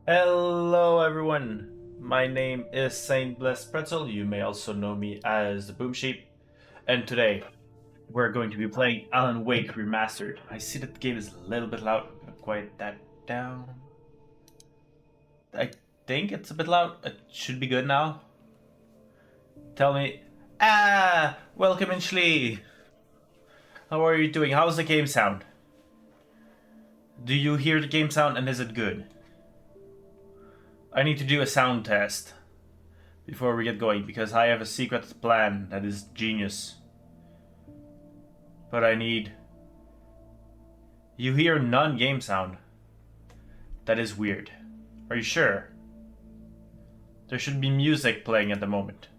Hello, everyone. My name is Saint Blessed Pretzel. You may also know me as the Boom Sheep. And today, we're going to be playing Alan Wake Remastered. I see that the game is a little bit loud. I'm gonna quiet that down. I think it's a bit loud. It should be good now. Tell me. Welcome, Inchley. How are you doing? How's the game sound? Do you hear the game sound and is it good? I need to do a sound test before we get going because I have a secret plan that is genius. But I need... You hear none game sound. That is weird. Are you sure? There should be music playing at the moment.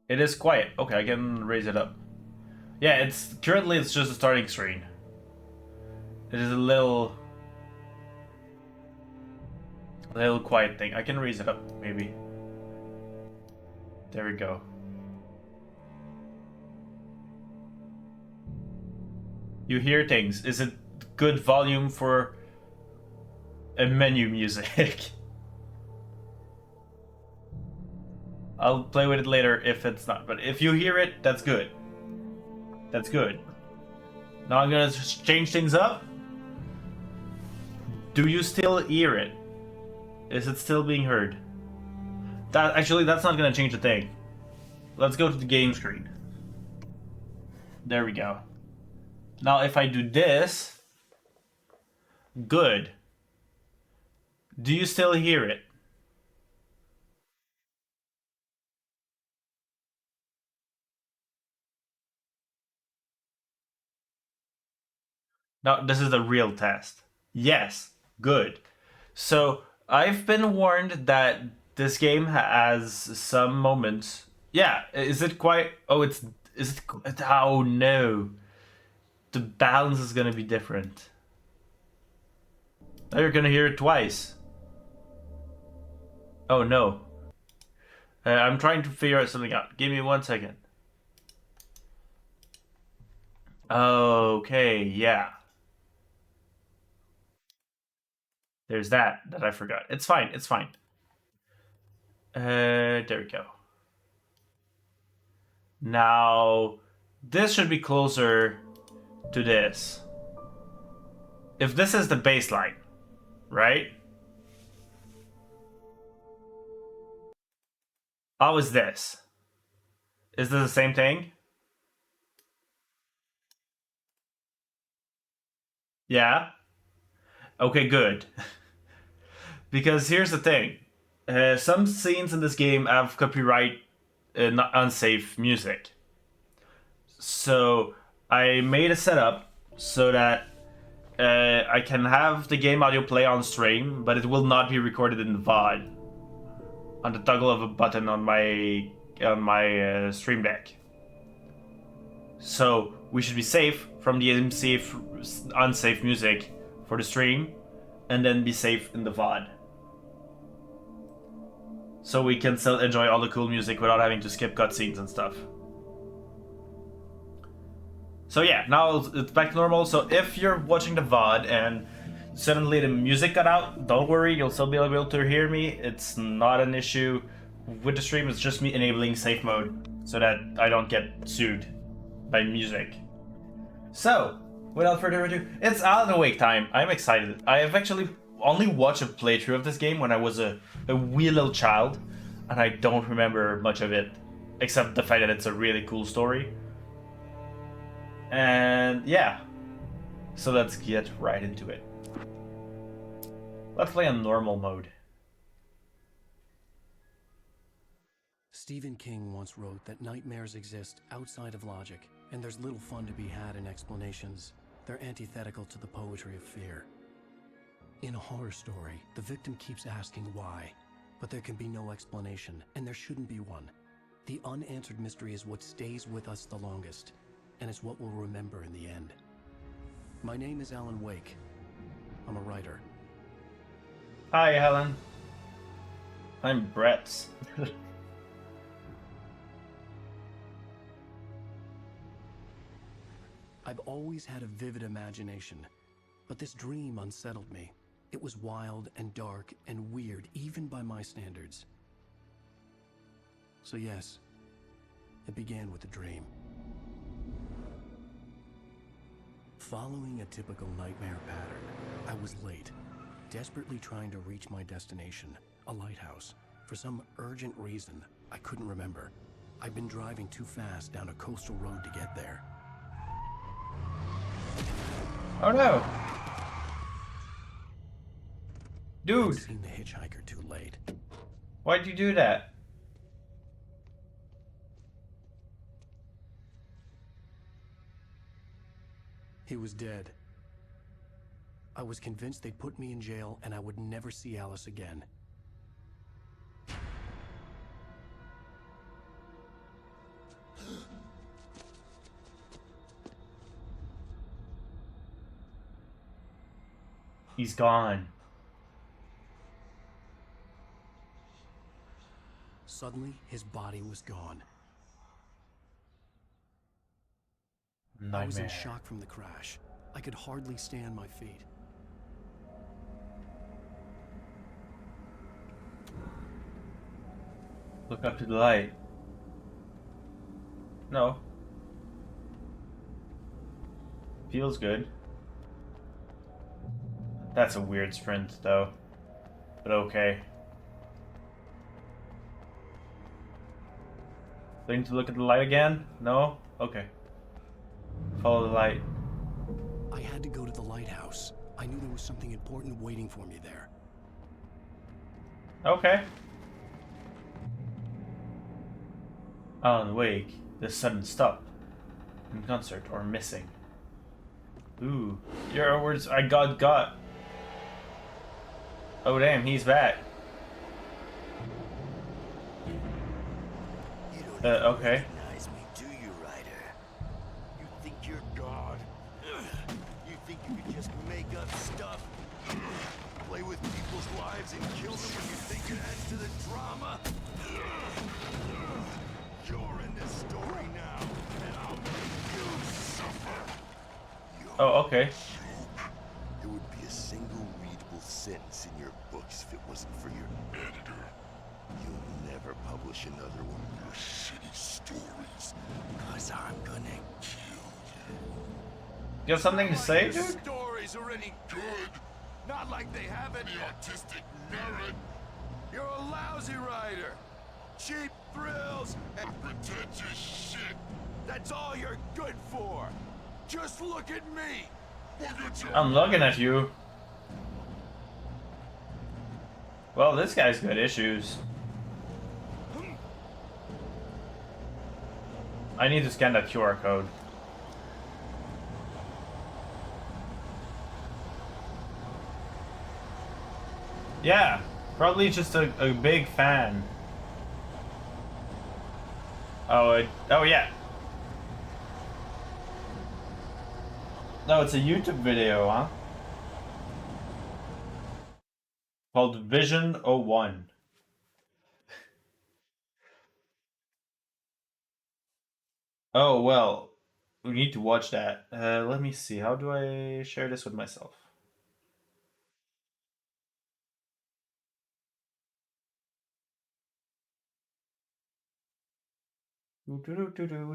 It is quiet. Okay, I can raise it up. Yeah, it's currently it's just a starting screen. It is a little quiet thing. I can raise it up, maybe. There we go. You hear things. Is it good volume for a menu music? I'll play with it later if it's not. But if you hear it, that's good. That's good. Now I'm gonna just change things up. Do you still hear it? Is it still being heard? That's not gonna change a thing. Let's go to the game screen. There we go. Now if I do this, good. Do you still hear it? Now this is the real test. Yes, good. So I've been warned that this game has some moments. Yeah, is it quite? Oh, it's is it? Oh no, the balance is gonna be different. Now you're gonna hear it twice. Oh no. I'm trying to figure out something out. Give me 1 second. Okay, yeah. There's that I forgot. It's fine. It's fine. There we go. Now, this should be closer to this. If this is the baseline, right? How is this? Is this the same thing? Yeah? Okay, good. Because here's the thing. Some scenes in this game have copyright unsafe music. So I made a setup so that I can have the game audio play on stream, but it will not be recorded in the VOD on the toggle of a button on my stream deck. So we should be safe from the unsafe music for the stream, and then be safe in the VOD. So we can still enjoy all the cool music without having to skip cutscenes and stuff. So yeah, now it's back to normal. So if you're watching the VOD and suddenly the music got out, don't worry, you'll still be able to hear me. It's not an issue with the stream, it's just me enabling safe mode so that I don't get sued by music. So, without further ado, it's Alan Wake time. I'm excited. I have actually only watched a playthrough of this game when I was a wee little child, and I don't remember much of it, except the fact that it's a really cool story. And yeah, so let's get right into it. Let's play on normal mode. Stephen King once wrote that nightmares exist outside of logic, and there's little fun to be had in explanations. They're antithetical to the poetry of fear. In a horror story, the victim keeps asking why, but there can be no explanation, and there shouldn't be one. The unanswered mystery is what stays with us the longest, and it's what we'll remember in the end. My name is Alan Wake. I'm a writer. Hi, Alan. I'm Brett. I I've always had a vivid imagination, but this dream unsettled me. It was wild and dark and weird, even by my standards. So yes, it began with a dream. Following a typical nightmare pattern, I was late, desperately trying to reach my destination, a lighthouse. For some urgent reason, I couldn't remember. I'd been driving too fast down a coastal road to get there. Oh no! Dude! I'd seen the hitchhiker too late. Why'd you do that? He was dead. I was convinced they'd put me in jail and I would never see Alice again. He's gone. Suddenly, his body was gone. I was in Nightmare. shock from the crash. I could hardly stay on my feet. Look up to the light. No. Feels good. That's a weird sprint, though. But okay. Do I need to look at the light again? No? Okay. Follow the light. I had to go to the lighthouse. I knew there was something important waiting for me there. Okay. Alan Wake, the sudden stop in concert or missing. Ooh, your words. I got. Oh damn, he's back. You don't Okay. recognize me, do you, Ryder? You think you're God? You think you could just make up stuff? Play with people's lives and kill them when you think it adds to the drama? You're in this story now, and I'll make you suffer. Oh, okay. There would be a single readable sentence in your books if it wasn't for your editor. You'll never publish another one of your shitty stories, because I'm gonna kill you. You got something to say, Your dude? stories are any good. Not like they have any artistic merit. You're a lousy writer. Cheap thrills and pretentious shit. That's all you're good for. Just look at me. I'm looking at you. Well, this guy's got issues. I need to scan that QR code. Yeah, probably just a big fan. Oh yeah. No, it's a YouTube video, huh? Called Vision 01. Oh, well, we need to watch that. Let me see. How do I share this with myself?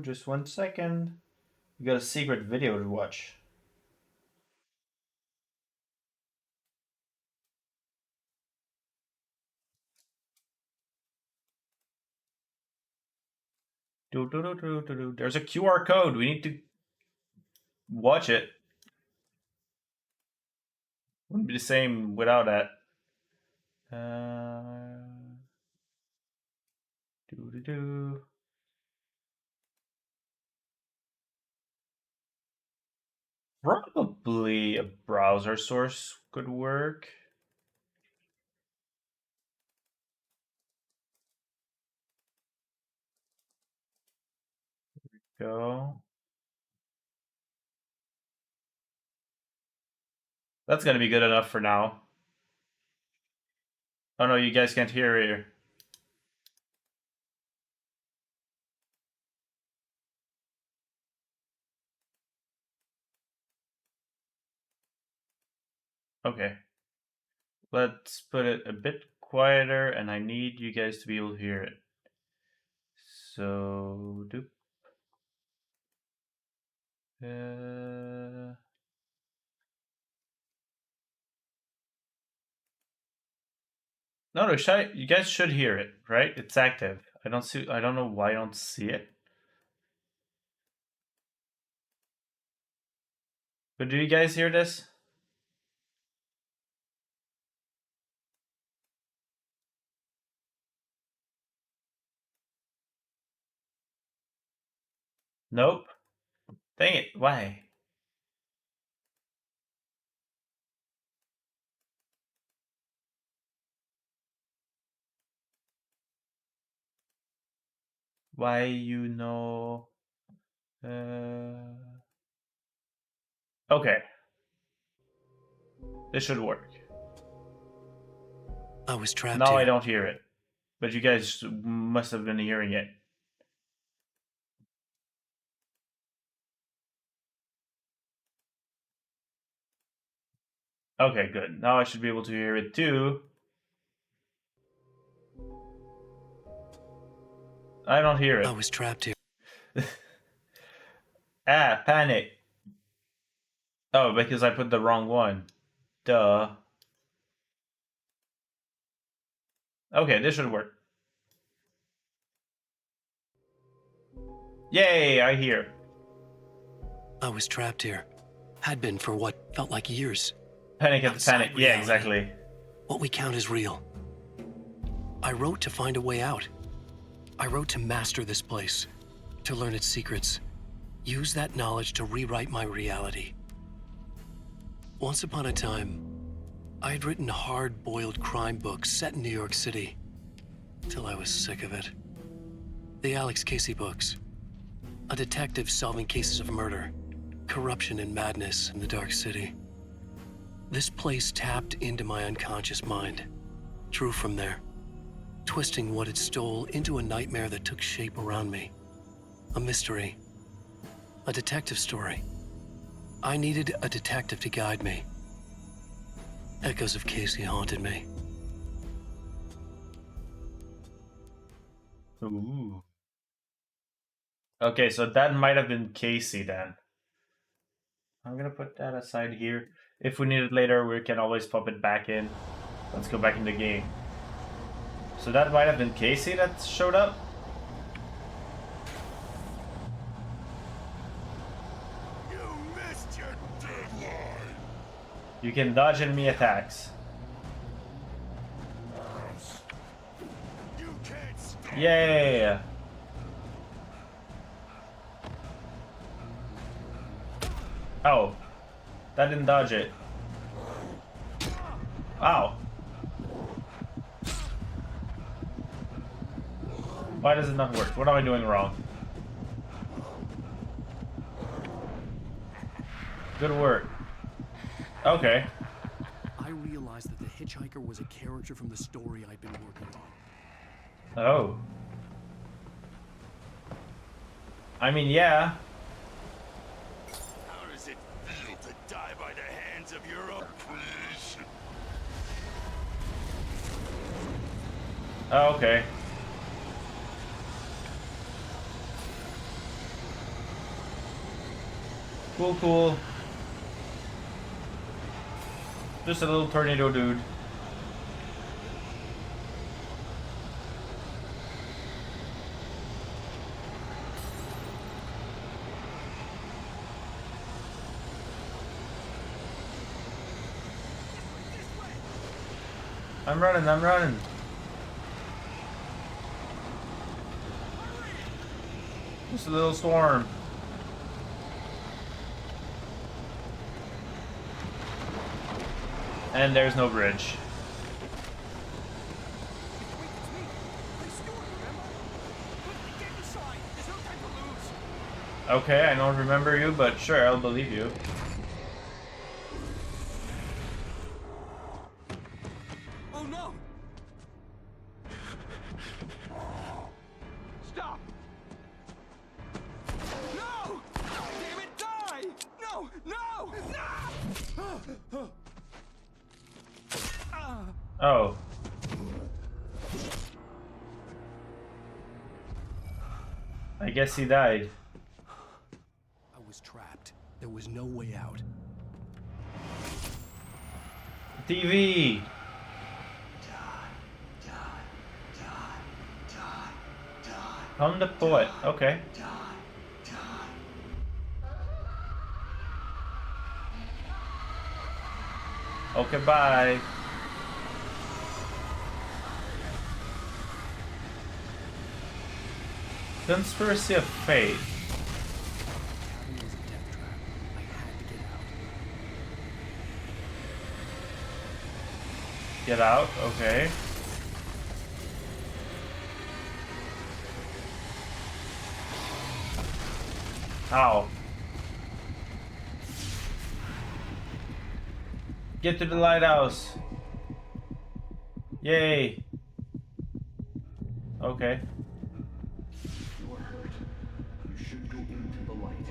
Just 1 second. You got a secret video to watch. There's a QR code. We need to watch it. Wouldn't be the same without that. Doo doo doo. Probably a browser source could work. Go. That's gonna be good enough for now. Oh no, you guys can't hear it. Okay. Let's put it a bit quieter, and I need you guys to be able to hear it. So, doop. No, you guys should hear it, right? It's active. I don't know why I don't see it. But do you guys hear this? Nope. Dang it, why? Why you know? Okay. This should work. I was trapped Now here. I don't hear it. But you guys must have been hearing it. Okay, good. Now I should be able to hear it too. I don't hear it. I was trapped here. Ah, panic. Oh, because I put the wrong one. Duh. Okay, this should work. Yay, I hear. I was trapped here. Had been for what felt like years. Panic at the Outside panic. Yeah, reality. exactly. What we count as real. I wrote to find a way out. I wrote to master this place, to learn its secrets. Use that knowledge to rewrite my reality. Once upon a time, I had written hard-boiled crime books set in New York City, till I was sick of it. The Alex Casey books. A detective solving cases of murder, corruption and madness in the Dark City. This place tapped into my unconscious mind, drew from there, twisting what it stole into a nightmare that took shape around me. A mystery. A detective story. I needed a detective to guide me. Echoes of Casey haunted me. Ooh. Okay, so that might have been Casey then. I'm gonna put that aside here. If we need it later, we can always pop it back in. Let's go back in the game. So that might have been Casey that showed up? You missed your deadline. You can dodge enemy attacks. You can't stop. Yay! Oh. That didn't dodge it. Wow. Why does it not work? What am I doing wrong? Good work. Okay. I realized that the hitchhiker was a character from the story I'd been working on. Oh. I mean, yeah. How does it feel to die by the hands of your own creation? Oh, okay. Cool, cool. Just a little tornado dude. I'm running, I'm running. Just a little storm. And there's no bridge. Okay, I don't remember you, but sure, I'll believe you. Oh no! Stop! No! Damn it, die! No! No! No! Oh. I guess he died. I was trapped. There was no way out. TV! I'm the poet. Okay. Okay, bye. Conspiracy of Fate. Cabin was a death trap. I had to get out. Get out? Okay. Ow. Get to the lighthouse. Yay. Okay. You are hurt. You should go into the light.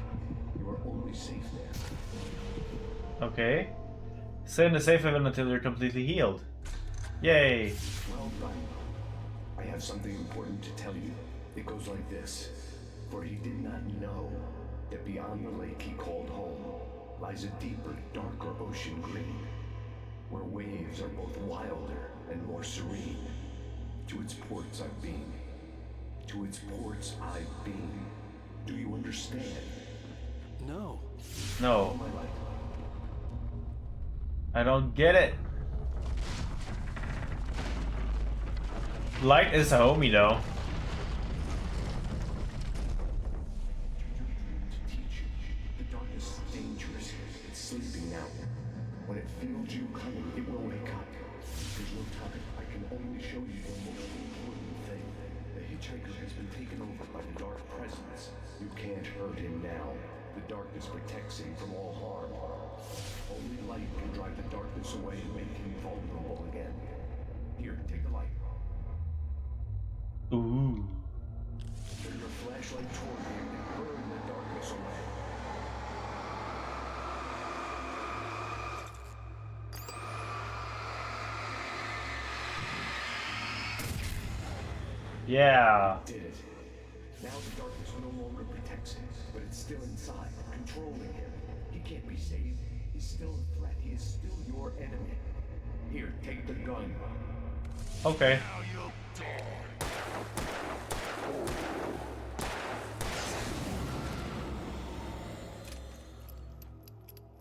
You are only safe there. Okay. Stay in the safe haven until you're completely healed. Yay. Well done. I have something important to tell you. It goes like this. For he did not know that beyond the lake he called home lies a deeper, darker ocean green, where waves are both wilder and more serene. To its ports I've been. To its ports I've been. Do you understand? No. No. My light. I don't get it. Light is a homie though. To teach you, the darkness is dangerous. It's sleeping now. When it feels you coming, it will wake up. There's no time. I can only show you the most important thing. The hitchhiker has been taken over by the dark presence. You can't hurt him now. The darkness protects him from all harm. Only light can drive the darkness away and make him vulnerable again. Here, take the light. Ooh. Turn your flashlight toward him and burn the darkness away. Yeah. Did it. Now the darkness no longer protects him, but it's still inside, controlling him. He can't be saved. He's still a threat. He is still your enemy. Here, take the gun. Okay. Now you'll die.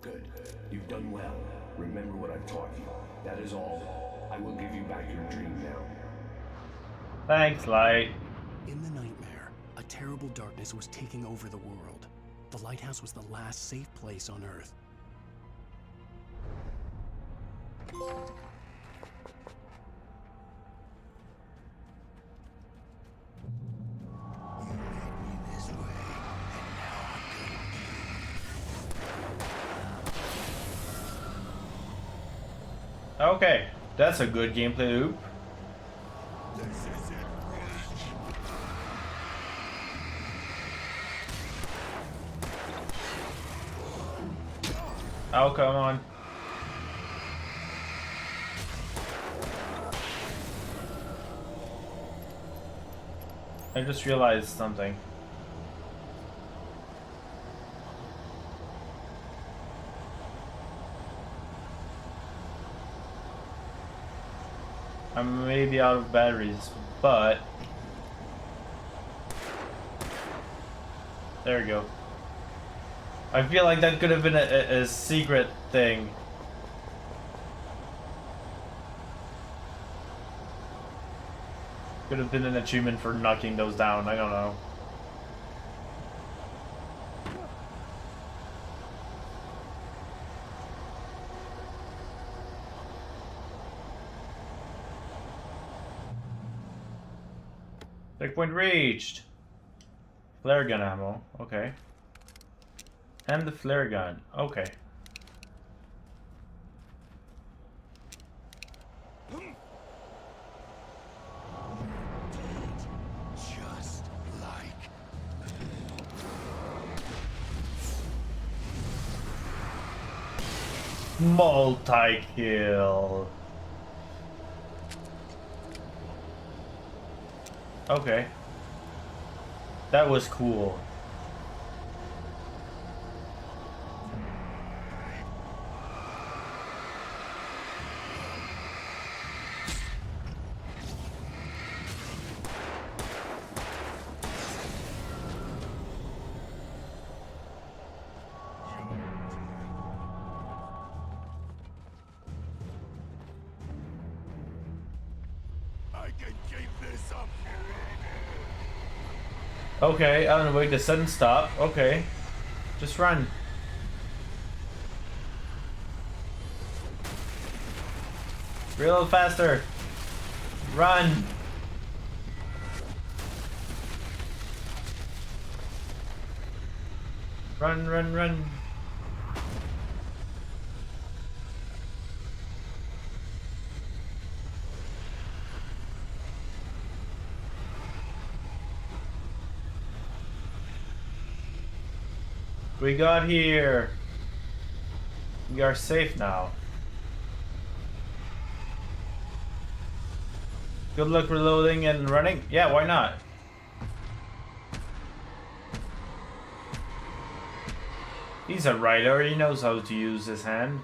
Good. You've done well. Remember what I've taught you. That is all. I will give you back your dream now. Thanks, Light. In the nightmare, a terrible darkness was taking over the world. The lighthouse was the last safe place on Earth. Okay. That's a good gameplay loop. This is it, Bridge. Oh, come on. I just realized something. I may be out of batteries, but there we go. I feel like that could have been a secret thing. Could have been an achievement for knocking those down, I don't know. Checkpoint reached. Flare gun ammo. Okay. And the flare gun. Okay. Just like Multi-kill. Okay. That was cool. I can keep this up Okay, Alan Wake, the sudden stop. Okay. Just run. Real faster. Run. Run, run, run. We got here. We are safe now. Good luck reloading and running. Yeah, why not? He's a writer. He knows how to use his hand.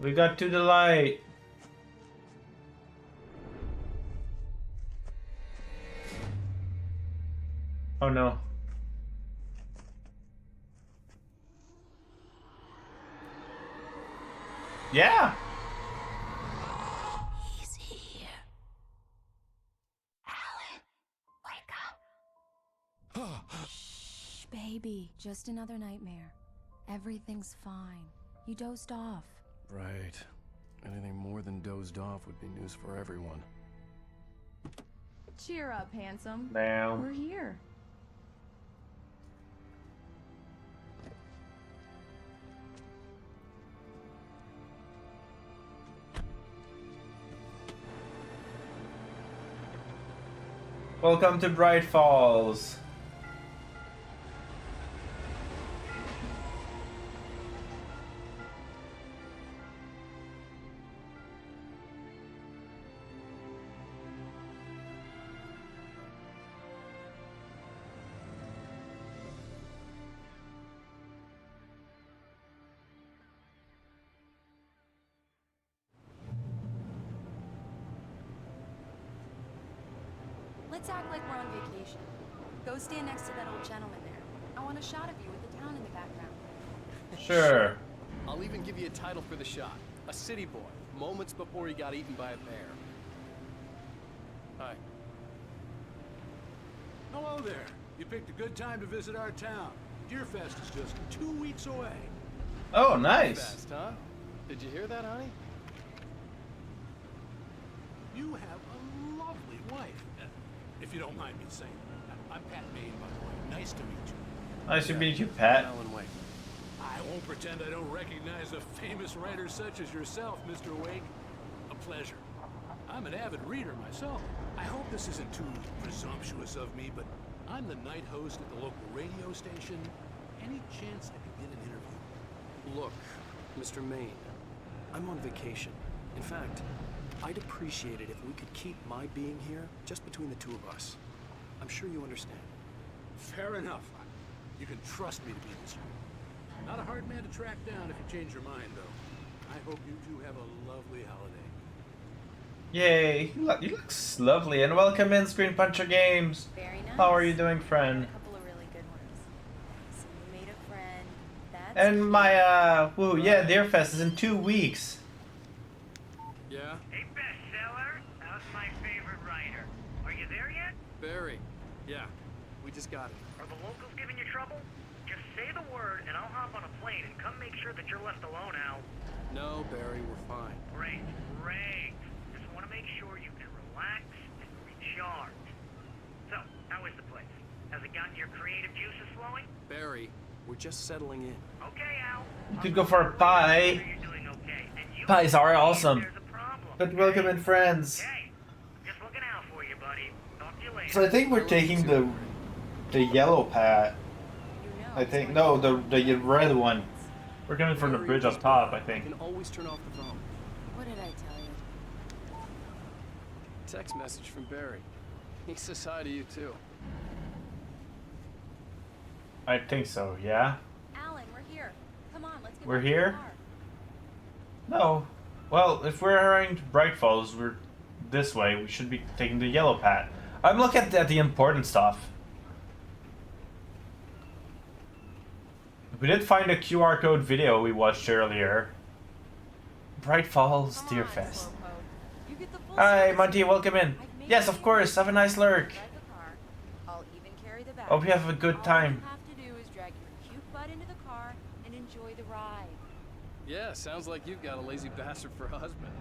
We got to the light. Oh no. Yeah. He's here. Alan, wake up. Shh, baby. Just another nightmare. Everything's fine. You dozed off. Right. Anything more than dozed off would be news for everyone. Cheer up, handsome. Damn. We're here. Welcome to Bright Falls. Let's act like we're on vacation. Go stand next to that old gentleman there. I want a shot of you with the town in the background. Sure. I'll even give you a title for the shot. A city boy, moments before he got eaten by a bear. Hi. Hello there. You picked a good time to visit our town. Deerfest is just 2 weeks away. Oh, nice. Best, huh? Did you hear that, honey? You have a lovely wife. If you don't mind me saying. I'm Pat Maine, by the way. Nice to meet you. Nice to meet you, Pat. Alan Wake. I won't pretend I don't recognize a famous writer such as yourself, Mr. Wake. A pleasure. I'm an avid reader myself. I hope this isn't too presumptuous of me, but I'm the night host at the local radio station. Any chance I could get an interview? Look, Mr. Maine, I'm on vacation. In fact, I'd appreciate it if we could keep my being here just between the two of us. I'm sure you understand. Fair enough. You can trust me to be this way. Not a hard man to track down if you change your mind, though. I hope you two have a lovely holiday. Yay, he looks lovely, and welcome in Screen Puncher Games. Very nice. How are you doing, friend? A couple of really good ones. So you made a friend. That's And my, woo, yeah, Deerfest is in 2 weeks. Yeah? Hey, bestseller, how's my favorite writer? Are you there yet? Barry. Yeah. We just got it. Are the locals giving you trouble? Just say the word and I'll hop on a plane and come make sure that you're left alone, Al. No, Barry, we're fine. Great, great. Just want to make sure you can relax and recharge. So, how is the place? Has it gotten your creative juices flowing? Barry, we're just settling in. Okay, Al. You could go for a pie. Make sure you're doing okay. And you Pies are if awesome. there's a problem, But welcome okay? in, friends. Okay. Just looking out for you, buddy. Talk to you later. So I think we're taking the yellow path. You know I think. No, the red one. We're coming from the bridge up top, I I think. can always turn off the phone. What did I tell you? Text message from Barry. He says hi to you too. I think so, yeah? Alan, we're here. Come on, let's get We're back to the here? car. No. Well, if we're heading to Bright Falls, we're this way. We should be taking the yellow path. I'm looking at the important stuff. We did find a QR code video we watched earlier. Bright Falls Deer Fest. You get the full Hi, service. Monty, welcome in. I've made Yes, it of course. Have a nice lurk. Drive the car. I'll even carry the bag. Hope you have a good time. All you have to do is drag your cute butt into the car and enjoy the ride. Yeah, sounds like you've got a lazy bastard for a husband.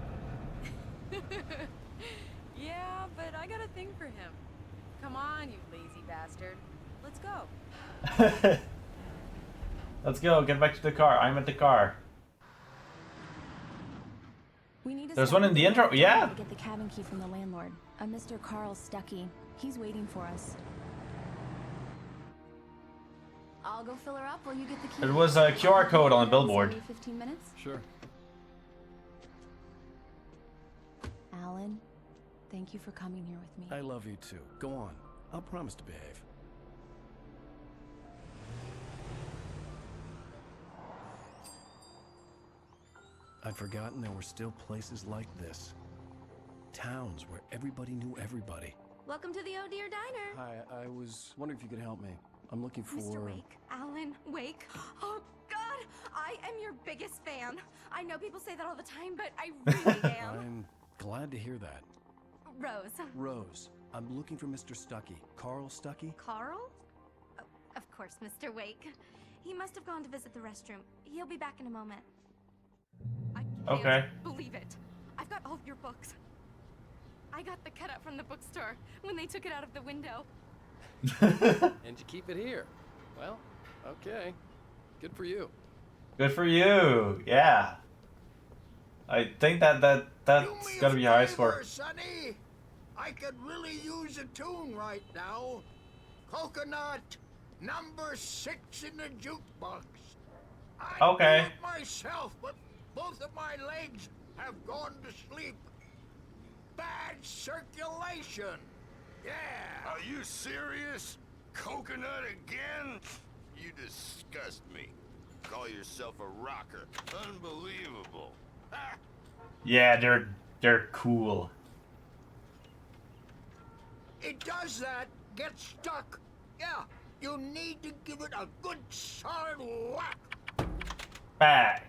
Yeah, but I got a thing for him. Come on, you lazy bastard. Let's go. Let's go. Get back to the car. I'm at the car. We need to There's stop one in the at intro? hotel Yeah. To get the cabin key from the landlord, a Mr. Carl Stuckey. He's waiting for us. I'll go fill her up while you get the key. There was a QR code on the It's billboard. only 15 minutes. Sure. Alan, thank you for coming here with me. I love you too. Go on. I'll promise to behave. I'd forgotten there were still places like this. Towns where everybody knew everybody. Welcome to the Oh Dear Diner. Hi, I was wondering if you could help me. I'm looking for... Mr. Wake. Alan Wake. Oh, God! I am your biggest fan. I know people say that all the time, but I really am. I'm glad to hear that. Rose. Rose, I'm looking for Mr. Stuckey. Carl Stuckey? Carl? Oh, of course, Mr. Wake. He must have gone to visit the restroom. He'll be back in a moment. I can't Okay. believe it. I've got all of your books. I got the cutout from the bookstore when they took it out of the window. And you keep it here. Well, okay. Good for you. Good for you. Yeah. I think that's Do me gotta be a high score. favor, Sonny. I could really use a tune right now. Coconut, number 6 in the jukebox. I Okay. do it myself, but both of my legs have gone to sleep. Bad circulation. Yeah. Are you serious? Coconut again? You disgust me. Call yourself a rocker. Unbelievable. Ha! Yeah, they're cool. It does that. Get stuck. Yeah. You need to give it a good solid whack. Back.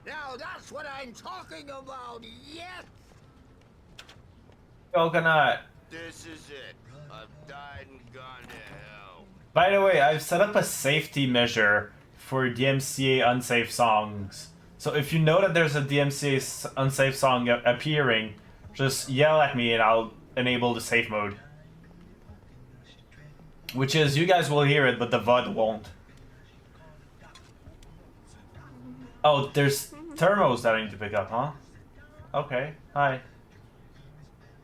Now that's what I'm talking about. Yes. Coconut. This is it. I've died and gone to hell. By the way, I've set up a safety measure for DMCA unsafe songs. So if you know that there's a DMCA unsafe song appearing, just yell at me and I'll enable the safe mode. Which is, you guys will hear it, but the VOD won't. Oh, there's thermos that I need to pick up, huh? Okay, hi.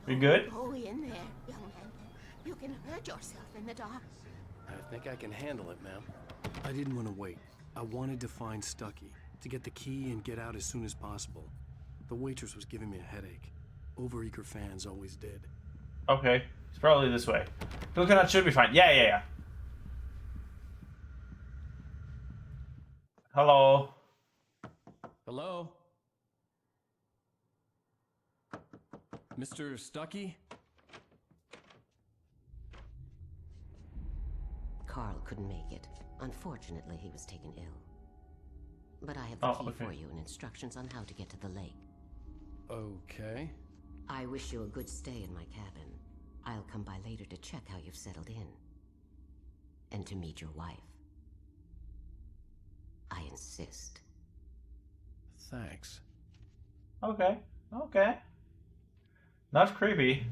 You good? Go in there, young man. You can hurt yourself in the dark. I think I can handle it, ma'am. I didn't want to wait. I wanted to find Stuckey, to get the key and get out as soon as possible. The waitress was giving me a headache. Overeager fans always did. Okay, it's probably this way. Coconut should be fine. Yeah. Hello. Hello? Mr. Stuckey? Carl couldn't make it. Unfortunately, he was taken ill. But I have the key for you and instructions on how to get to the lake. Okay. I wish you a good stay in my cabin. I'll come by later to check how you've settled in. And to meet your wife. I insist. Thanks. Okay. Not creepy.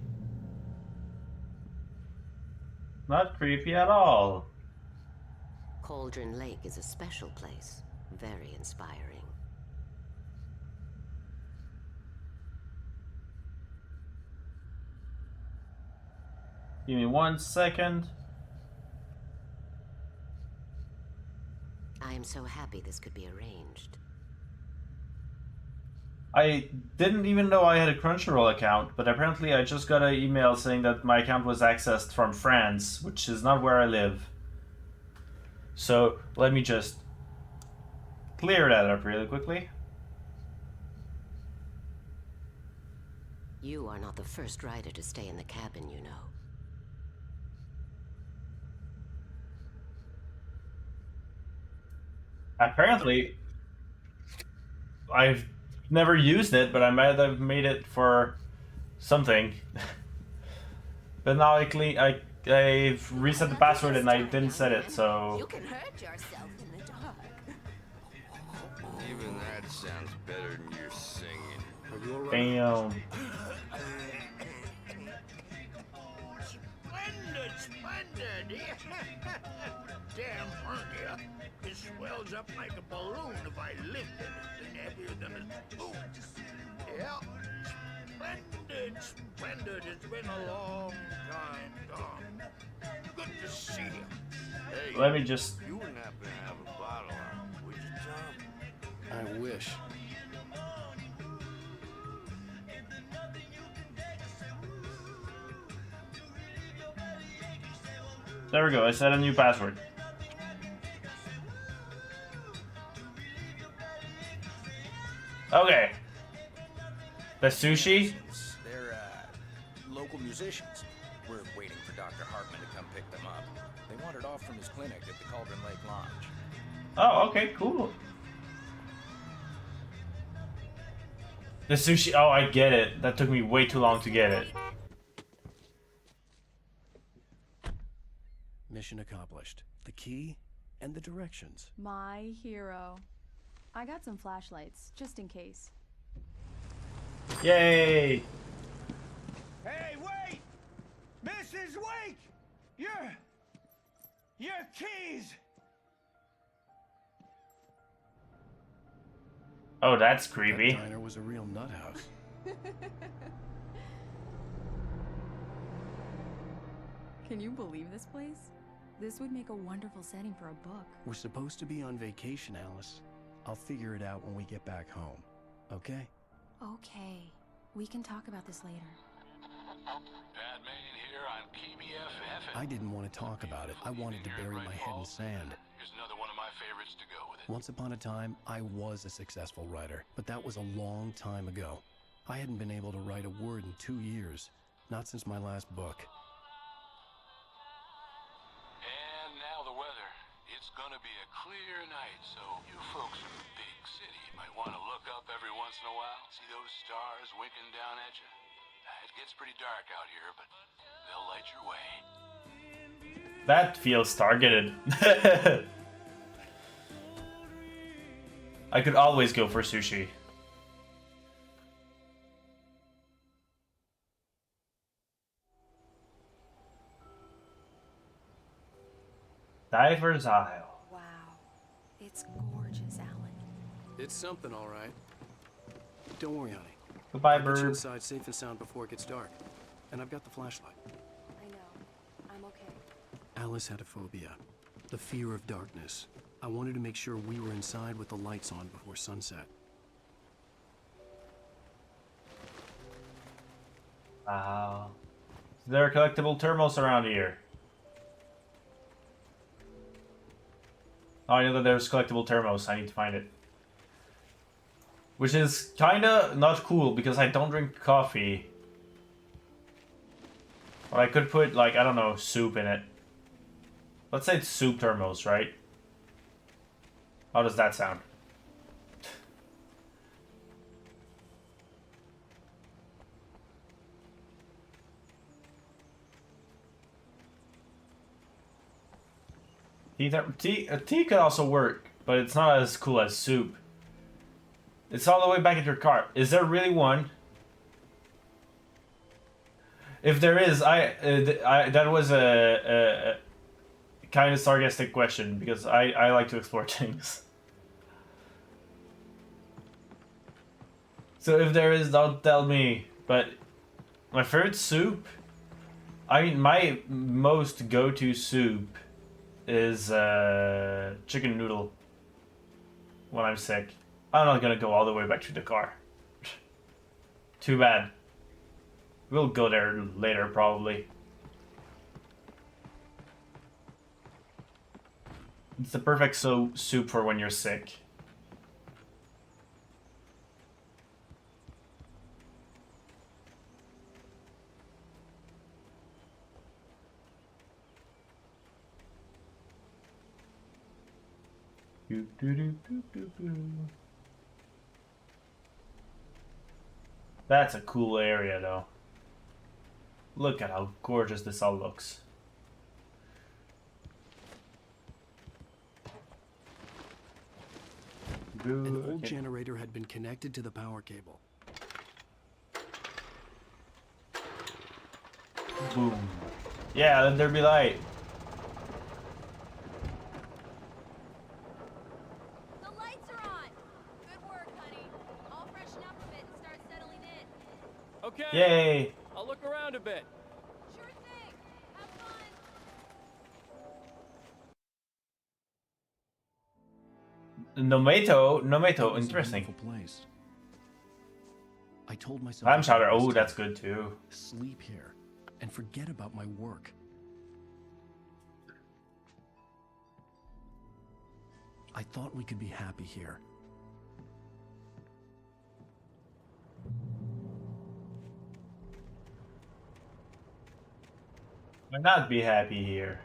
Not creepy at all. Cauldron Lake is a special place. Very inspiring. Give me 1 second. I am so happy this could be arranged. I didn't even know I had a Crunchyroll account, but apparently I just got an email saying that my account was accessed from France, which is not where I live. So let me just clear that up really quickly. You are not the first rider to stay in the cabin, you know. Apparently, I've never used it, but I might have made it for something. But now I've reset the password and I didn't set it, so... You can hurt yourself in the dark. Even that sounds better than your singing. Are you alright? Damn. Splendid, splendid! Damn, aren't ya? It swells up like a balloon if I lift it. It's heavier than a spoon. Yeah. Splendid, splendid. It's been a long time, Tom. Good to see you. Hey, Let me just... You wouldn't happen to have a bottle on, would you, Tom? I wish. There we go, I set a new password. Okay. The sushi? They're, local musicians. We're waiting for Dr. Hartman to come pick them up. They wandered off from his clinic at the Cauldron Lake Lodge. Oh, okay, cool. The sushi, oh, I get it. That took me way too long to get it. Mission accomplished. The key and the directions. My hero. I got some flashlights, just in case. Yay! Hey, wait! Mrs. Wake! Your keys! Oh, that's creepy. That diner was a real nut house. Can you believe this place? This would make a wonderful setting for a book. We're supposed to be on vacation, Alice. I'll figure it out when we get back home. Okay? Okay. We can talk about this later. Batman here on KBFF. I didn't want to talk about it. I wanted to bury my head in sand. Here's another one of my favorites to go with it. Once upon a time, I was a successful writer, but that was a long time ago. I hadn't been able to write a word in 2 years. Not since my last book. And now the weather. It's gonna be a clear night, so you folks in the big city might want to look up every once in a while. See those stars winking down at you? It gets pretty dark out here, but they'll light your way. That feels targeted. I could always go for sushi. Diver's Isle. Wow. It's gorgeous, Alan. It's something, all right. Don't worry, honey. Goodbye, I'll get you bird. inside safe and sound before it gets dark. And I've got the flashlight. I know. I'm okay. Alice had a phobia. The fear of darkness. I wanted to make sure we were inside with the lights on before sunset. Wow. There are collectible thermals around here. Oh, I know that there's collectible thermos. I need to find it. Which is kinda not cool because I don't drink coffee. Or I could put, like, I don't know, soup in it. Let's say it's soup thermos, right? How does that sound? Tea could also work, but it's not as cool as soup. It's all the way back at your car. Is there really one? If there is, that was a kind of sarcastic question because I like to explore things. So if there is, don't tell me. But my favorite soup, I mean, my most go-to soup is chicken noodle. when I'm sick. I'm not gonna go all the way back to the car. Too bad. We'll go there later, probably. It's the perfect soup for when you're sick. That's a cool area, though. Look at how gorgeous this all looks. An old generator had been connected to the power cable. Boom. Yeah, let there be light. The lights are on. Good work, honey. I'll freshen up a bit and start settling in. Okay. Yay. I'll look around a bit. Sure thing. Have fun. Nomato, interesting. Place. I told myself. Clam chowder, oh, that's good too. Sleep here and forget about my work. I thought we could be happy here. Why not be happy here?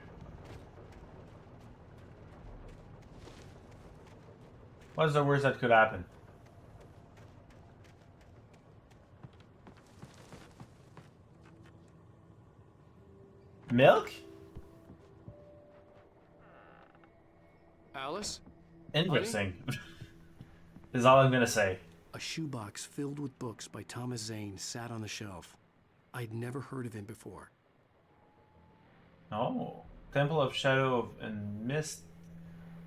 What's the worst that could happen? Milk? Alice? Interesting. Is all I'm gonna say. A shoebox filled with books by Thomas Zane sat on the shelf. I'd never heard of him before. Oh. Temple of Shadow and Mist.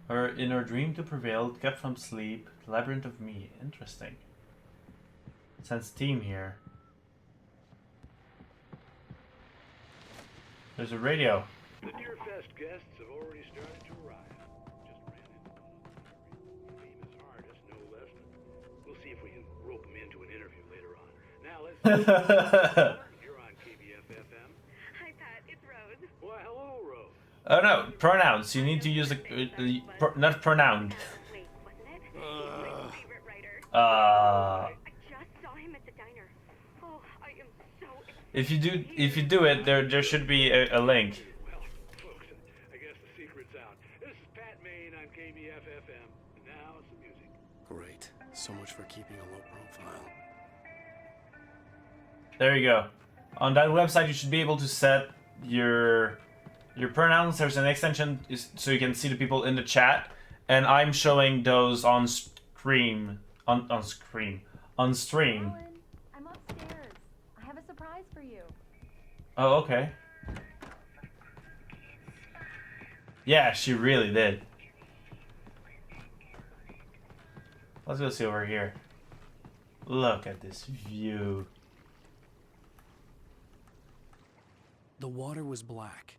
Her in her dream to prevail, kept from sleep, Labyrinth of Me. Interesting. Sense theme here. There's a radio. The Deer Fest guests have already started to arrive. Just ran into one famous artist, no less. We'll see if we can rope him into an interview later on. Now let's. You're on KBF FM. Hi, Pat. It's Rose. Why, hello, Rose. Oh no, pronouns. You need to use not pronoun. Wait, wasn't it? He's my favorite writer. Uh. I just saw him at the diner. Oh, I am so excited. If you do it, there should be a link. Well, folks, I guess the secret's out. This is Pat Maine on KBF FM. And now some music. Great. So much for keeping a low profile. There you go. On that website, you should be able to set your pronouns. There's an extension so you can see the people in the chat, and I'm showing those on stream. On stream. Alan, I'm upstairs. I have a surprise for you. Oh, okay. Yeah, she really did. Let's go see over here. Look at this view. The water was black.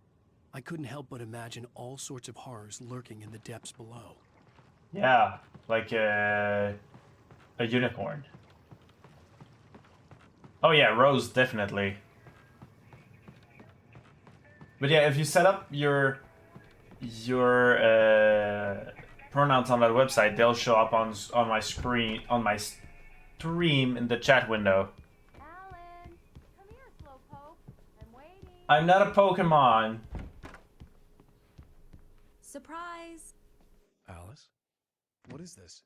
I couldn't help but imagine all sorts of horrors lurking in the depths below. Yeah, like a unicorn. Oh yeah, Rose, definitely. But yeah, if you set up your pronouns on that website, they'll show up on my screen, on my stream in the chat window. Alan, come here, Slowpoke. I'm waiting. I'm not a Pokemon. Surprise! Alice? What is this?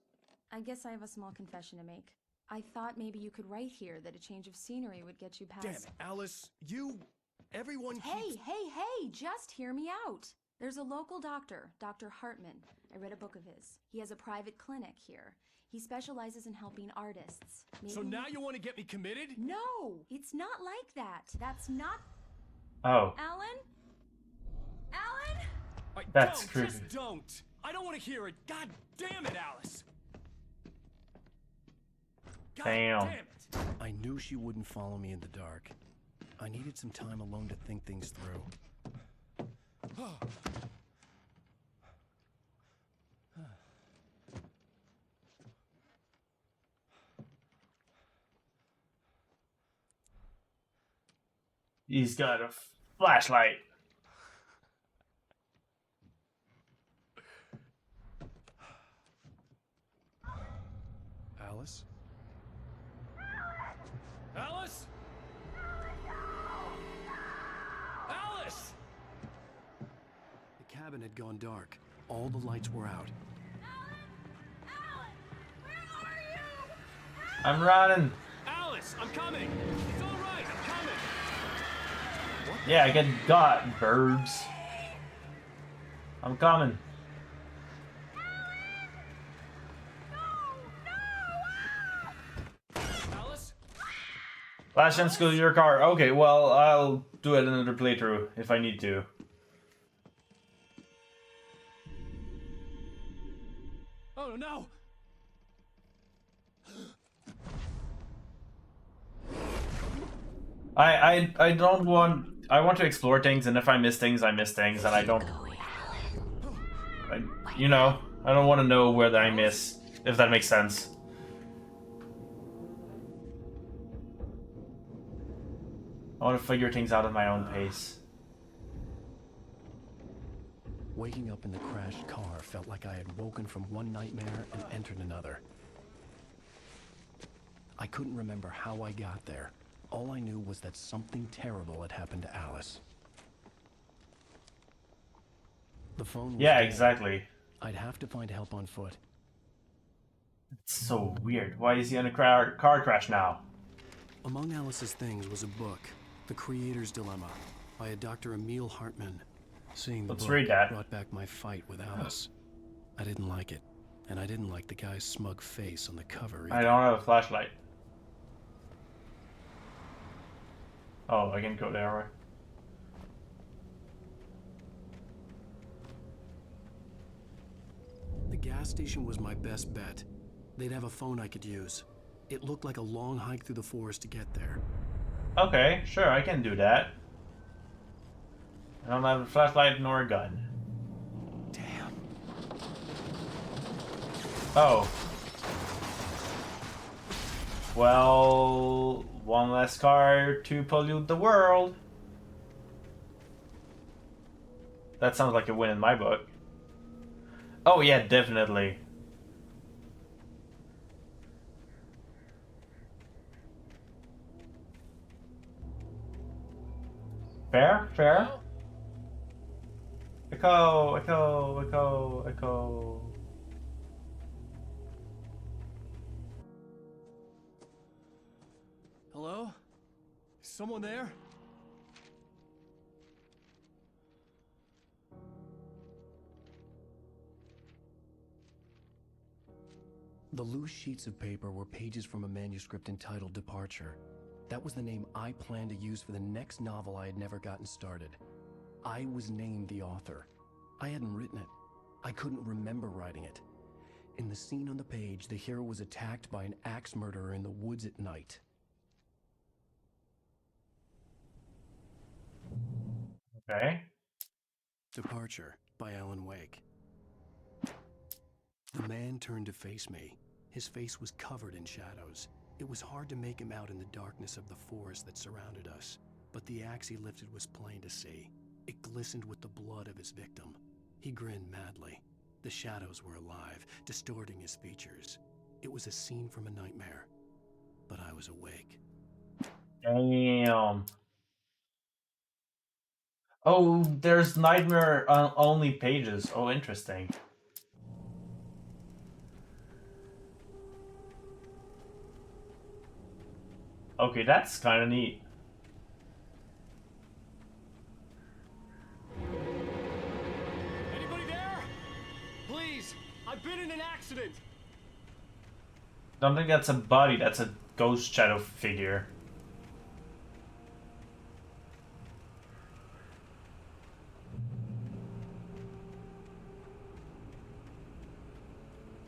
I guess I have a small confession to make. I thought maybe you could write here that a change of scenery would get you past. Damn it, Alice, everyone keeps... Hey, just hear me out. There's a local doctor, Dr. Hartman. I read a book of his. He has a private clinic here. He specializes in helping artists. So now you want to get me committed? No, it's not like that. That's not... Oh. Alan? That's creepy. Just don't. I don't want to hear it. God damn it, Alice. God Damn. it. I knew she wouldn't follow me in the dark. I needed some time alone to think things through. He's got a flashlight. Alice? Alice? Alice! The cabin had gone dark. All the lights were out. I'm running. Alice, I'm coming. It's all right. I'm coming. Yeah, I get got, birds. I'm coming. Alice? Flash and steal your car. Okay, well, I'll do it another playthrough if I need to. Oh no! I don't want. I want to explore things, and if I miss things, I miss things, and I don't. You know, I don't want to know where I miss, if that makes sense. I want to figure things out at my own pace. Waking up in the crashed car felt like I had woken from one nightmare and entered another. I couldn't remember how I got there. All I knew was that something terrible had happened to Alice. The phone was dead. Exactly. I'd have to find help on foot. It's so weird. Why is he in a car crash now? Among Alice's things was a book, The Creator's Dilemma, by a Dr. Emil Hartman. Seeing the Let's book read that. brought back my fight with Alice. I didn't like it, and I didn't like the guy's smug face on the cover either. I don't have a flashlight. Oh, I can go there, right? The gas station was my best bet. They'd have a phone I could use. It looked like a long hike through the forest to get there. Okay, sure, I can do that. I don't have a flashlight nor a gun. Damn. Oh. Well, one less car to pollute the world. That sounds like a win in my book. Oh yeah, definitely. Fair? Fair? Echo, echo, echo, echo. Hello? Is someone there? The loose sheets of paper were pages from a manuscript entitled Departure. That was the name I planned to use for the next novel I had never gotten started. I was named the author. I hadn't written it. I couldn't remember writing it. In the scene on the page, the hero was attacked by an axe murderer in the woods at night. Okay. Departure by Alan Wake. The man turned to face me. His face was covered in shadows. It was hard to make him out in the darkness of the forest that surrounded us, but the axe he lifted was plain to see. It glistened with the blood of his victim. He grinned madly. The shadows were alive, distorting his features. It was a scene from a nightmare, but I was awake. Damn. Oh, there's nightmare only pages. Oh, interesting. Okay, that's kind of neat. Anybody there? Please, I've been in an accident. Don't think that's a body, that's a ghost shadow figure.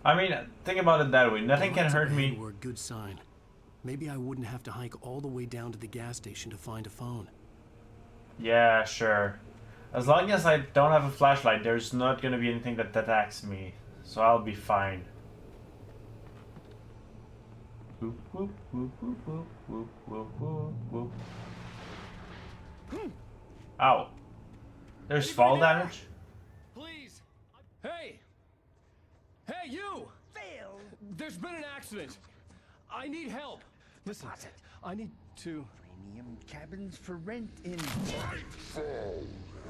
I mean, think about it that way. Nothing can hurt me. Were a good sign. Maybe I wouldn't have to hike all the way down to the gas station to find a phone. Yeah, sure. As long as I don't have a flashlight, there's not gonna be anything that attacks me. So I'll be fine. Whoop, whoop, whoop, whoop, whoop, whoop, whoop, whoop. Ow. There's fall damage? Please. Hey! Hey, you! Phil! There's been an accident. I need help. Listen, I need to... Premium cabins for rent in...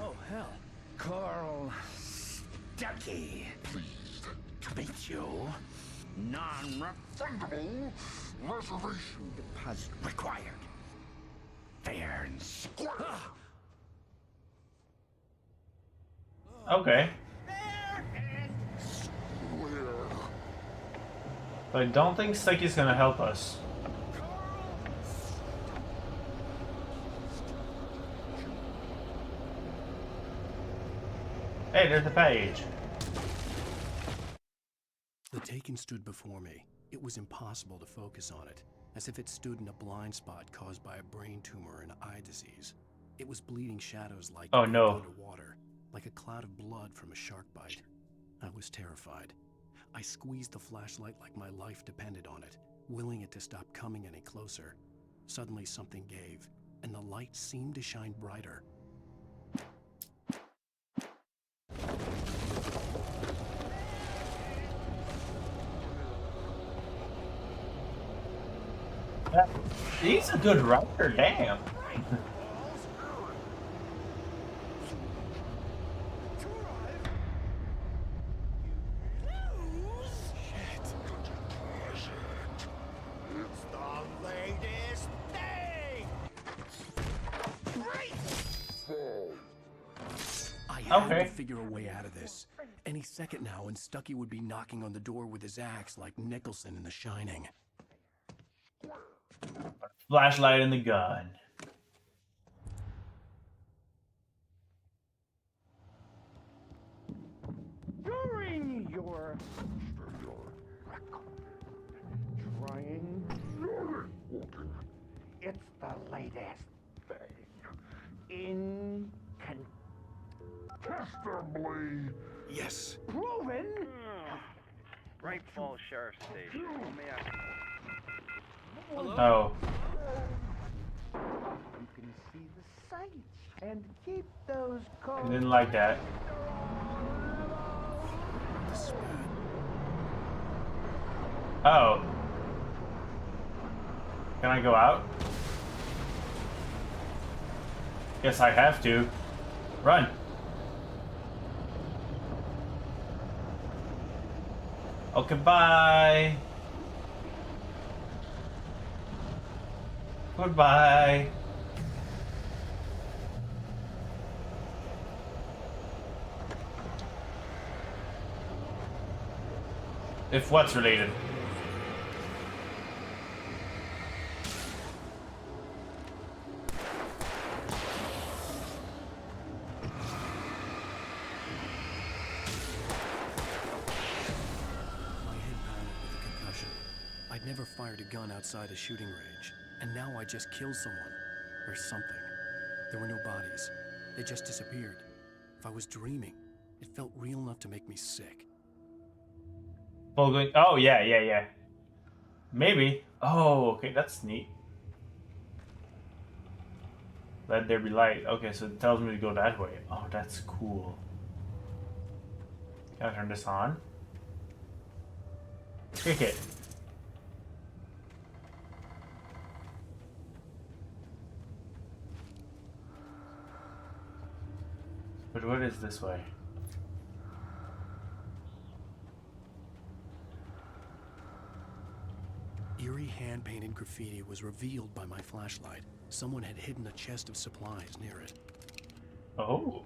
Oh, hell. Carl Stuckey. Pleased to meet you. Non-refundable reservation deposit required. Fair and square. Okay. But I don't think Stucky's gonna help us. Hey, there's the page. The Taken stood before me. It was impossible to focus on it, as if it stood in a blind spot caused by a brain tumor and eye disease. It was bleeding shadows like underwater, like a cloud of blood from a shark bite. I was terrified. I squeezed the flashlight like my life depended on it, willing it to stop coming any closer. Suddenly something gave, and the light seemed to shine brighter. He's a good writer, damn. I had to figure a way out of this. Any second now, and Stucky would be knocking on the door with his axe like Nicholson in The Shining. Flashlight in the gun. During your trying, it's the latest thing. Incontestably. Yes. Proven. Bright Falls Sheriff's Station. Oh. You can see the sights and keep those I calls. didn't like that. Oh. Can I go out? Guess I have to. Run. Okay, bye. Goodbye. If what's related? I'd never fired a gun outside a shooting range, and now I just killed someone. Or something. There were no bodies. They just disappeared. If I was dreaming, it felt real enough to make me sick. Oh, yeah. Maybe. Oh, okay, that's neat. Let there be light. Okay, so it tells me to go that way. Oh, that's cool. Can I turn this on? Kick it. But what is this way? Eerie hand-painted graffiti was revealed by my flashlight. Someone had hidden a chest of supplies near it. Oh.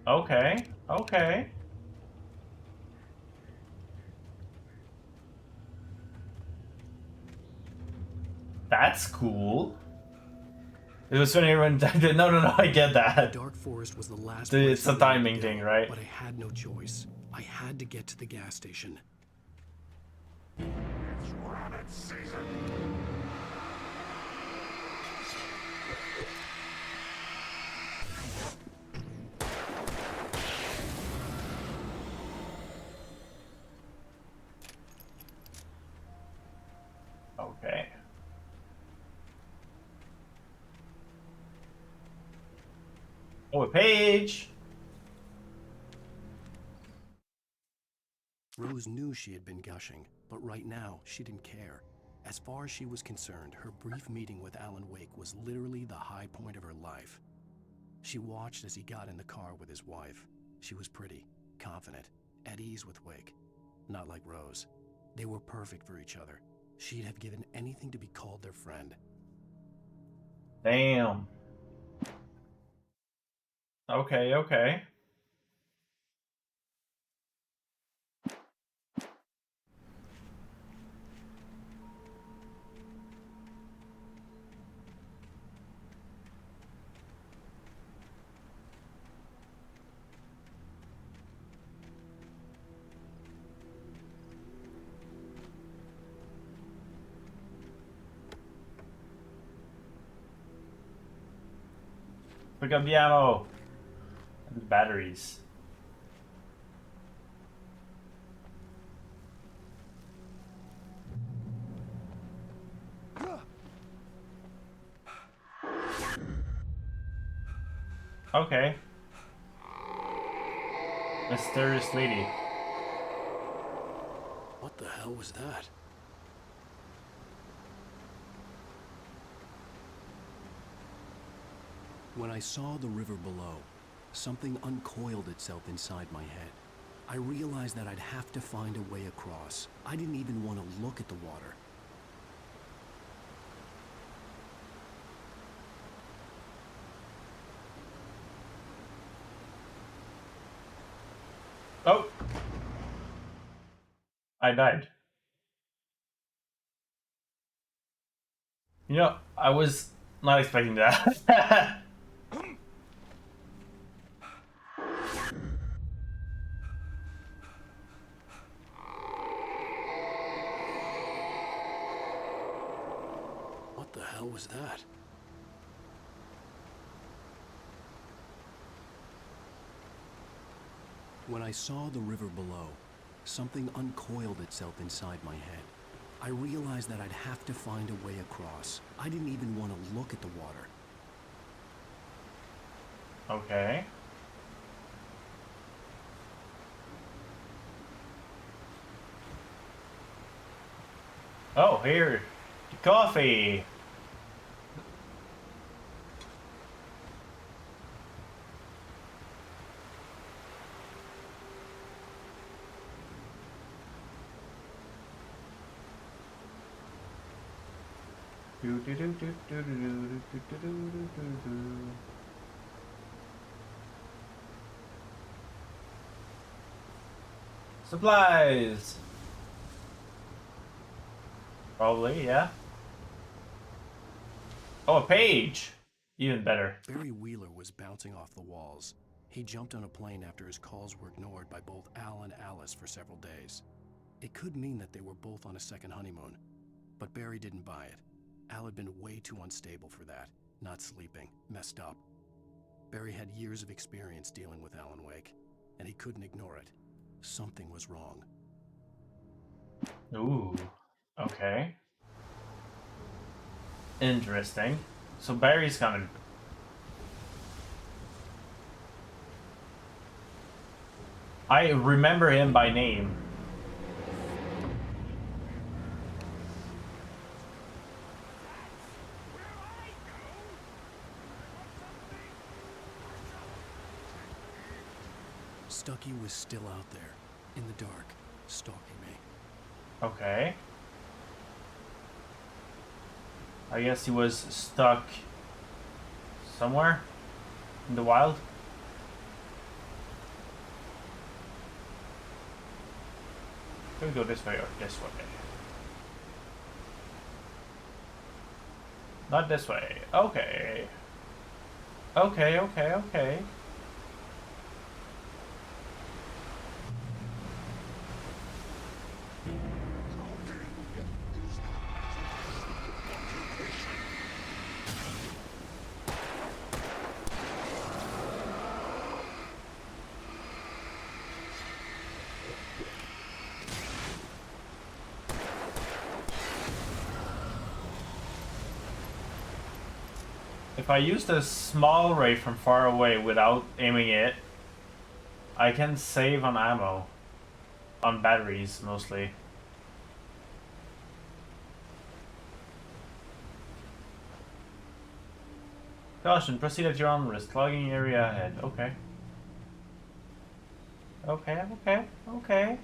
Okay. That's cool. It was funny when no, I get that. The Dark Forest was the last. It's a timing thing, right? But I had no choice. I had to get to the gas station. It's rabbit season. Okay. Oh, a page! Rose knew she had been gushing, but right now she didn't care. As far as she was concerned, her brief meeting with Alan Wake was literally the high point of her life. She watched as he got in the car with his wife. She was pretty, confident, at ease with Wake. Not like Rose. They were perfect for each other. She'd have given anything to be called their friend. Damn. Okay, okay. Pick up the ammo and the batteries. Okay. Mysterious lady. What the hell was that? When I saw the river below, something uncoiled itself inside my head. I realized that I'd have to find a way across. I didn't even want to look at the water. Oh! I died. You know, I was not expecting that. What the hell was that? When I saw the river below, something uncoiled itself inside my head. I realized that I'd have to find a way across. I didn't even want to look at the water. Okay. Oh, here. The coffee. Supplies. Probably, yeah. Oh, a page. Even better. Barry Wheeler was bouncing off the walls. He jumped on a plane after his calls were ignored by both Al and Alice for several days. It could mean that they were both on a second honeymoon, but Barry didn't buy it. Al had been way too unstable for that, not sleeping, messed up. Barry had years of experience dealing with Alan Wake, and he couldn't ignore it. Something was wrong. Ooh, okay. Interesting. So Barry's coming. I remember him by name. Stucky was still out there, in the dark, stalking me. Okay. I guess he was stuck somewhere in the wild. Can we go this way or this way? Not this way. Okay. Okay, okay, okay. If I use the small ray from far away without aiming it, I can save on ammo. On batteries, mostly. Caution, proceed at your own risk. Logging area ahead. Okay. Okay.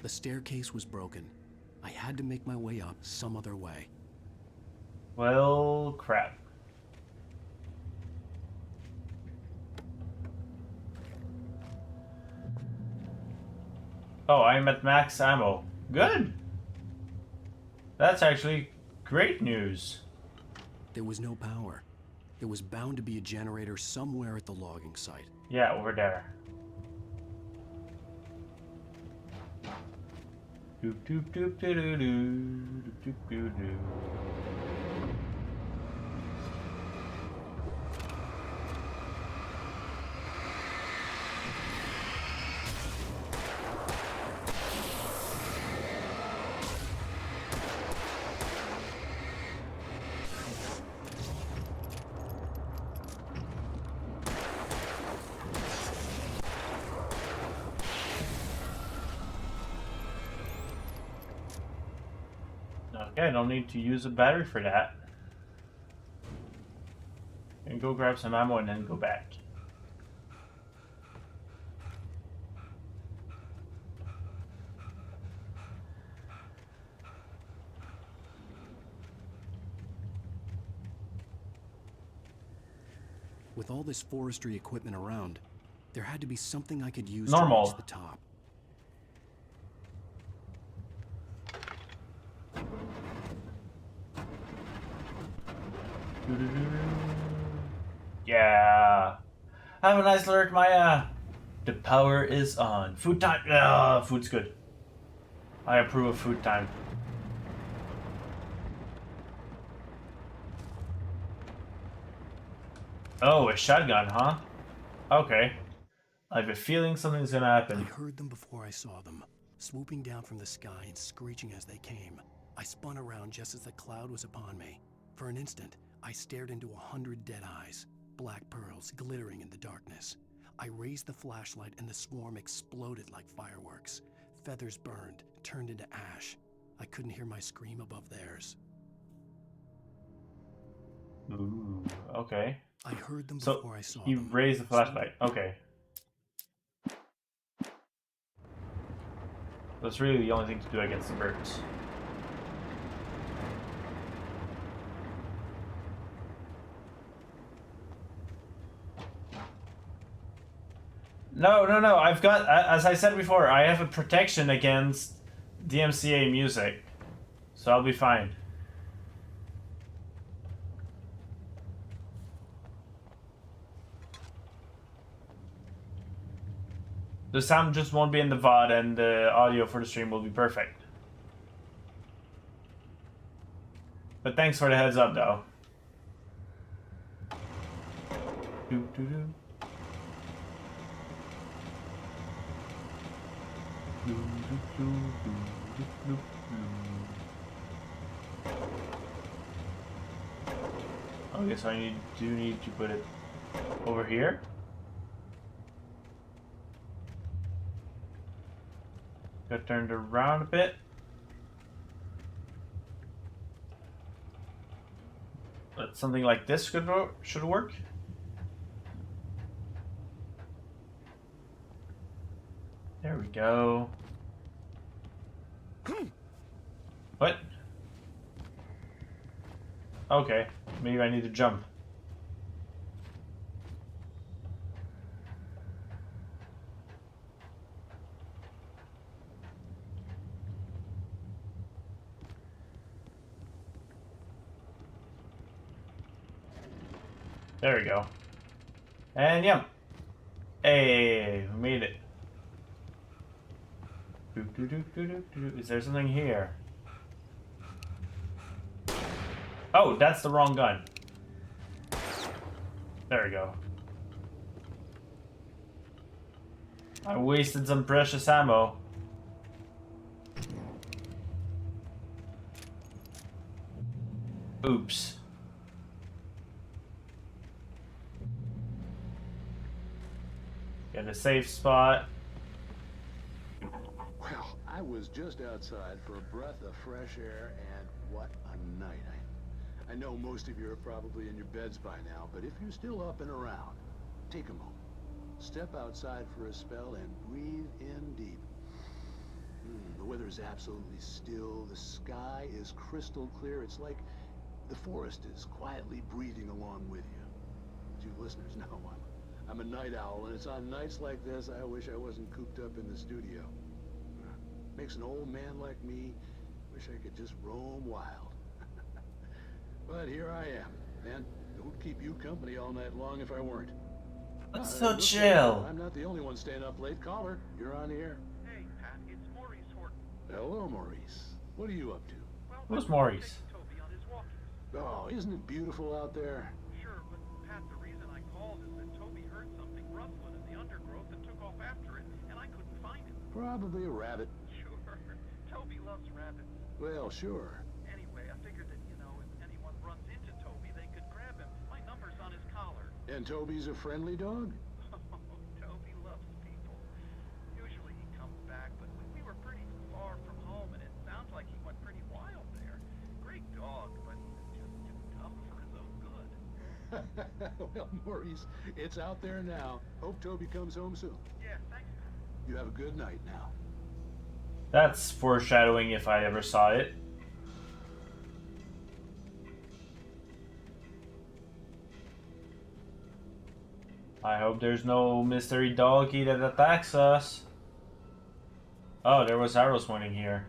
The staircase was broken. I had to make my way up some other way. Well, crap. Oh, I'm at max ammo. Good! That's actually great news. There was no power. There was bound to be a generator somewhere at the logging site. Yeah, over there. Doop doop doop doo doo doo doop doo doo. Okay, I don't need to use a battery for that. And go grab some ammo and then go back. With all this forestry equipment around, there had to be something I could use Normal. to reach the top. Yeah. Have a nice alert, Maya. The power is on. Food time. Food's good. I approve of food time. Oh, a shotgun, huh? Okay. I have a feeling something's gonna happen. I heard them before I saw them, swooping down from the sky and screeching as they came. I spun around just as the cloud was upon me. For an instant, I stared into 100 dead eyes, black pearls glittering in the darkness. I raised the flashlight and the swarm exploded like fireworks. Feathers burned, turned into ash. I couldn't hear my scream above theirs. Ooh, okay. I heard them So before I saw he them. raised the flashlight. Okay. That's really the only thing to do against the birds. No. I've got, as I said before, I have a protection against DMCA music. So I'll be fine. The sound just won't be in the VOD and the audio for the stream will be perfect. But thanks for the heads up though. Doo-doo-doo. Okay, so I do need to put it over here. Got turned around a bit. But something like this should work. There we go. What? Okay, maybe I need to jump. There we go. And yum. Hey, we made it. Is there something here? Oh, that's the wrong gun. There we go. I wasted some precious ammo. Oops. Get a safe spot. Well, I was just outside for a breath of fresh air, and what a night. I know most of you are probably in your beds by now, but if you're still up and around, take a moment. Step outside for a spell and breathe in deep. The weather is absolutely still. The sky is crystal clear. It's like the forest is quietly breathing along with you. As you listeners know, I'm a night owl, and it's on nights like this I wish I wasn't cooped up in the studio. Makes an old man like me wish I could just roam wild. But here I am, and it would keep you company all night long if I weren't. That's so chill. I'm not the only one staying up late. Caller, you're on the air. Hey, Pat, it's Maurice Horton. Hello, Maurice. What are you up to? Well, who's Maurice? Toby on his walkies. Oh, isn't it beautiful out there? Sure, but Pat, the reason I called is that Toby heard something rustling in the undergrowth and took off after it, and I couldn't find it. Probably a rabbit. Sure. Toby loves rabbits. Well, sure. Anyway, I figured that, if anyone runs into Toby, they could grab him. My number's on his collar. And Toby's a friendly dog? Toby loves people. Usually he comes back, but we were pretty far from home, and it sounds like he went pretty wild there. Great dog, but just too dumb for his own good. Well, Maurice, it's out there now. Hope Toby comes home soon. Yeah, thanks. You have a good night now. That's foreshadowing if I ever saw it. I hope there's no mystery doggy that attacks us. Oh, there was arrows pointing here.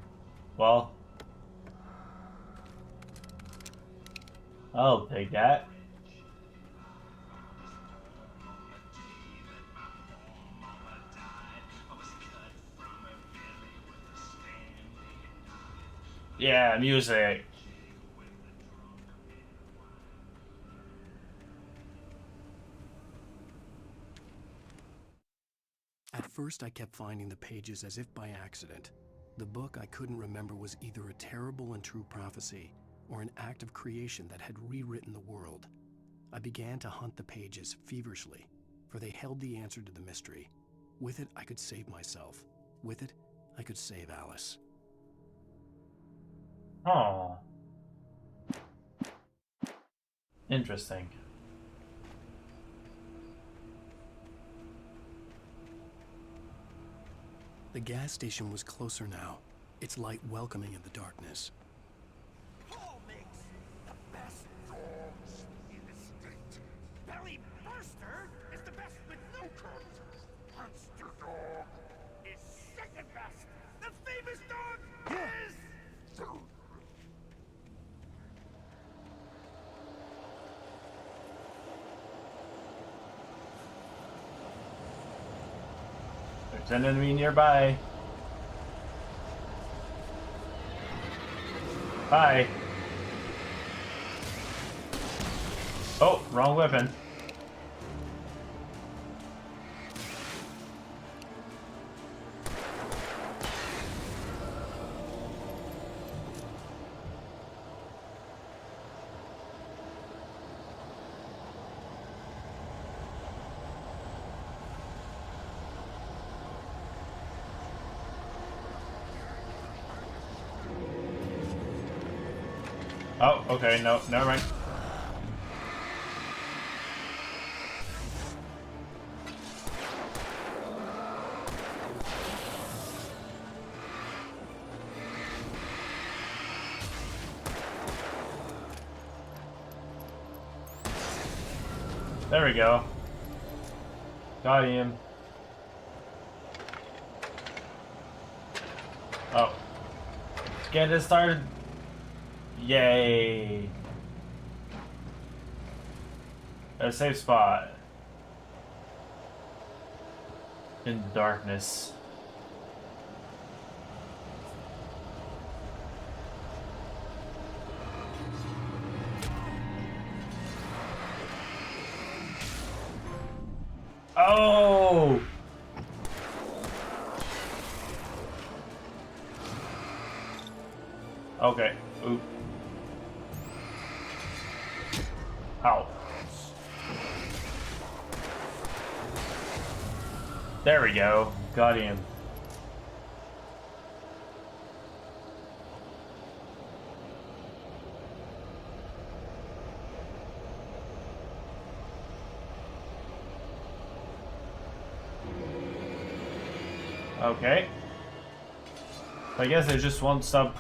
Well, I'll take that. Yeah, music. At first, I kept finding the pages as if by accident. The book I couldn't remember was either a terrible and true prophecy or an act of creation that had rewritten the world. I began to hunt the pages feverishly, for they held the answer to the mystery. With it, I could save myself. With it, I could save Alice. Oh. Interesting. The gas station was closer now, its light welcoming in the darkness. Paul makes the best dogs in the state. Belly Burster is the best with no cut. Monster Dog is second best. The famous dog is... There's an enemy nearby. Hi. Oh, wrong weapon. Oh, okay, no, never mind. There we go. Got him. Oh. Let's get it started. Yay. A safe spot. In the darkness. Oh! Okay. Oop. Ow. There we go. Got him. Okay. I guess they just won't stop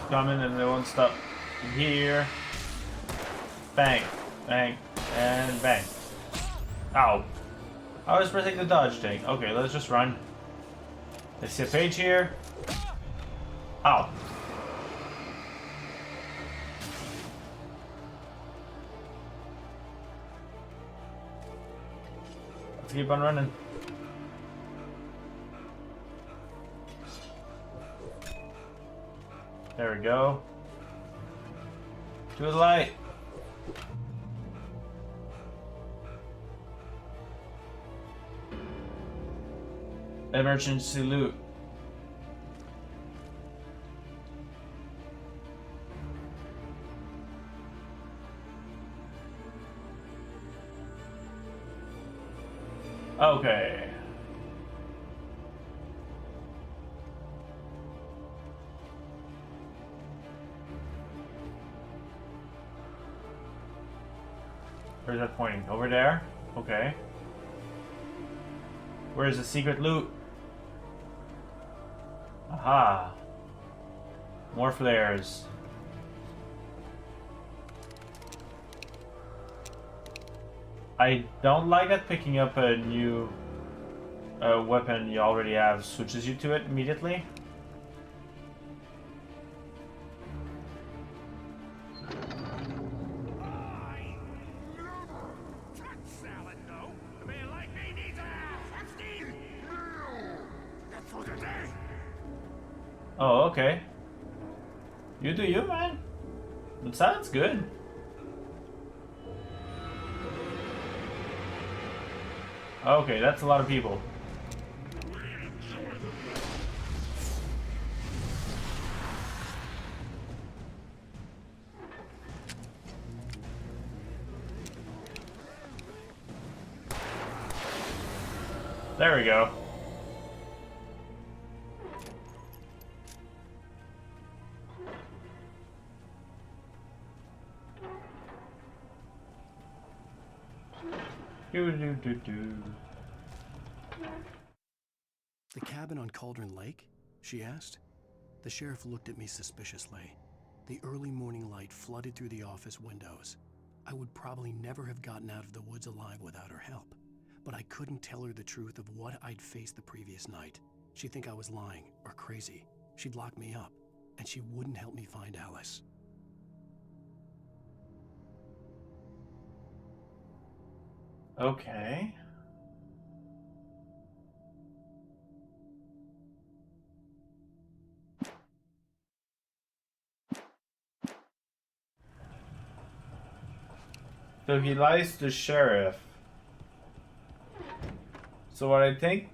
coming and they won't stop here. Bang, bang, and bang. Ow. I was pressing the dodge thing. Okay, let's just run. I see a page here. Ow. Let's keep on running. There we go. To the light. Emergency loot. Okay. Where's that pointing? Over there? Okay. Where's the secret loot? Aha. More flares. I don't like that picking up a new weapon you already have switches you to it immediately. Oh, okay. You do you, man. It sounds good. Okay, that's a lot of people. There we go. The cabin on Cauldron Lake? She asked. The sheriff looked at me suspiciously. The early morning light flooded through the office windows. I would probably never have gotten out of the woods alive without her help, but I couldn't tell her the truth of what I'd faced the previous night. She'd think I was lying or crazy. She'd lock me up, and she wouldn't help me find Alice. Okay. So he lies to the sheriff. So what I think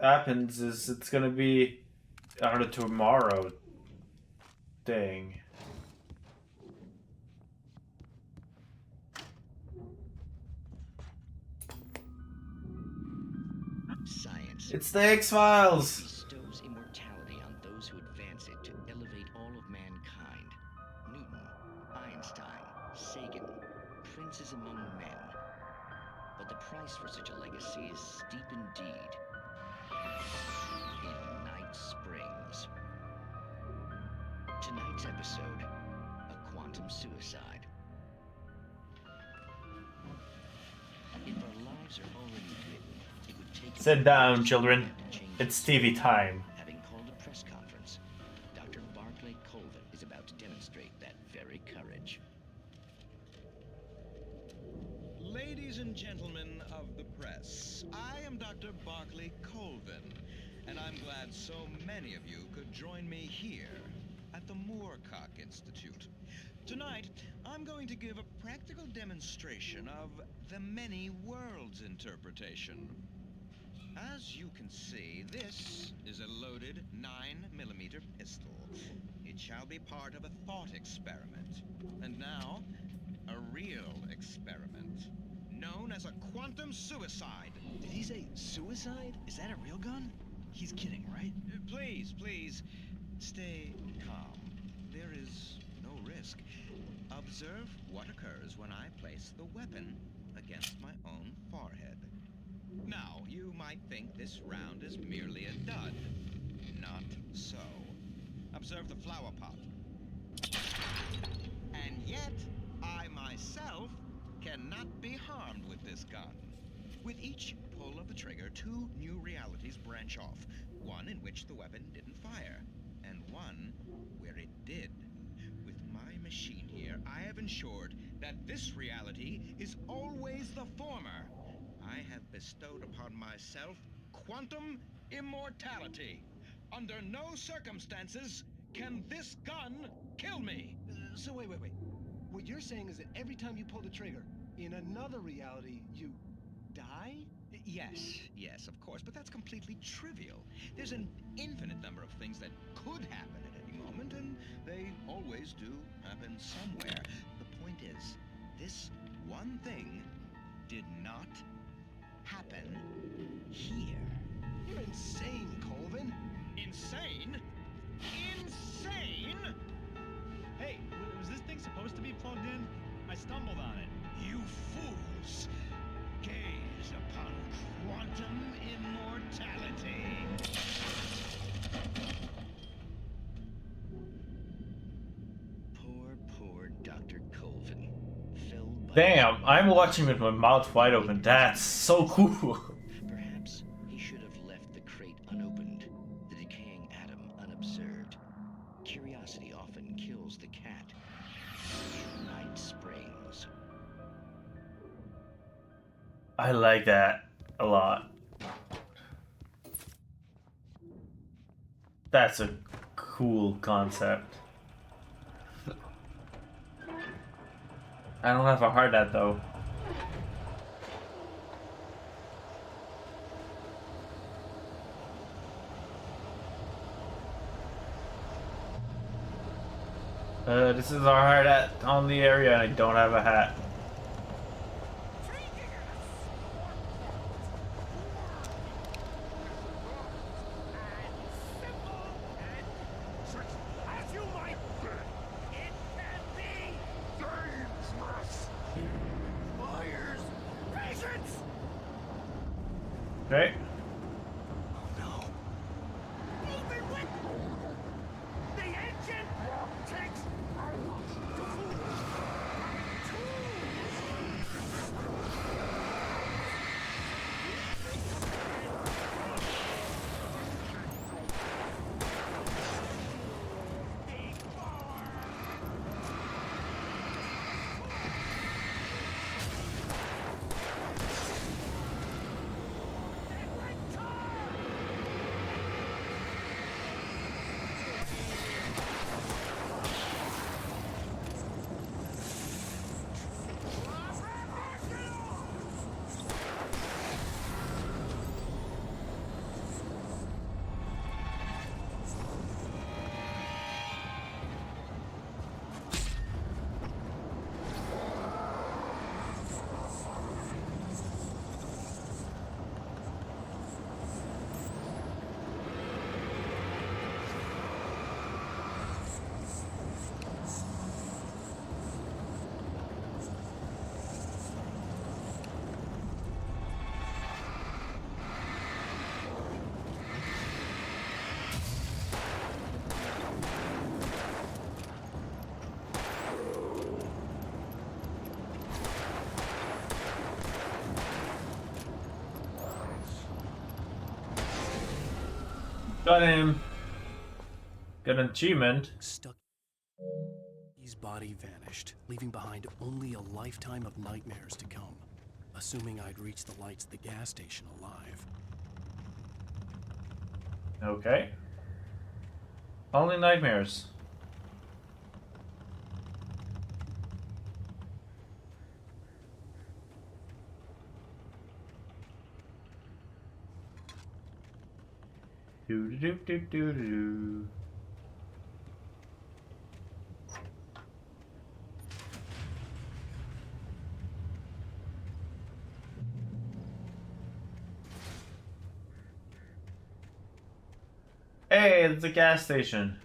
happens is it's gonna be on a tomorrow thing. Science. It's the X-Files! Bestows immortality on those who advance it to elevate all of mankind. Newton, Einstein, Sagan, princes among men. But the price for such a legacy is steep indeed. In Night Springs. Tonight's episode, a quantum suicide. If our lives are already written, it would take... Sit down, children. It's TV time. Having called a press conference, Dr. Barclay Colvin is about to demonstrate that very courage. Ladies and gentlemen of the press, I am Dr. Barclay Colvin, and I'm glad so many of you could join me here at the Moorcock Institute. Tonight, I'm going to give a practical demonstration of the many worlds interpretation. As you can see, this is a loaded 9mm pistol. It It shall be part of a thought experiment. And now, a real experiment. Known as a quantum suicide. Did he say suicide? Is that a real gun? He's kidding, right? Please, please, stay calm. There is no risk. Observe what occurs when I place the weapon against my own forehead. Now, you might think this round is merely a dud. Not so. Observe the flower pot. And yet, I myself cannot be harmed with this gun. With each pull of the trigger, 2 new realities branch off. One in which the weapon didn't fire, and one where it did. With my machine here, I have ensured that this reality is always the former. I have bestowed upon myself quantum immortality. Under no circumstances can this gun kill me. So wait. What you're saying is that every time you pull the trigger, in another reality, you die? Yes, of course, but that's completely trivial. There's an infinite number of things that could happen at any moment, and they always do happen somewhere. The point is, this one thing did not happen here. You're insane, Colvin. Insane? Insane? Hey, was this thing supposed to be plugged in? I stumbled on it. You fools! Gaze upon quantum immortality. Poor Dr. Colvin. Felled by Damn, I'm watching with my mouth wide open. That's so cool. Perhaps he should have left the crate unopened, the decaying atom unobserved. Curiosity often kills the cat. Night Springs. I like that a lot. That's a cool concept. I don't have a hard hat though. This is our hard hat on the area and I don't have a hat. Okay. Got him. Got an achievement. Stuck. His body vanished, leaving behind only a lifetime of nightmares to come. Assuming I'd reach the lights at the gas station alive. Okay. Only nightmares. Do do do do do do. Hey, it's a gas station.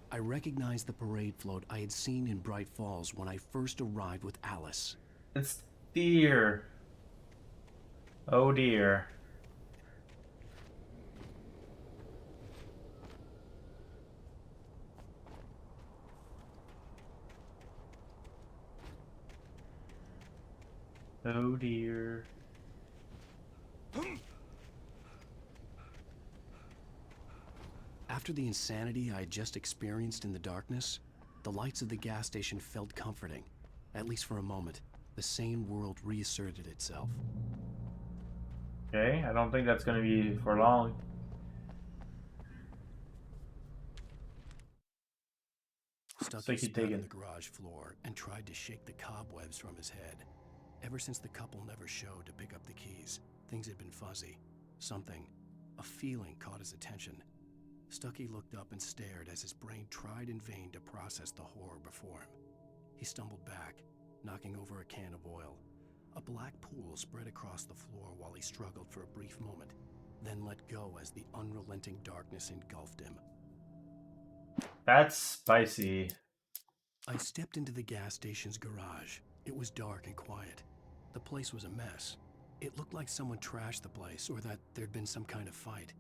I recognized the parade float I had seen in Bright Falls when I first arrived with Alice. It's deer. Oh dear. Oh dear. After the insanity I had just experienced in the darkness, the lights of the gas station felt comforting. At least for a moment, the sane world reasserted itself. Okay, I don't think that's gonna be for long. Stucky spat on the garage floor and tried to shake the cobwebs from his head. Ever since the couple never showed to pick up the keys, things had been fuzzy. Something, a feeling, caught his attention. Stucky looked up and stared as his brain tried in vain to process the horror before him. He stumbled back, knocking over a can of oil. A black pool spread across the floor while he struggled for a brief moment, then let go as the unrelenting darkness engulfed him. That's spicy. I stepped into the gas station's garage. It was dark and quiet. The place was a mess. It looked like someone trashed the place or that there'd been some kind of fight.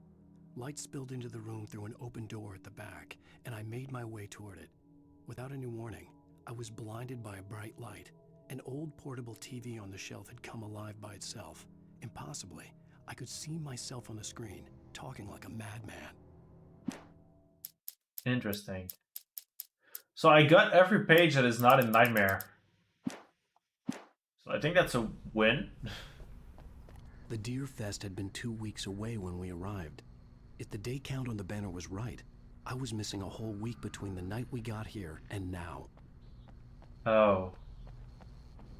Light spilled into the room through an open door at the back, and I made my way toward it. Without any warning, I was blinded by a bright light. An old portable TV on the shelf had come alive by itself. Impossibly, I could see myself on the screen, talking like a madman. Interesting. So I got every page that is not in Nightmare. So I think that's a win. The Deer Fest had been 2 weeks away when we arrived. If the day count on the banner was right, I was missing a whole week between the night we got here and now. Oh.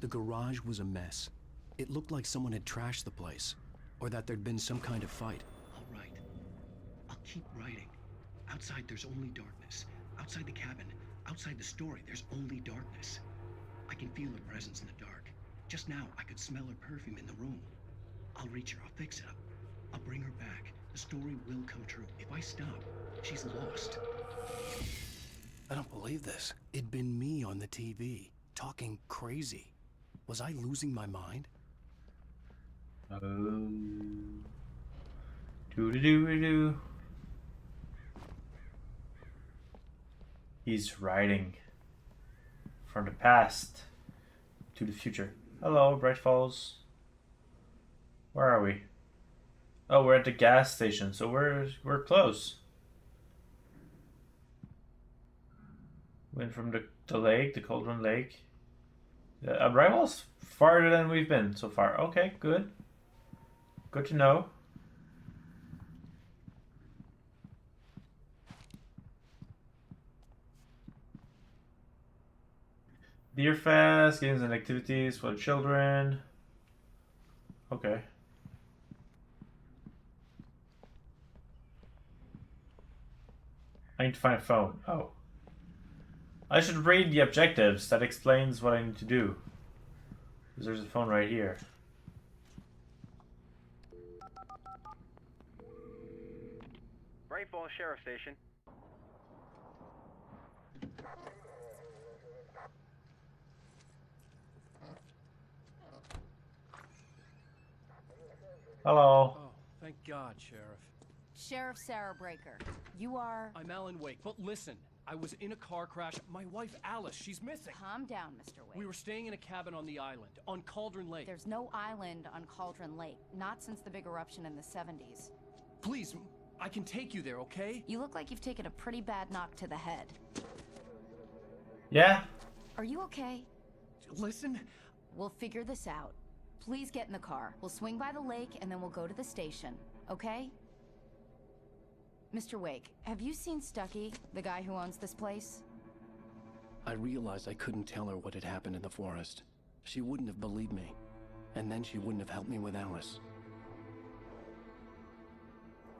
The garage was a mess. It looked like someone had trashed the place, or that there'd been some kind of fight. All right. I'll keep writing. Outside, there's only darkness. Outside the cabin, outside the story, there's only darkness. I can feel her presence in the dark. Just now, I could smell her perfume in the room. I'll reach her. I'll fix it up. I'll bring her back. The story will come true. If I stop, she's lost. I don't believe this. It'd been me on the TV, talking crazy. Was I losing my mind? Oh. Doo-doo-doo-doo. He's riding from the past to the future. Hello, Bright Falls. Where are we? Oh, we're at the gas station, so we're close. Went from the lake, the Cauldron Lake. Bright Falls farther than we've been so far. Okay, good. Good to know. Deer Fest, games and activities for children. Okay. I need to find a phone. Oh. I should read the objectives. That explains what I need to do. Because there's a phone right here. Bright Falls Sheriff Station. Hello. Oh, thank God, Sheriff. Sheriff Sarah Breaker, you are... I'm Alan Wake, but listen. I was in a car crash. My wife, Alice, she's missing. Calm down, Mr. Wake. We were staying in a cabin on the island, on Cauldron Lake. There's no island on Cauldron Lake, not since the big eruption in the 70s. Please, I can take you there, okay? You look like you've taken a pretty bad knock to the head. Yeah? Are you okay? Listen. We'll figure this out. Please get in the car. We'll swing by the lake and then we'll go to the station, okay? Mr. Wake, have you seen Stucky, the guy who owns this place? I realized I couldn't tell her what had happened in the forest. She wouldn't have believed me. And then she wouldn't have helped me with Alice.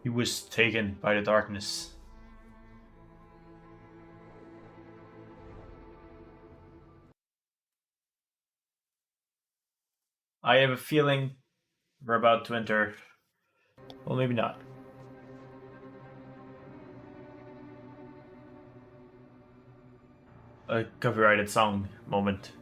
He was taken by the darkness. I have a feeling we're about to enter. Well, maybe not. a copyrighted song moment.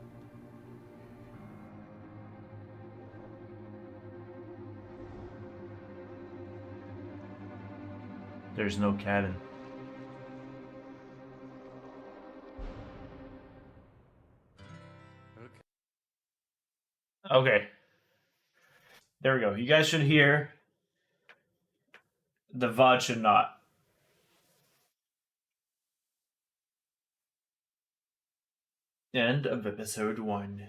There's no cabin. Okay. There we go. You guys should hear. The VOD should not. End of episode 1.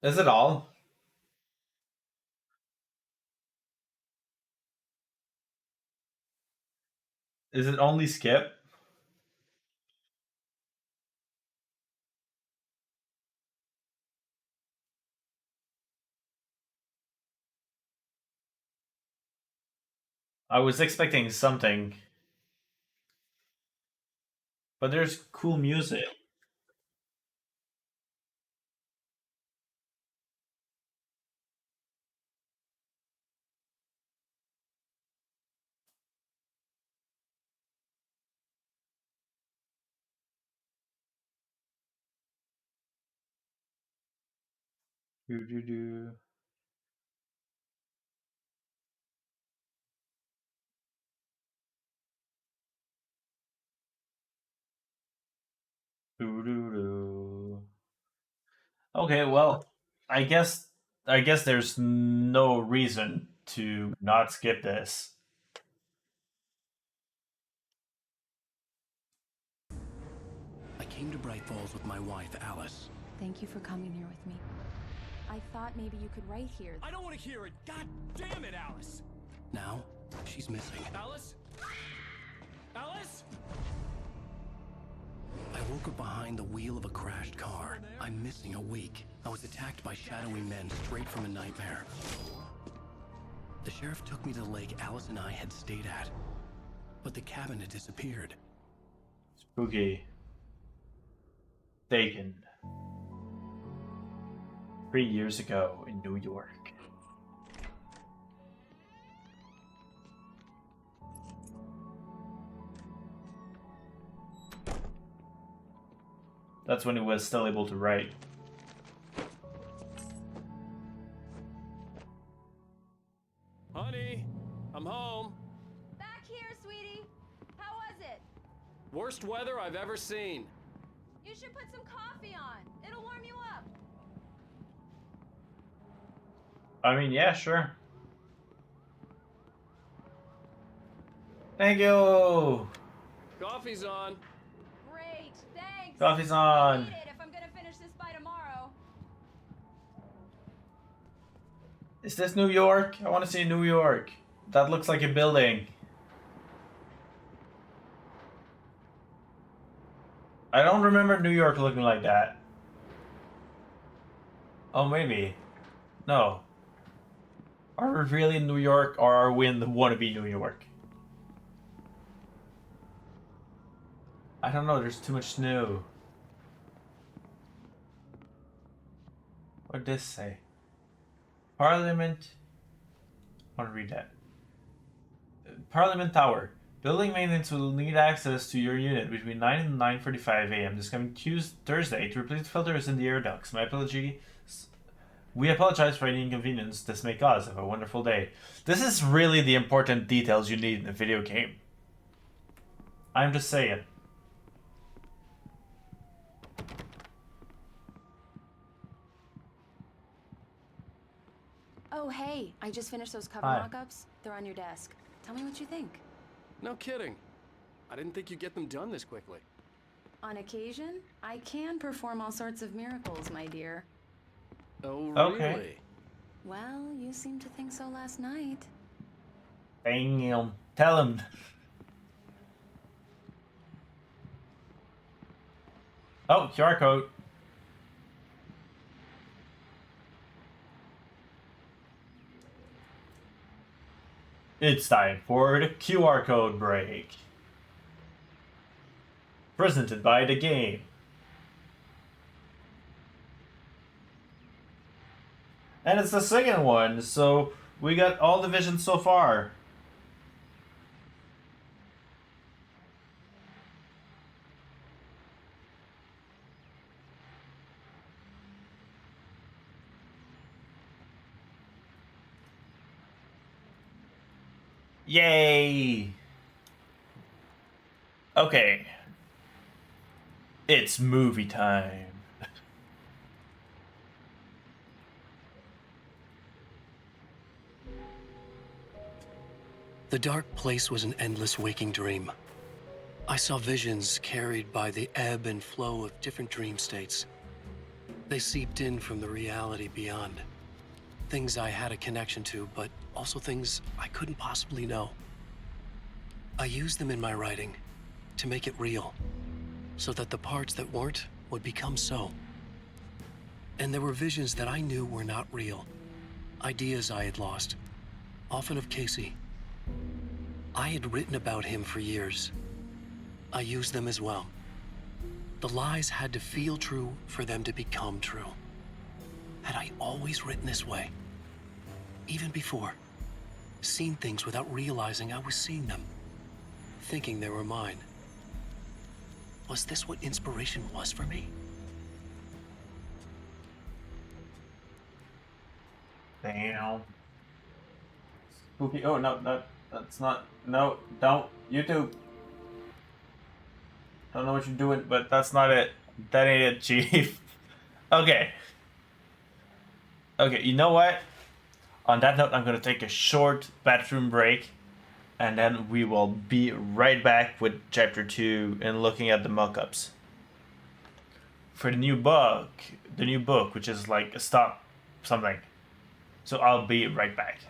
Is it all? Is it only skip? I was expecting something. But there's cool music. Do do do. Do do do. Okay, well, I guess there's no reason to not skip this. I came to Bright Falls with my wife, Alice. Thank you for coming here with me. I thought maybe you could write here. I don't want to hear it. God damn it, Alice. Now, she's missing. Alice? Alice? I woke up behind the wheel of a crashed car. I'm missing a week. I was attacked by shadowy men straight from a nightmare. The sheriff took me to the lake Alice and I had stayed at. But the cabin had disappeared. Spooky. Taken. 3 years ago in New York. That's when he was still able to write. Honey, I'm home. Back here, sweetie. How was it? Worst weather I've ever seen. You should put some coffee on. It'll warm you up. I mean, yeah, sure. Thank you. Coffee's on. Great, thanks. Coffee's I'll on. eat it if I'm gonna finish this by tomorrow. Is this New York? I want to see New York. That looks like a building. I don't remember New York looking like that. Oh, maybe. No. Are we really in New York, or are we in the wannabe New York? I don't know, there's too much snow. What did this say? Parliament. I want to read that. Parliament Tower. Building maintenance will need access to your unit between 9 and 9:45 a.m. this coming Thursday to replace filters in the air ducts. My apology. We apologize for any inconvenience this may cause. Have a wonderful day. This is really the important details you need in a video game. I'm just saying. Oh, hey, I just finished those cover Hi. mock-ups. They're on your desk. Tell me what you think. No kidding. I didn't think you'd get them done this quickly. On occasion, I can perform all sorts of miracles, my dear. Oh, Okay. really? Well, you seemed to think so last night. Damn. Tell him. Oh, QR code. It's time for the QR code break. Presented by the game. And it's the second one, so we got all the visions so far. Yay! Okay. It's movie time. The dark place was an endless waking dream. I saw visions carried by the ebb and flow of different dream states. They seeped in from the reality beyond. Things I had a connection to, but also things I couldn't possibly know. I used them in my writing to make it real, so that the parts that weren't would become so. And there were visions that I knew were not real, ideas I had lost, often of Casey. I had written about him for years. I used them as well. The lies had to feel true for them to become true. Had I always written this way? Even before, seen things without realizing I was seeing them, thinking they were mine. Was this what inspiration was for me? Damn. Spooky. Oh, no, that's not. No, don't. YouTube. Don't know what you're doing, but that's not it. That ain't it, Chief. Okay. Okay, you know what? On that note, I'm gonna take a short bathroom break, and then we will be right back with Chapter 2 and looking at the mock-ups. For the new book, which is like a stop something. So I'll be right back.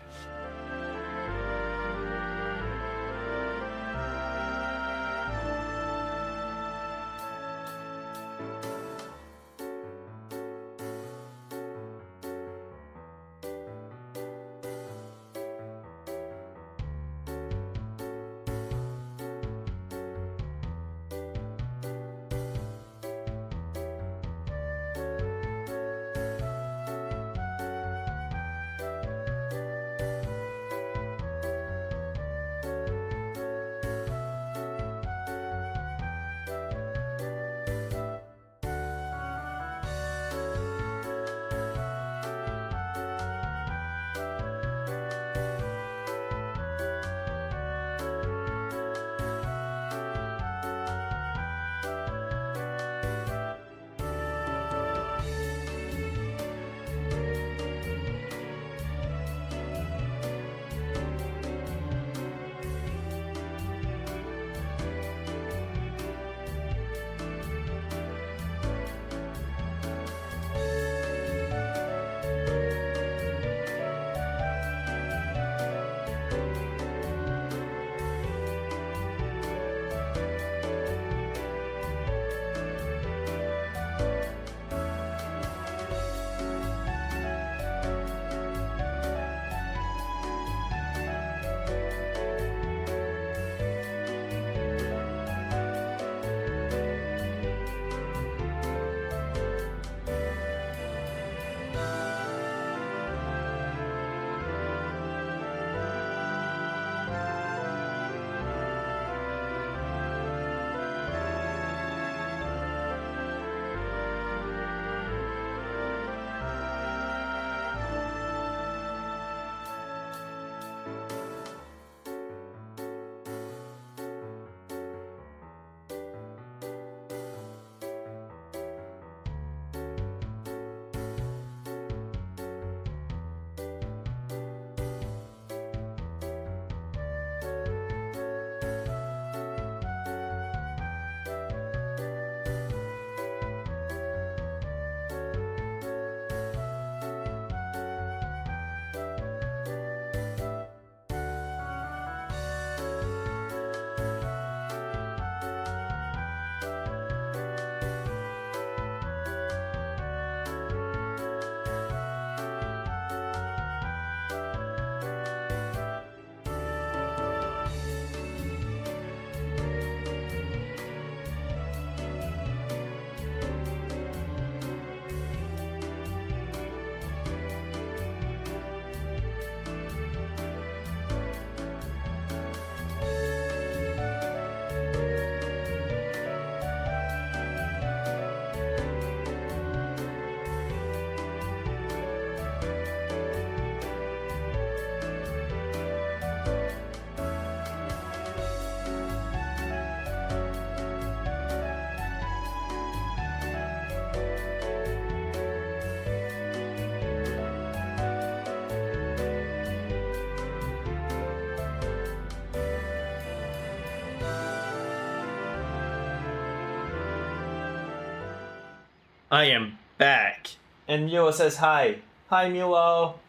I am back. And Milo says hi. Hi, Milo.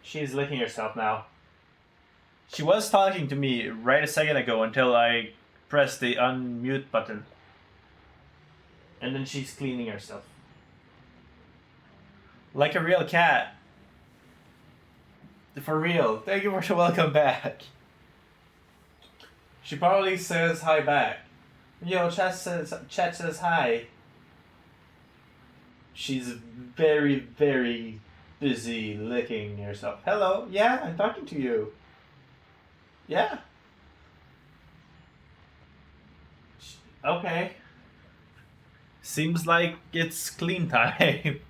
She's licking herself now. She was talking to me right a second ago until I pressed the unmute button. And then she's cleaning herself. Like a real cat. For real. Thank you for the welcome back. She probably says hi back. Yo, chat says hi. She's very, very busy licking herself. Hello, yeah, I'm talking to you. Yeah. Okay. Seems like it's clean time.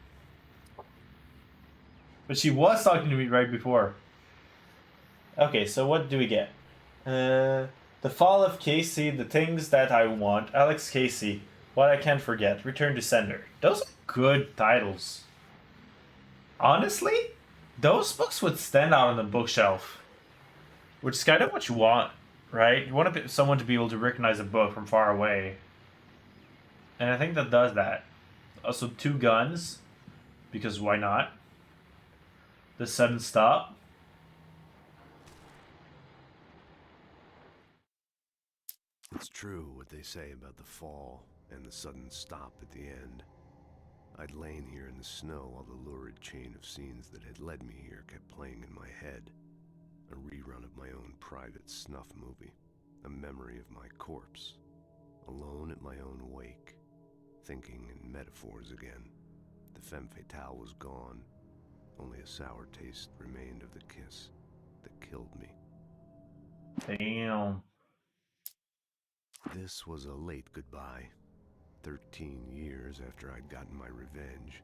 But she was talking to me right before. Okay, so what do we get? The Fall of Casey, The Things That I Want, Alex Casey, What I Can't Forget, Return to Sender. Those are good titles. Honestly, those books would stand out on the bookshelf. Which is kind of what you want, right? You want someone to be able to recognize a book from far away. And I think that does that. Also, Two Guns, because why not? The Sudden Stop. It's true what they say about the fall and the sudden stop at the end. I'd lain here in the snow while the lurid chain of scenes that had led me here kept playing in my head. A rerun of my own private snuff movie. A memory of my corpse. Alone at my own wake. Thinking in metaphors again. The femme fatale was gone. Only a sour taste remained of the kiss that killed me. Damn. This was a late goodbye. 13 years after I'd gotten my revenge.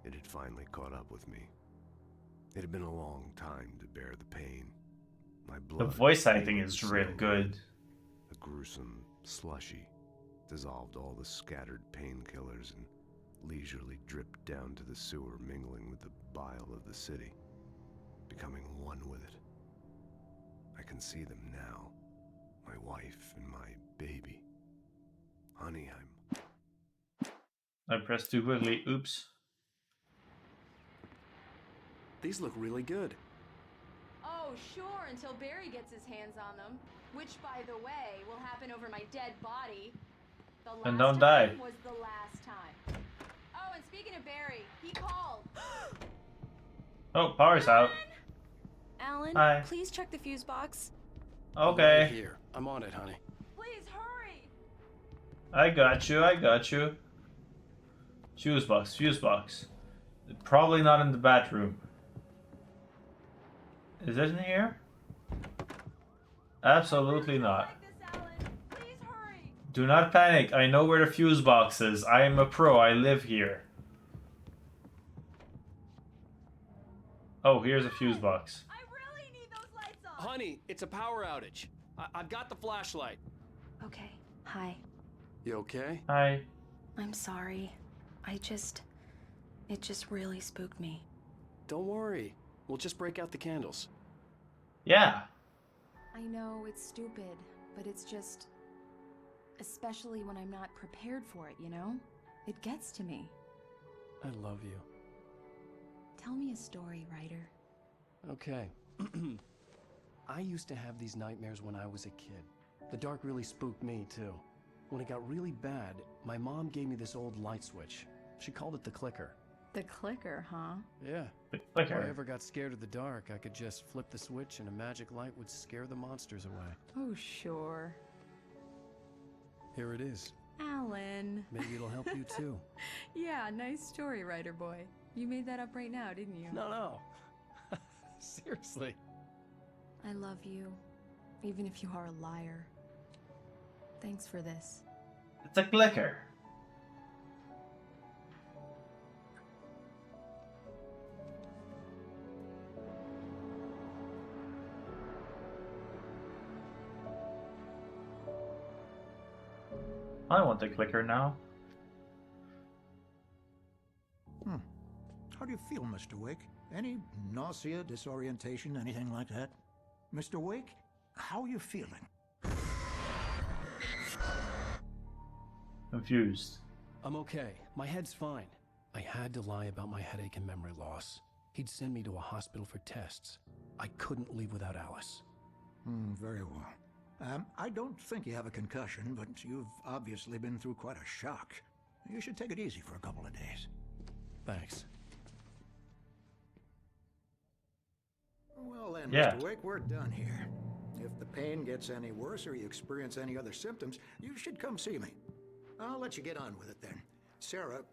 It had finally caught up with me. It had been a long time to bear the pain. My blood. The voice acting is real good. A gruesome slushy dissolved all the scattered painkillers and leisurely dripped down to the sewer, mingling with the bile of the city, becoming one with it. I can see them now. My wife and my baby. Honey, I pressed too quickly. Oops. These look really good. Oh, sure, until Barry gets his hands on them. Which, by the way, will happen over my dead body. The last And don't die. time was the last time. Oh, and speaking of Barry, he called. Oh, power's out. Alan, Hi. please check the fuse box. Okay. Right here. I'm on it, honey. Please hurry. I got you, I got you. Fuse box, fuse box. Probably not in the bathroom. Is it in here? Absolutely not. Do not panic. I know where the fuse box is. I am a pro. I live here. Oh, here's a fuse box. Honey, it's a power outage. I've got the flashlight. Okay, hi. You okay? Hi. I'm sorry. It just really spooked me. Don't worry. We'll just break out the candles. Yeah. I know it's stupid, but it's just... Especially when I'm not prepared for it, you know? It gets to me. I love you. Tell me a story, writer. Okay. I used to have these nightmares when I was a kid. The dark really spooked me, too. When it got really bad, my mom gave me this old light switch. She called it the clicker. The clicker, huh? Yeah. The clicker. If I ever got scared of the dark, I could just flip the switch and a magic light would scare the monsters away. Oh, sure. Here it is. Alan. Maybe it'll help you, too. Yeah, nice story, writer boy. You made that up right now, didn't you? No. Seriously. I love you, even if you are a liar. Thanks for this. It's a clicker. I want the clicker now. How do you feel, Mr. Wake? Any nausea, disorientation, anything like that? Mr. Wake, how are you feeling? Confused. I'm okay. My head's fine. I had to lie about my headache and memory loss. He'd send me to a hospital for tests. I couldn't leave without Alice. Very well. I don't think you have a concussion, but you've obviously been through quite a shock. You should take it easy for a couple of days. Thanks. Well then, Yeah. Mr. Wake, we're done here. If the pain gets any worse or you experience any other symptoms, you should come see me. I'll let you get on with it then. Sarah,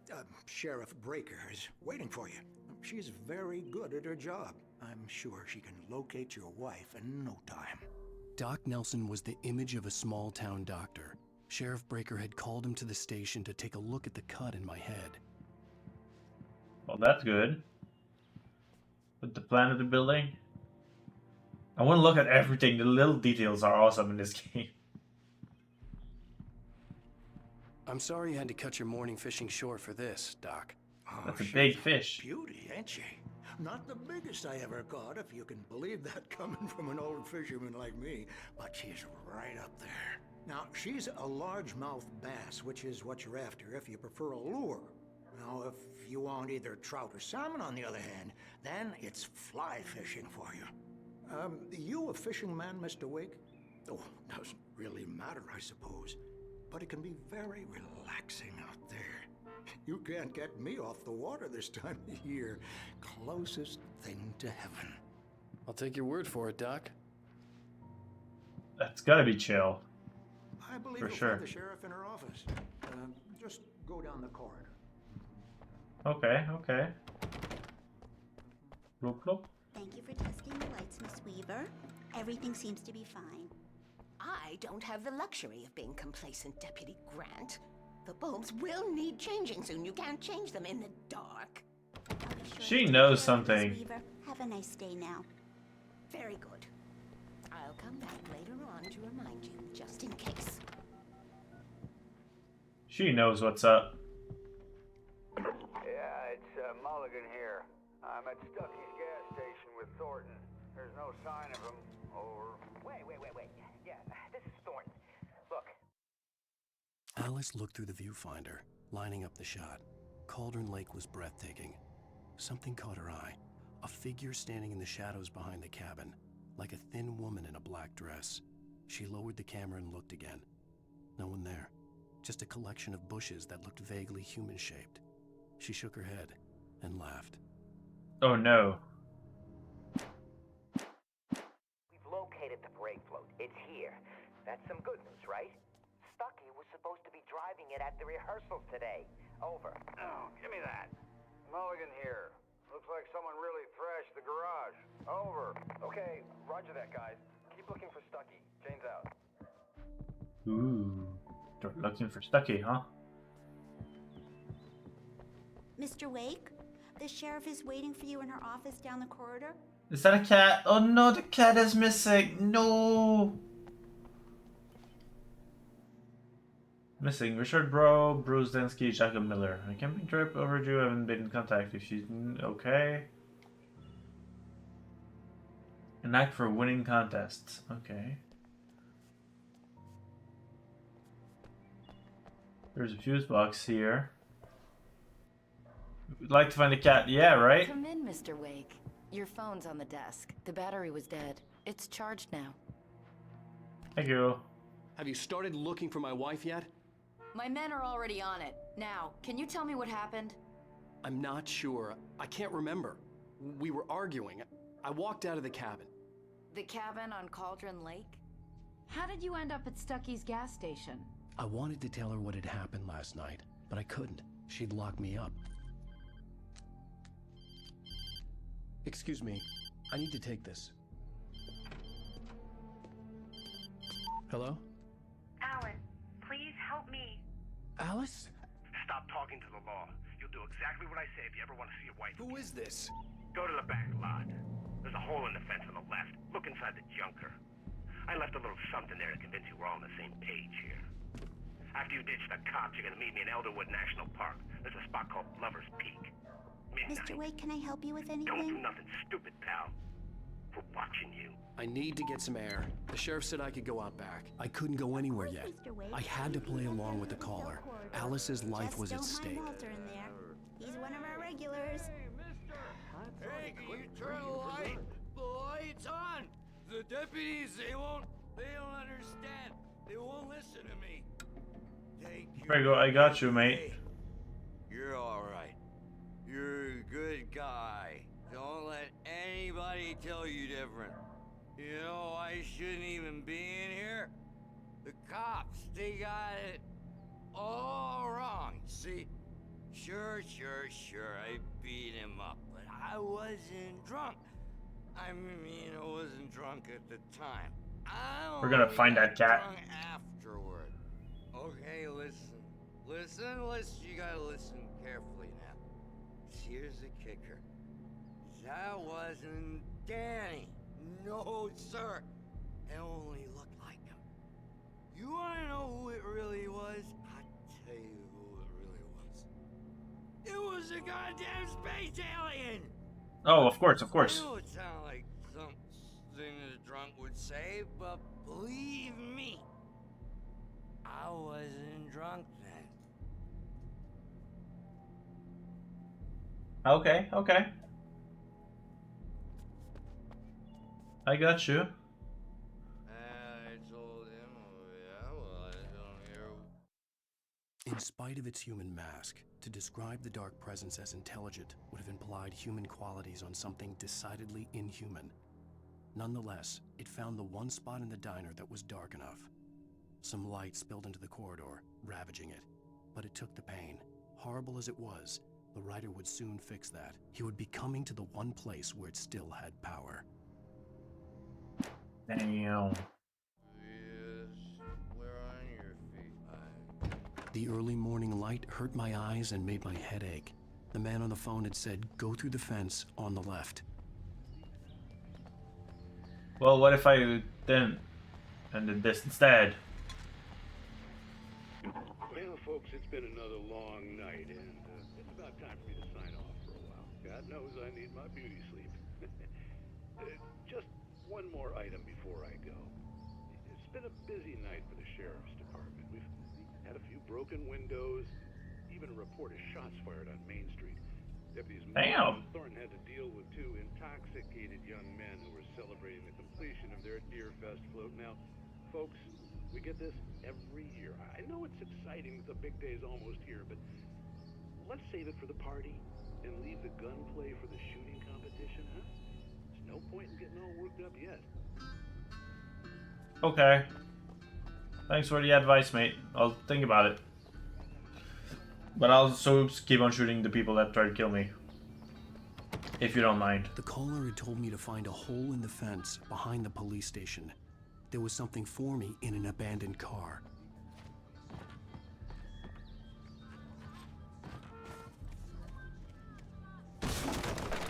Sheriff Breaker, is waiting for you. She's very good at her job. I'm sure she can locate your wife in no time. Doc Nelson was the image of a small-town doctor. Sheriff Breaker had called him to the station to take a look at the cut in my head. Well, that's good. With the plan of the building. I want to look at everything. The little details are awesome in this game. I'm sorry you had to cut your morning fishing short for this, Doc. That's a big fish. Beauty, ain't she? Not the biggest I ever caught, if you can believe that coming from an old fisherman like me, but she's right up there. Now, she's a largemouth bass, which is what you're after if you prefer a lure. Now, if you want either trout or salmon, on the other hand, then it's fly fishing for you. You a fishing man, Mr. Wake? Oh, doesn't really matter, I suppose. But it can be very relaxing out there. You can't get me off the water this time of year. Closest thing to heaven. I'll take your word for it, Doc. That's gotta be chill. I believe For you'll sure. find the sheriff in her office. Just go down the corridor. Okay, okay. Bloop, bloop. Thank you for testing the lights, Miss Weaver. Everything seems to be fine. I don't have the luxury of being complacent, Deputy Grant. The bulbs will need changing soon. You can't change them in the dark. She knows Miss something. Weaver, have a nice day now. Very good. I'll come back later on to remind you, just in case. She knows what's up. Yeah, it's Mulligan here. I'm at Stucky's gas station with Thornton. There's no sign of him. Over. Wait. Yeah, this is Thornton. Look. Alice looked through the viewfinder, lining up the shot. Cauldron Lake was breathtaking. Something caught her eye. A figure standing in the shadows behind the cabin, like a thin woman in a black dress. She lowered the camera and looked again. No one there. Just a collection of bushes that looked vaguely human-shaped. She shook her head and laughed. Oh no. We've located the brake float. It's here. That's some good news, right? Stucky was supposed to be driving it at the rehearsals today. Over. Oh, give me that. Mulligan here. Looks like someone really thrashed the garage. Over. Okay, roger that, guys. Keep looking for Stucky. Jane's out. Ooh. They're looking for Stucky, huh? Mr. Wake, the sheriff is waiting for you in her office down the corridor. Is that a cat? Oh no, the cat is missing. No. Missing Richard Bro, Bruce Densky, Jacob Miller. A camping trip overdue. Haven't been in contact. If she's okay. An act for winning contests. Okay. There's a fuse box here. We'd like to find a cat. Yeah, right? Come in, Mr. Wake. Your phone's on the desk. The battery was dead. It's charged now. Thank you. Have you started looking for my wife yet? My men are already on it. Now, can you tell me what happened? I'm not sure. I can't remember. We were arguing. I walked out of the cabin. The cabin on Cauldron Lake? How did you end up at Stucky's gas station? I wanted to tell her what had happened last night, but I couldn't. She'd lock me up. Excuse me. I need to take this. Hello? Alan, please help me. Alice? Stop talking to the law. You'll do exactly what I say if you ever want to see your wife. Who is this? Go to the back lot. There's a hole in the fence on the left. Look inside the junker. I left a little something there to convince you we're all on the same page here. After you ditch the cops, you're gonna meet me in Elderwood National Park. There's a spot called Lover's Peak. Midnight. Mr. Wake, can I help you with anything? Don't do nothing stupid, pal. We're watching you. I I need to get some air. The sheriff said I could go out back. I couldn't go anywhere yet. I had to play along with the caller. Alice's life was at stake. Walter in there. He's one of our regulars. Hey, can you turn the light? The light's on! The deputies, they don't understand. They won't listen to me. Thank you. There you go, I got you, mate. You're alright. You're a good guy. Don't let anybody tell you different. You know, I shouldn't even be in here. The cops, they got it all wrong. See? Sure, I beat him up, but I wasn't drunk. I mean, I wasn't drunk at the time. We're gonna find that cat. Drunk afterward. Okay, listen. You gotta listen carefully now. Here's the kicker. That wasn't Danny. No, sir. It only looked like him. You wanna know who it really was? I'll tell you who it really was. It was a goddamn space alien! Oh, of course. I know it sounded like something a drunk would say, but believe me, I wasn't drunk then. Okay. I got you. I told him, I don't hear. In spite of its human mask, to describe the dark presence as intelligent would have implied human qualities on something decidedly inhuman. Nonetheless, it found the one spot in the diner that was dark enough. Some light spilled into the corridor, ravaging it. But it took the pain. Horrible as it was, the writer would soon fix that. He would be coming to the one place where it still had power. Damn. Yes, where on your feet? The early morning light hurt my eyes and made my head ache. The man on the phone had said, "Go through the fence on the left." Well, what if I didn't and did this instead? Well, folks, it's been another long night, and it's about time for me to sign off for a while. God knows I need my beauty sleep. Just one more item before I go. It's been a busy night for the sheriff's department. We've had a few broken windows, even a report of shots fired on Main Street. Deputies Moore and Thornton had to deal with two intoxicated young men who were celebrating the completion of their Deerfest float. Now, folks, we get this every year. I know it's exciting that the big day's almost here, but let's save it for the party and leave the gunplay for the shooting competition, huh? There's no point in getting all worked up yet. Okay. Thanks for the advice, mate. I'll think about it. But I'll also keep on shooting the people that try to kill me. If you don't mind. The caller had told me to find a hole in the fence behind the police station. There was something for me in an abandoned car.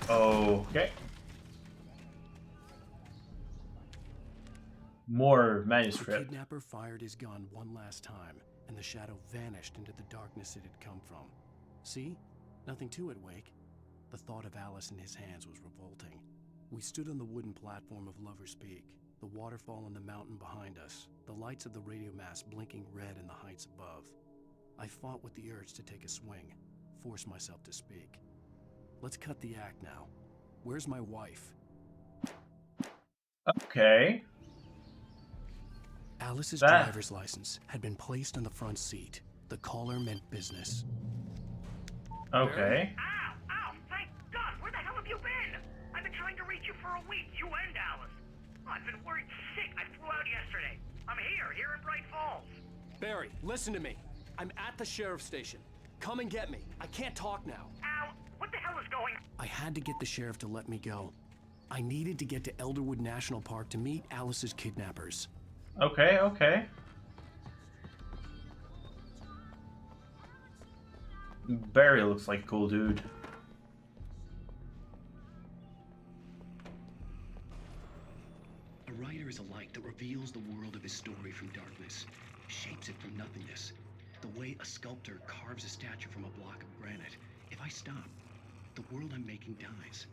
Okay. More manuscript. The kidnapper fired his gun one last time, and the shadow vanished into the darkness it had come from. See? Nothing to it, Wake. The thought of Alice in his hands was revolting. We stood on the wooden platform of Lover's Peak, the waterfall on the mountain behind us, the lights of the radio mast blinking red in the heights above. I fought with the urge to take a swing, force myself to speak. Let's cut the act now. Where's my wife? Okay. Alice's driver's license had been placed on the front seat. The caller meant business. Okay. Ow! Thank God! Where the hell have you been? I've been trying to reach you for a week, you and Alice. I've been worried sick. I flew out yesterday. I'm here in Bright Falls. Barry, listen to me. I'm at the sheriff's station. Come and get me. I can't talk now. Ow! What the hell is going on? I had to get the sheriff to let me go. I needed to get to Elderwood National Park to meet Alice's kidnappers. Okay. Barry looks like a cool dude. A writer is a light that reveals the world of his story from darkness, shapes it from nothingness. The way a sculptor carves a statue from a block of granite. If I stop, the world I'm making dies.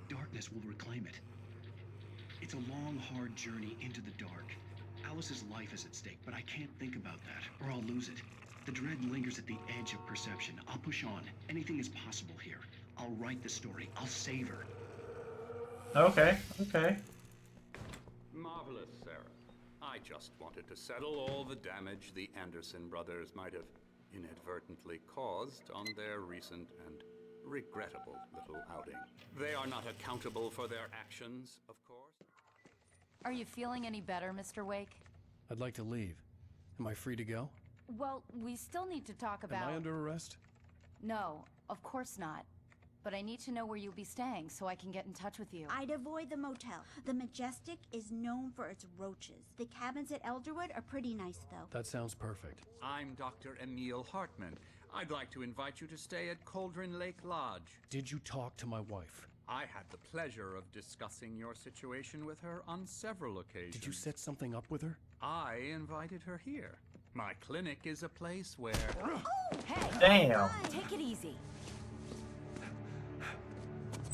Darkness will reclaim it. It's a long, hard journey into the dark. Alice's life is at stake, but I can't think about that, or I'll lose it. The dread lingers at the edge of perception. I'll push on. Anything is possible here. I'll write the story. I'll save her. Okay, okay. Marvelous, Sarah. I just wanted to settle all the damage the Anderson brothers might have inadvertently caused on their recent and regrettable little outing. They are not accountable for their actions, of course. Are you feeling any better, Mr. Wake? I'd like to leave. Am I free to go? Well, we still need to talk about... Am I under arrest? No, of course not. But I need to know where you'll be staying so I can get in touch with you. I'd avoid the motel. The Majestic is known for its roaches. The cabins at Elderwood are pretty nice, though. That sounds perfect. I'm Dr. Emil Hartman. I'd like to invite you to stay at Cauldron Lake Lodge. Did you talk to my wife? I had the pleasure of discussing your situation with her on several occasions. Did you set something up with her? I invited her here. My clinic is a place where... Oh, hey! Damn. Take it easy.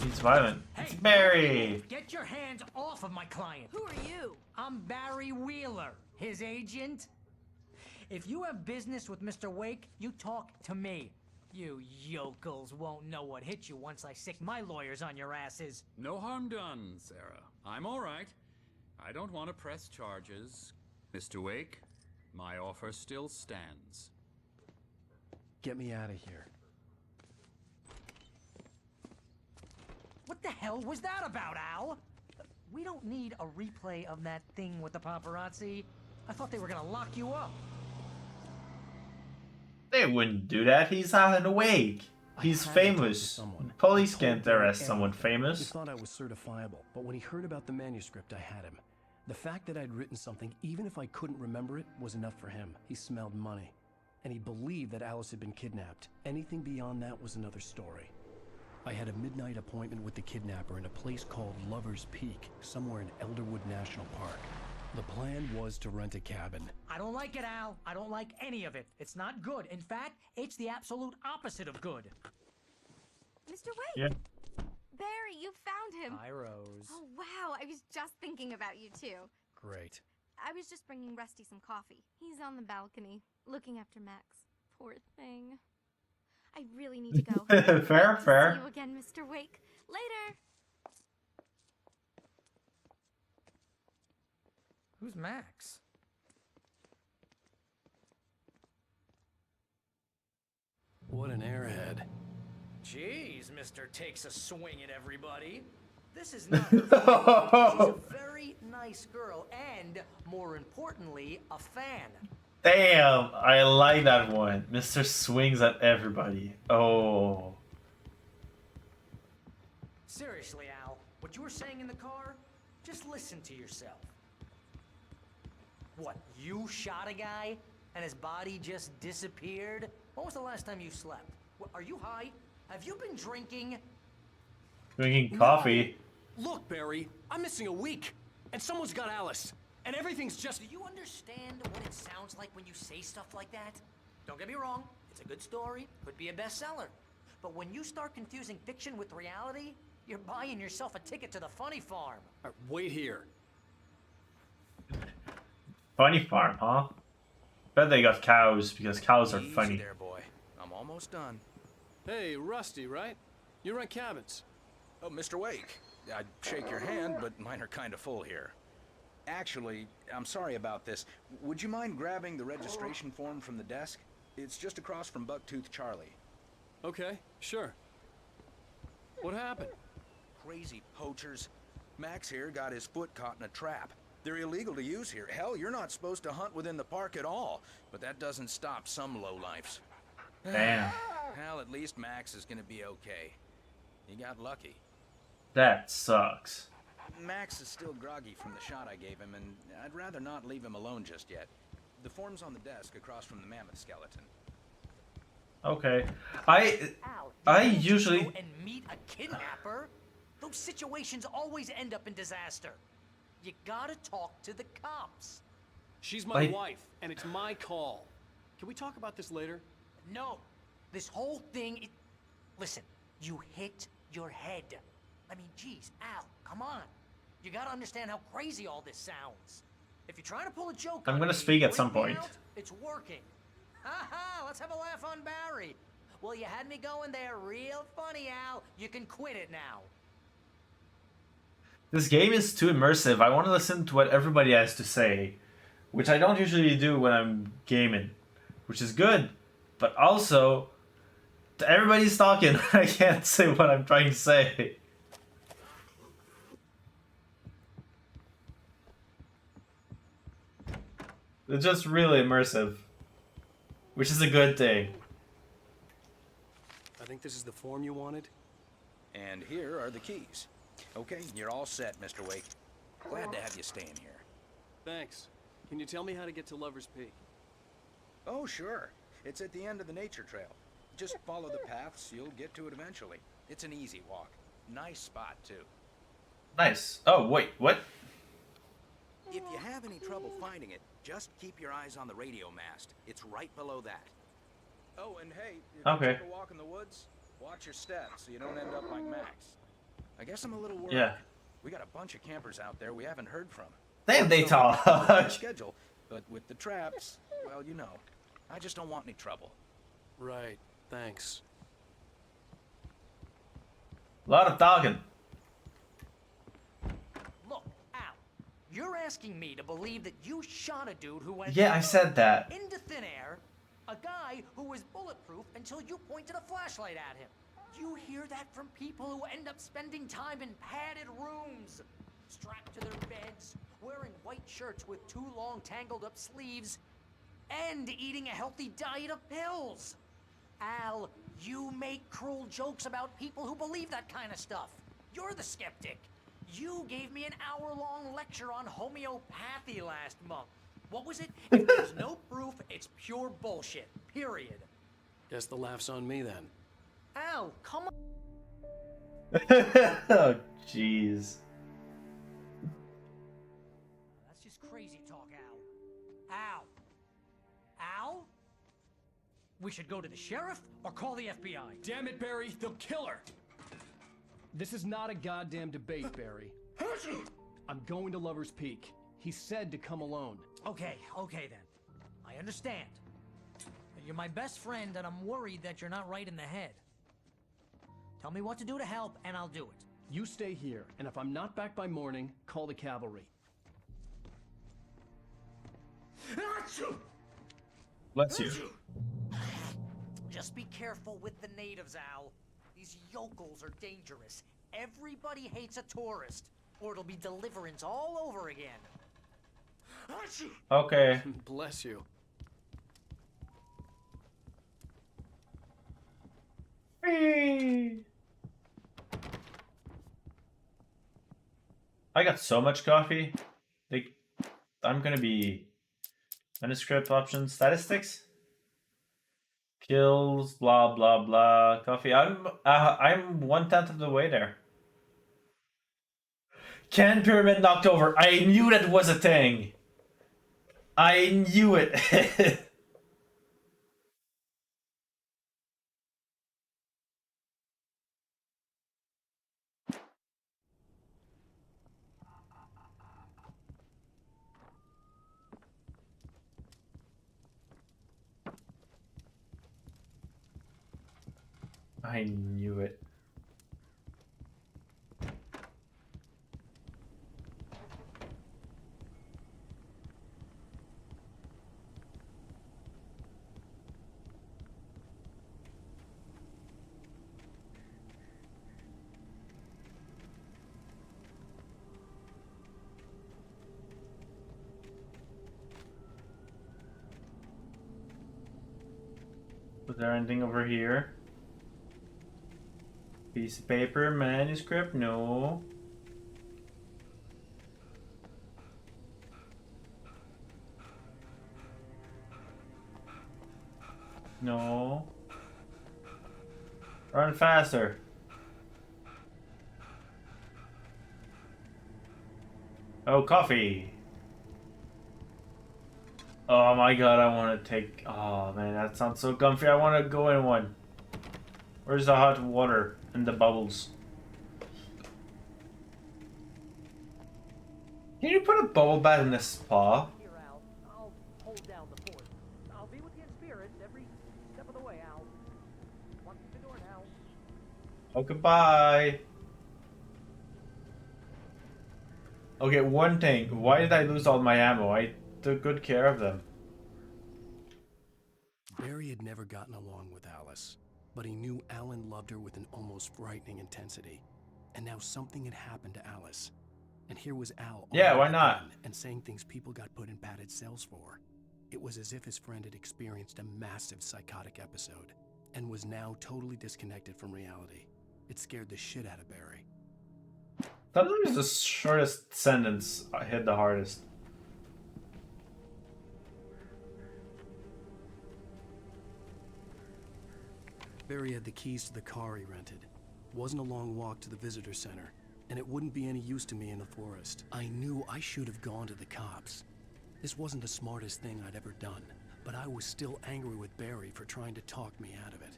He's violent. It's Barry! Get your hands off of my client. Who are you? I'm Barry Wheeler, his agent. If you have business with Mr. Wake, you talk to me. You yokels won't know what hit you once I sick my lawyers on your asses. No harm done, Sarah. I'm all right. I don't want to press charges. Mr. Wake, my offer still stands. Get me out of here. What the hell was that about, Al? We don't need a replay of that thing with the paparazzi. I thought they were gonna lock you up. They wouldn't do that. He's Alan Wake. He's famous. Police can't arrest someone He famous. thought I was certifiable, but when he heard about the manuscript, I had him. The fact that I'd written something, even if I couldn't remember it, was enough for him. He smelled money. And he believed that Alice had been kidnapped. Anything beyond that was another story. I had a midnight appointment with the kidnapper in a place called Lover's Peak, somewhere in Elderwood National Park. The plan was to rent a cabin. I don't like it, Al. I don't like any of it. It's not good. In fact, it's the absolute opposite of good. Mr. Wake! Yeah. Barry, you found him. Hi, Rose. Oh, wow. I was just thinking about you, too. Great. I was just bringing Rusty some coffee. He's on the balcony, looking after Max. Poor thing. I really need to go. Fair, fair. See you again, Mr. Wake. Later. Who's Max? What an airhead. Jeez, Mr. Takes a swing at everybody. This is not her fault. She's a very nice girl and, more importantly, a fan. Damn, I like that one. Mr. Swings at everybody. Oh. Seriously, Al, what you were saying in the car, just listen to yourself. What, you shot a guy and his body just disappeared? When was the last time you slept? What, are you high? Have you been drinking? Drinking coffee. Look, Barry, I'm missing a week, and someone's got Alice, and everything's just... Do you understand what it sounds like when you say stuff like that? Don't get me wrong, it's a good story, could be a bestseller. But when you start confusing fiction with reality, you're buying yourself a ticket to the funny farm. Wait here. Funny farm, huh? Bet they got cows because cows are funny. Easy there, boy. I'm almost done. Hey, Rusty, right? You rent cabins. Oh, Mr. Wake. I'd shake your hand, but mine are kind of full here. Actually, I'm sorry about this. Would you mind grabbing the registration form from the desk? It's just across from Bucktooth Charlie. Okay, sure. What happened? Crazy poachers. Max here got his foot caught in a trap. They're illegal to use here. Hell, you're not supposed to hunt within the park at all. But that doesn't stop some lowlifes. Damn. Hell, at least Max is gonna be okay. He got lucky. That sucks. Max is still groggy from the shot I gave him, and I'd rather not leave him alone just yet. The form's on the desk across from the mammoth skeleton. Okay. I usually... Go and meet a kidnapper? Those situations always end up in disaster. You gotta talk to the cops. She's my wife, and it's my call. Can we talk about this later? No. This whole thing... Listen, you hit your head. I mean, geez, Al, come on. You gotta understand how crazy all this sounds. If you're trying to pull a joke I'm on gonna me, speak at some freak me point. out, it's working. Ha ha, let's have a laugh on Barry. Well, you had me going there real funny, Al. You can quit it now. This game is too immersive. I want to listen to what everybody has to say, which I don't usually do when I'm gaming, which is good, but also everybody's talking. I can't say what I'm trying to say. It's just really immersive, which is a good thing. I think this is the form you wanted. And here are the keys. Okay, you're all set, Mr. Wake. Glad to have you staying here. Thanks. Can you tell me how to get to Lover's Peak? Oh, sure. It's at the end of the nature trail. Just follow the paths, you'll get to it eventually. It's an easy walk. Nice spot, too. Nice. Oh, wait, what? If you have any trouble finding it, just keep your eyes on the radio mast. It's right below that. Oh, and hey, if you take a walk in the woods, watch your steps so you don't end up like Max. I guess I'm a little worried. Yeah. We got a bunch of campers out there we haven't heard from. Damn, they talk. Schedule, but with the traps, well, you know, I just don't want any trouble. Right. Thanks. A lot of talking. Look, Al, you're asking me to believe that you shot a dude who went Yeah, I said that. into thin air, a guy who was bulletproof until you pointed a flashlight at him. You hear that from people who end up spending time in padded rooms, strapped to their beds, wearing white shirts with too long tangled up sleeves, and eating a healthy diet of pills. Al, you make cruel jokes about people who believe that kind of stuff. You're the skeptic. You gave me an hour-long lecture on homeopathy last month. What was it? If there's no proof, it's pure bullshit. Period. Guess the laugh's on me then. Al, come on. Oh, jeez. That's just crazy talk, Al. Al. Al? We should go to the sheriff or call the FBI. Damn it, Barry, they'll kill her. This is not a goddamn debate, Barry. I'm going to Lover's Peak. He said to come alone. Okay then. I understand. You're my best friend, and I'm worried that you're not right in the head. Tell me what to do to help, and I'll do it. You stay here, and if I'm not back by morning, call the cavalry. Bless you. Just be careful with the natives, Al. These yokels are dangerous. Everybody hates a tourist, or it'll be Deliverance all over again. Okay. Bless you. I got so much coffee. Like, I'm gonna be manuscript options, statistics, kills, blah blah blah. Coffee. I'm 1/10 of the way there. Can Pyramid knocked over? I knew that was a thing. I knew it. I knew it. Was there anything over here? Piece of paper, manuscript? No. No. Run faster. Oh, coffee. Oh my god, I want to take... Oh man, that sounds so comfy. I want to go in one. Where's the hot water and the bubbles? Can you put a bubble bath in this paw? Here, Al. I'll hold down the fort. I'll be with you in spirit every step of the way, Al. Walk through the door now. Oh, goodbye. Okay, one thing. Why did I lose all my ammo? I took good care of them. Barry had never gotten along with Alice, but he knew Alan loved her with an almost frightening intensity. And now something had happened to Alice. And here was Al. Yeah, why not? And saying things people got put in padded cells for. It was as if his friend had experienced a massive psychotic episode and was now totally disconnected from reality. It scared the shit out of Barry. Sometimes the shortest sentence hit the hardest. Barry had the keys to the car he rented. Wasn't a long walk to the visitor center, and it wouldn't be any use to me in the forest. I knew I should have gone to the cops. This wasn't the smartest thing I'd ever done, but I was still angry with Barry for trying to talk me out of it.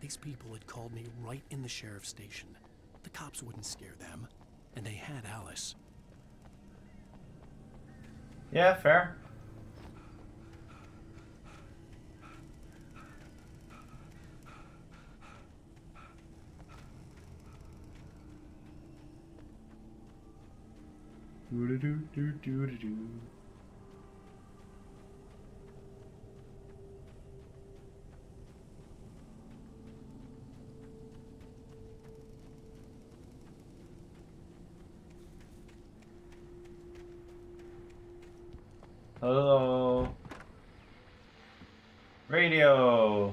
These people had called me right in the sheriff's station. The cops wouldn't scare them, and they had Alice. Yeah, fair. Do-do-do-do-do-do-do. Hello. Radio.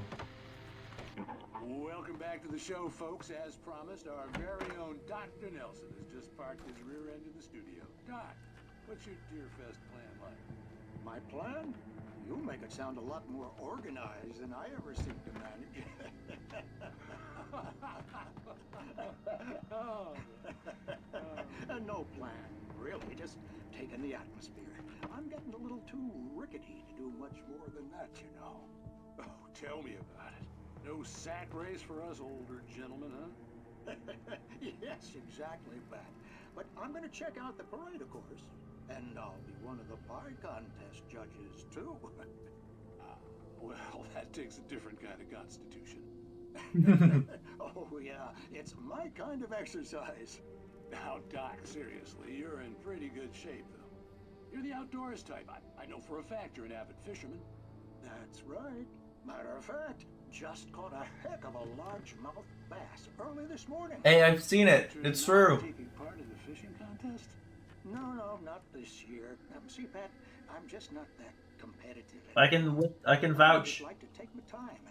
Welcome back to the show, folks. As promised, our very own Dr. Nelson has just parked his rear end in the studio. Doc, what's your Deerfest plan like? My plan? You make it sound a lot more organized than I ever seem to manage. No plan, really. Just taking the atmosphere. I'm getting a little too rickety to do much more than that, you know. Oh, tell me about it. No sack race for us older gentlemen, huh? Yes, exactly, Pat. But I'm going to check out the parade, of course. And I'll be one of the pie contest judges, too. Well, that takes a different kind of constitution. Oh, yeah. It's my kind of exercise. Now, Doc, seriously, you're in pretty good shape, though. You're the outdoors type. I know for a fact you're an avid fisherman. That's right. Matter of fact, just caught a heck of a largemouth bass early this morning. Hey, I've seen it. It's true. Taking part in the fishing contest? No, not this year. See, Pat, I'm just not that competitive. I can vouch. I like to take my time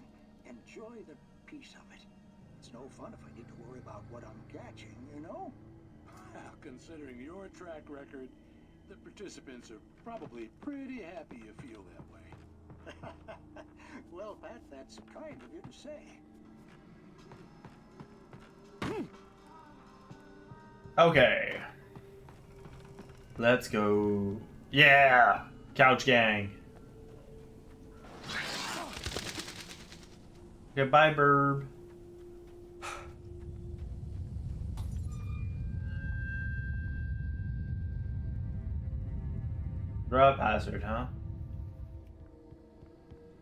and enjoy the piece of it. It's no fun if I need to worry about what I'm catching, you know? Well, considering your track record, the participants are probably pretty happy you feel that way. Well, Pat, that's kind of you to say. Okay. Let's go. Yeah! Couch gang. Goodbye, Burb. Drop hazard, huh?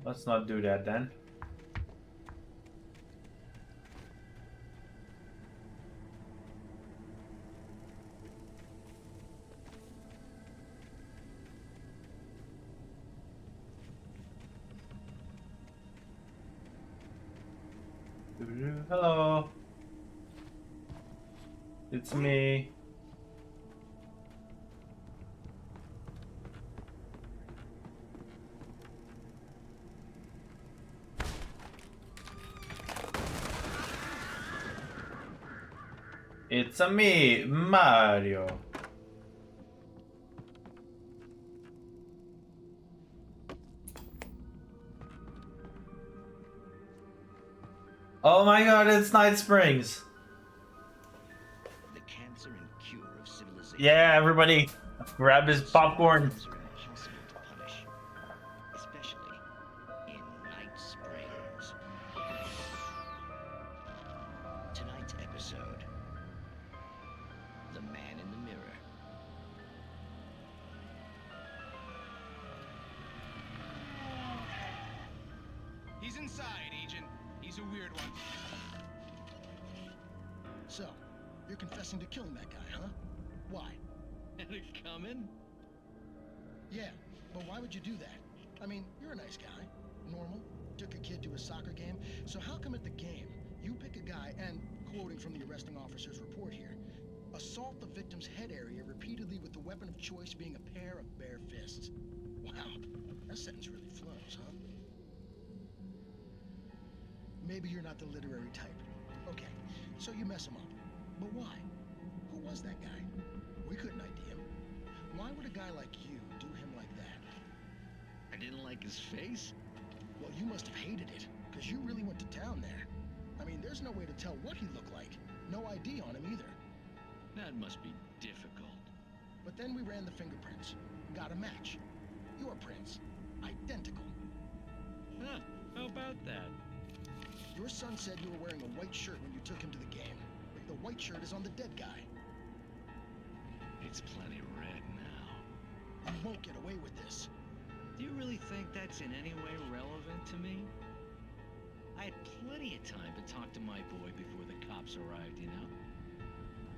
Let's not do that then. Hello. It's me. It's a me, Mario. Oh my god, it's Night Springs. The cancer and cure of civilization. Yeah, everybody grab his popcorn. Impossible to punish, especially in Night Springs. Tonight's episode: The Man in the Mirror. inside, Agent. He's a weird one. So, you're confessing to killing that guy, huh? Why? Had it coming? Yeah, but why would you do that? I mean, you're a nice guy. Normal. Took a kid to a soccer game. So how come at the game, you pick a guy and, quoting from the arresting officer's report here, assault the victim's head area repeatedly with the weapon of choice being a pair of bare fists? Wow, that sentence really flows, huh? Maybe you're not the literary type. Okay, so you mess him up. But why? Who was that guy? We couldn't ID him. Why would a guy like you do him like that? I didn't like his face? Well, you must have hated it, because you really went to town there. I mean, there's no way to tell what he looked like. No ID on him either. That must be difficult. But then we ran the fingerprints. Got a match. Your prints. Identical. Huh, how about that? Your son said you were wearing a white shirt when you took him to the game. The white shirt is on the dead guy. It's plenty red now. You won't get away with this. Do you really think that's in any way relevant to me? I had plenty of time to talk to my boy before the cops arrived, you know?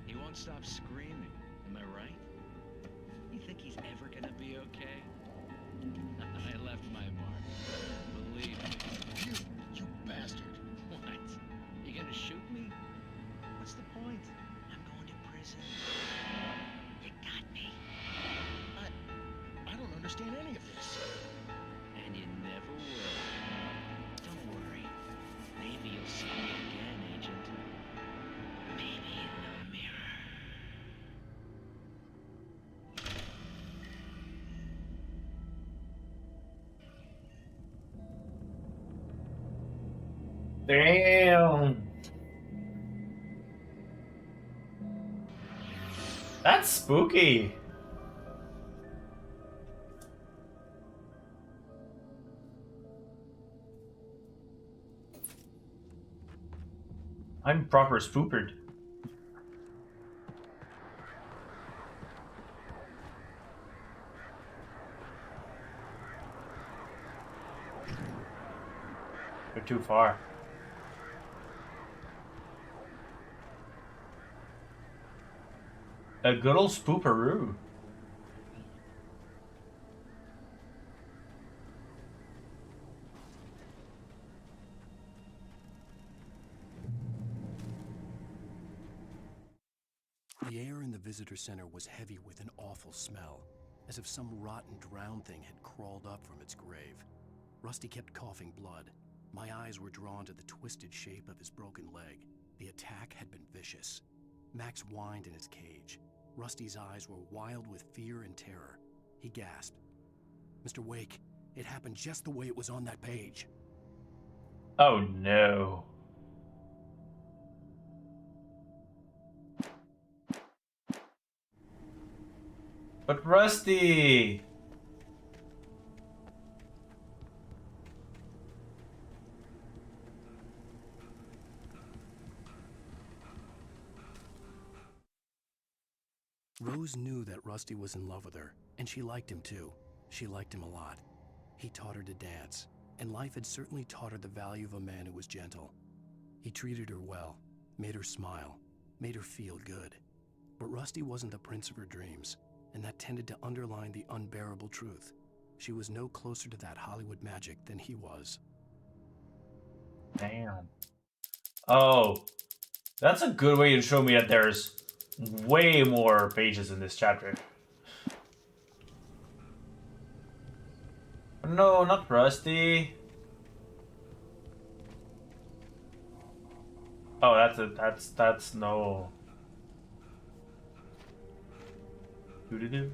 He won't stop screaming, am I right? You think he's ever gonna be okay? I left my mark. Believe me. You bastard. What? You gonna shoot me? What's the point? I'm going to prison. You got me. I don't understand any of this. And you never will. Don't worry. Maybe you'll see me again, Agent. Maybe in the mirror. Damn. That's spooky. I'm proper spoopered. They're too far. A good old spooperoo. The air in the visitor center was heavy with an awful smell, as if some rotten drowned thing had crawled up from its grave. Rusty kept coughing blood. My eyes were drawn to the twisted shape of his broken leg. The attack had been vicious. Max whined in his cage. Rusty's eyes were wild with fear and terror. He gasped. "Mr. Wake, it happened just the way it was on that page." Oh no. But Rusty! Rose knew that Rusty was in love with her, and she liked him too. She liked him a lot. He taught her to dance, and life had certainly taught her the value of a man who was gentle. He treated her well, made her smile, made her feel good. But Rusty wasn't the prince of her dreams, and that tended to underline the unbearable truth. She was no closer to that Hollywood magic than he was. Damn. Oh, that's a good way to show me that there's way more pages in this chapter. No, not Rusty. Oh, that's no. Doo-doo-doo.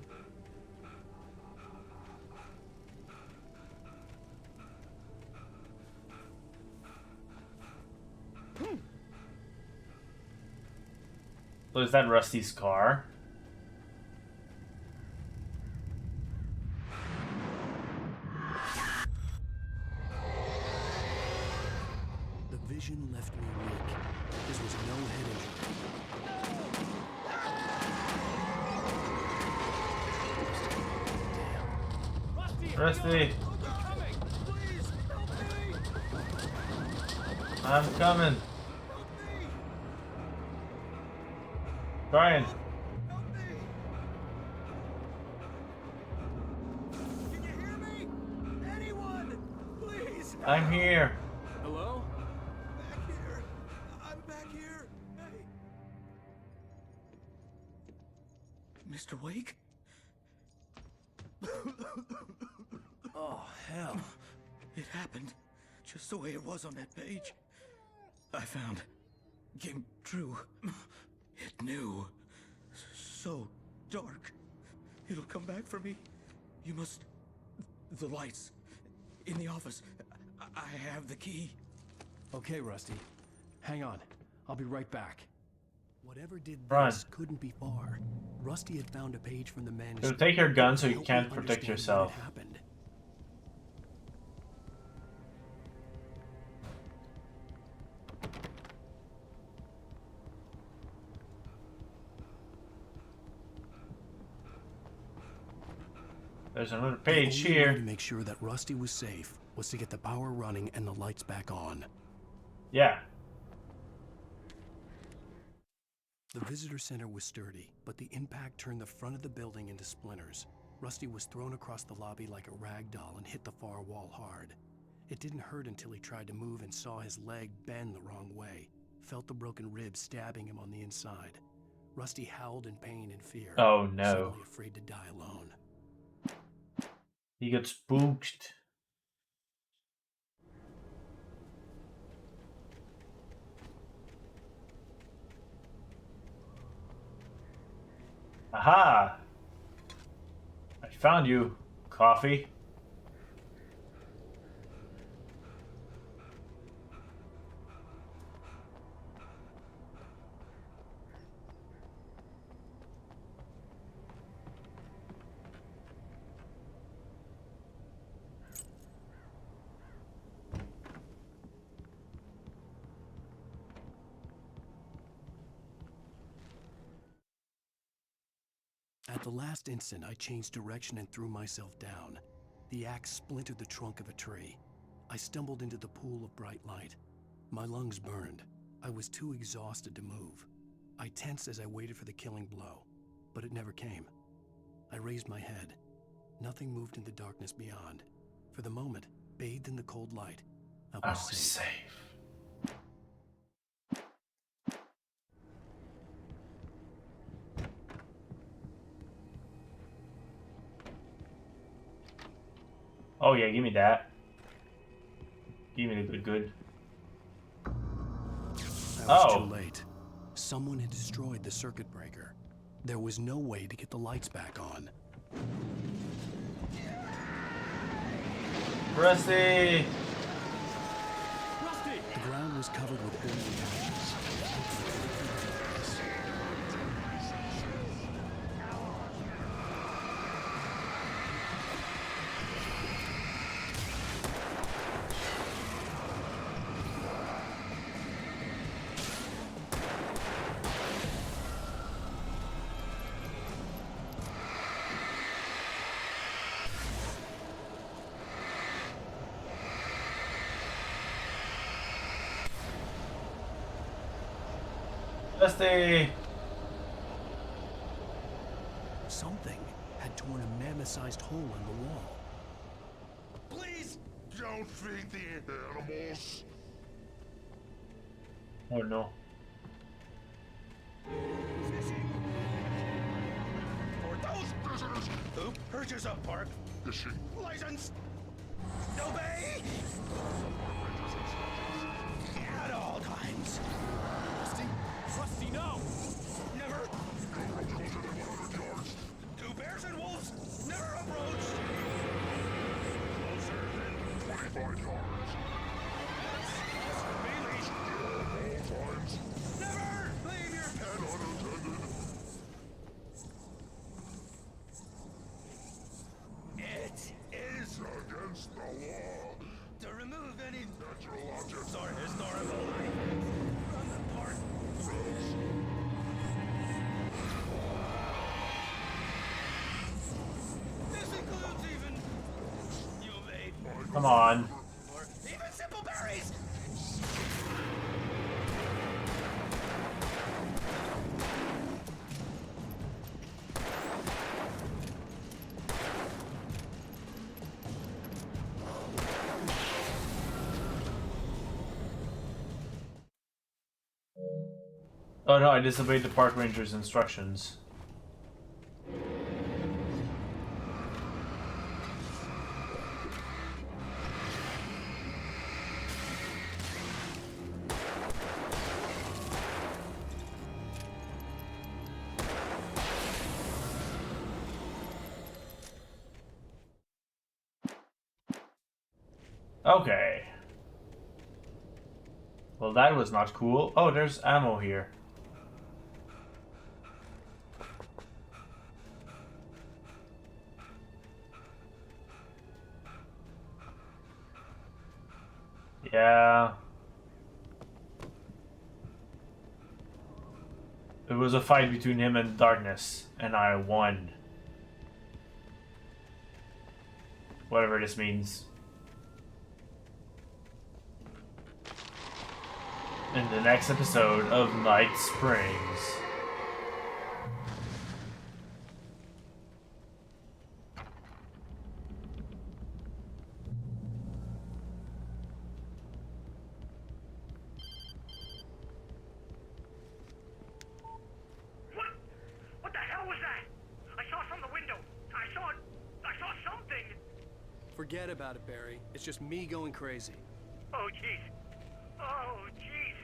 So is that Rusty's car? The vision left me weak. This was no head injury. Rusty! I'm coming. Brian. Can you hear me? Anyone? Please. I'm here. Hello? Back here. I'm back here. Hey. Mr. Wake? Oh, hell. It happened just the way it was on that page. I found. Came true. It knew. So dark. It'll come back for me. You must... The lights. In the office. I have the key. Okay, Rusty. Hang on. I'll be right back. Whatever did Run. this couldn't be far. Rusty had found a page from the So manuscript. take your gun so you Help me can't protect understand yourself. what happened. There's another The page only way here. to make sure that Rusty was safe was to get the power running and the lights back on. Yeah. The visitor center was sturdy, but the impact turned the front of the building into splinters. Rusty was thrown across the lobby like a rag doll and hit the far wall hard. It didn't hurt until he tried to move and saw his leg bend the wrong way, felt the broken ribs stabbing him on the inside. Rusty howled in pain and fear. Oh, no. Suddenly afraid to die alone. He got spooked. Aha! I found you, Coffee. At the last instant, I changed direction and threw myself down. The axe splintered the trunk of a tree. I stumbled into the pool of bright light. My lungs burned. I was too exhausted to move. I tensed as I waited for the killing blow, but it never came. I raised my head. Nothing moved in the darkness beyond. For the moment, bathed in the cold light, I was safe. Oh yeah, give me that. Give me the good. I was too late. Someone had destroyed the circuit breaker. There was no way to get the lights back on. Rusty! The ground was covered with burning ashes. Rusty! Something had torn a mammoth-sized hole in the wall. Please don't feed the animals. Oh no. For those visitors who purchase a park fishing license, obey at all times. Rusty, no! Never. Two bears and wolves never approached. Closer than 25 yards. Be leashed at all times. Never leave your pet unattended. It is against the law to remove any natural objects or historical items from the park. This includes even you made Come on. or even simple berries. Oh no, I disobeyed the park ranger's instructions. Okay. Well, that was not cool. Oh, there's ammo here. Yeah. It was a fight between him and Darkness, and I won. Whatever this means. In the next episode of Night Springs. What the hell was that? I saw from the window. I saw something. Forget about it, Barry. It's just me going crazy. Oh, jeez. Oh, jeez.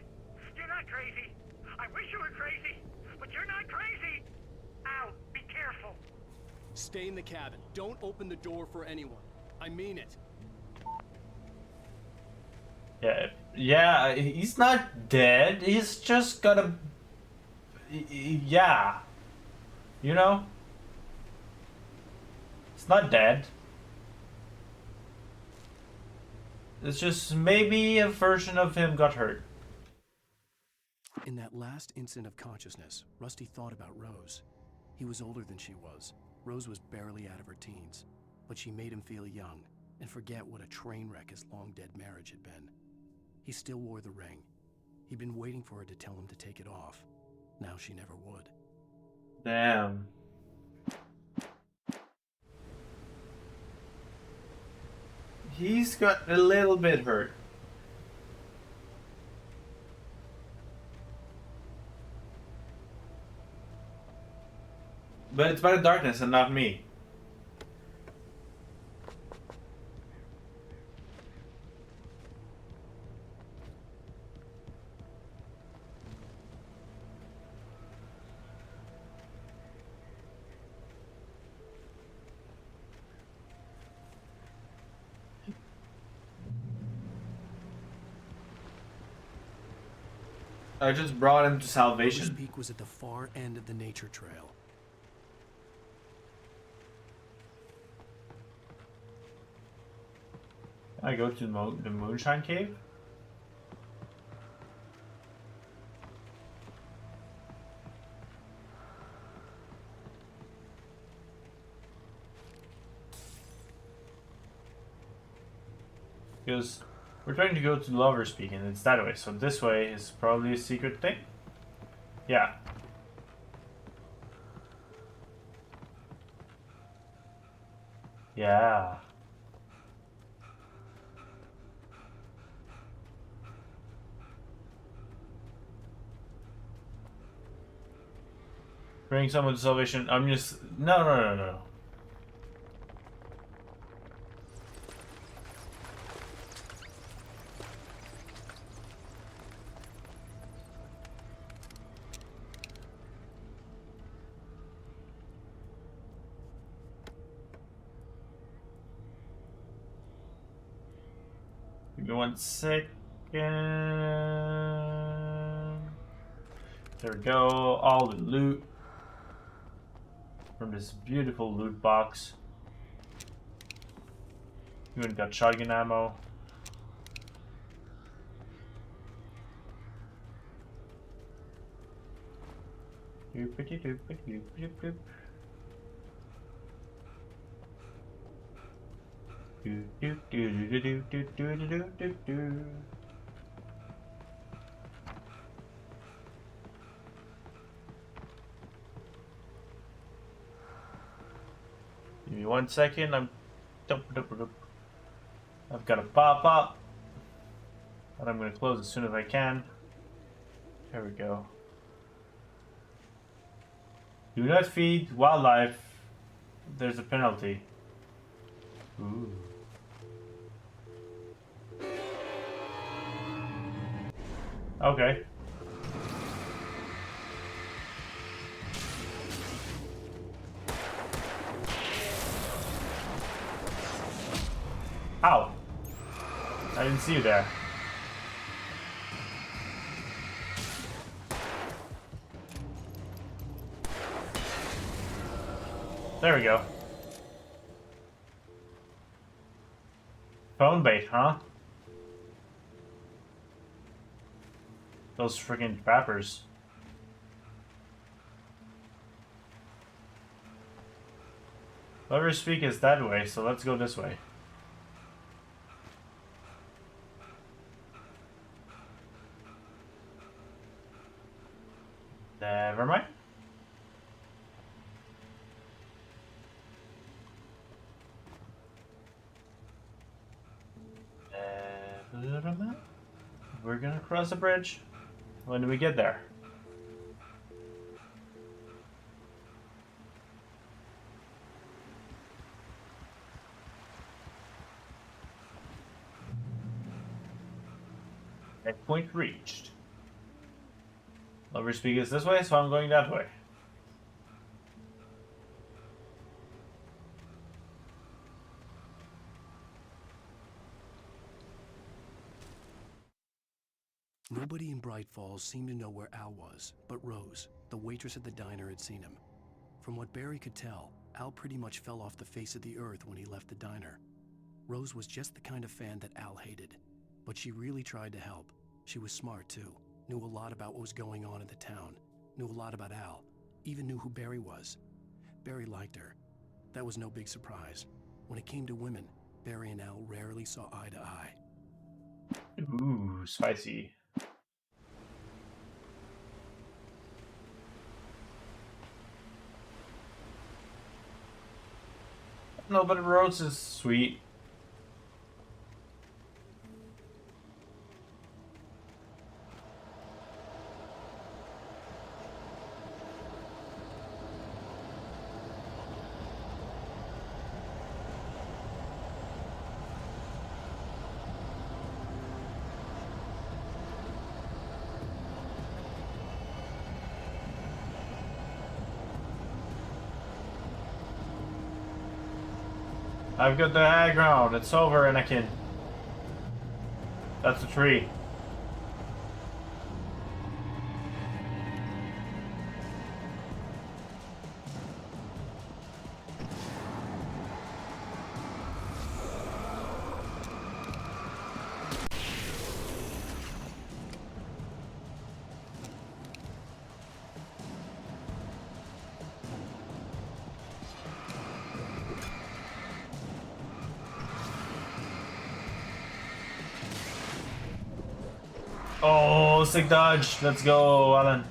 You're not crazy. I wish you were crazy, but you're not crazy. Ow, be careful. Stay in the cabin. Don't open the door for anyone. I mean it. Yeah, he's not dead. He's just gotta... Yeah. You know? It's not dead. It's just maybe a version of him got hurt. In that last instant of consciousness, Rusty thought about Rose. He was older than she was. Rose was barely out of her teens, but she made him feel young and forget what a train wreck his long-dead marriage had been. He still wore the ring. He'd been waiting for her to tell him to take it off. Now she never would. Damn. He's got a little bit hurt. But it's by the Darkness and not me. I just brought him to salvation. Lover's Peak was at the far end of the nature trail. I go to the Moonshine Cave? Because we're trying to go to Lover's Peak and it's that way, so this way is probably a secret thing? Yeah. Yeah. Bring someone to salvation. I'm just... No. Give me 1 second. There we go. All the loot from this beautiful loot box. You even got shotgun ammo. Give me 1 second. I've got to pop up, and I'm going to close as soon as I can. There we go. Do not feed wildlife. There's a penalty. Ooh. Okay. Ow. I didn't see you there. There we go. Phone bait, huh? Those friggin' trappers. Lovers Peak is that way, so let's go this way. Never mind. We're gonna cross the bridge. When do we get there? Checkpoint reached. Lovers Peak is this way, so I'm going that way. Nobody in Bright Falls seemed to know where Al was, but Rose, the waitress at the diner, had seen him. From what Barry could tell, Al pretty much fell off the face of the earth when he left the diner. Rose was just the kind of fan that Al hated, but she really tried to help. She was smart too, knew a lot about what was going on in the town, knew a lot about Al, even knew who Barry was. Barry liked her. That was no big surprise. When it came to women, Barry and Al rarely saw eye to eye. Ooh, spicy. No, but Rose is sweet. I've got the high ground. It's over, Anakin. That's a tree. Oh, sick dodge. Let's go, Alan.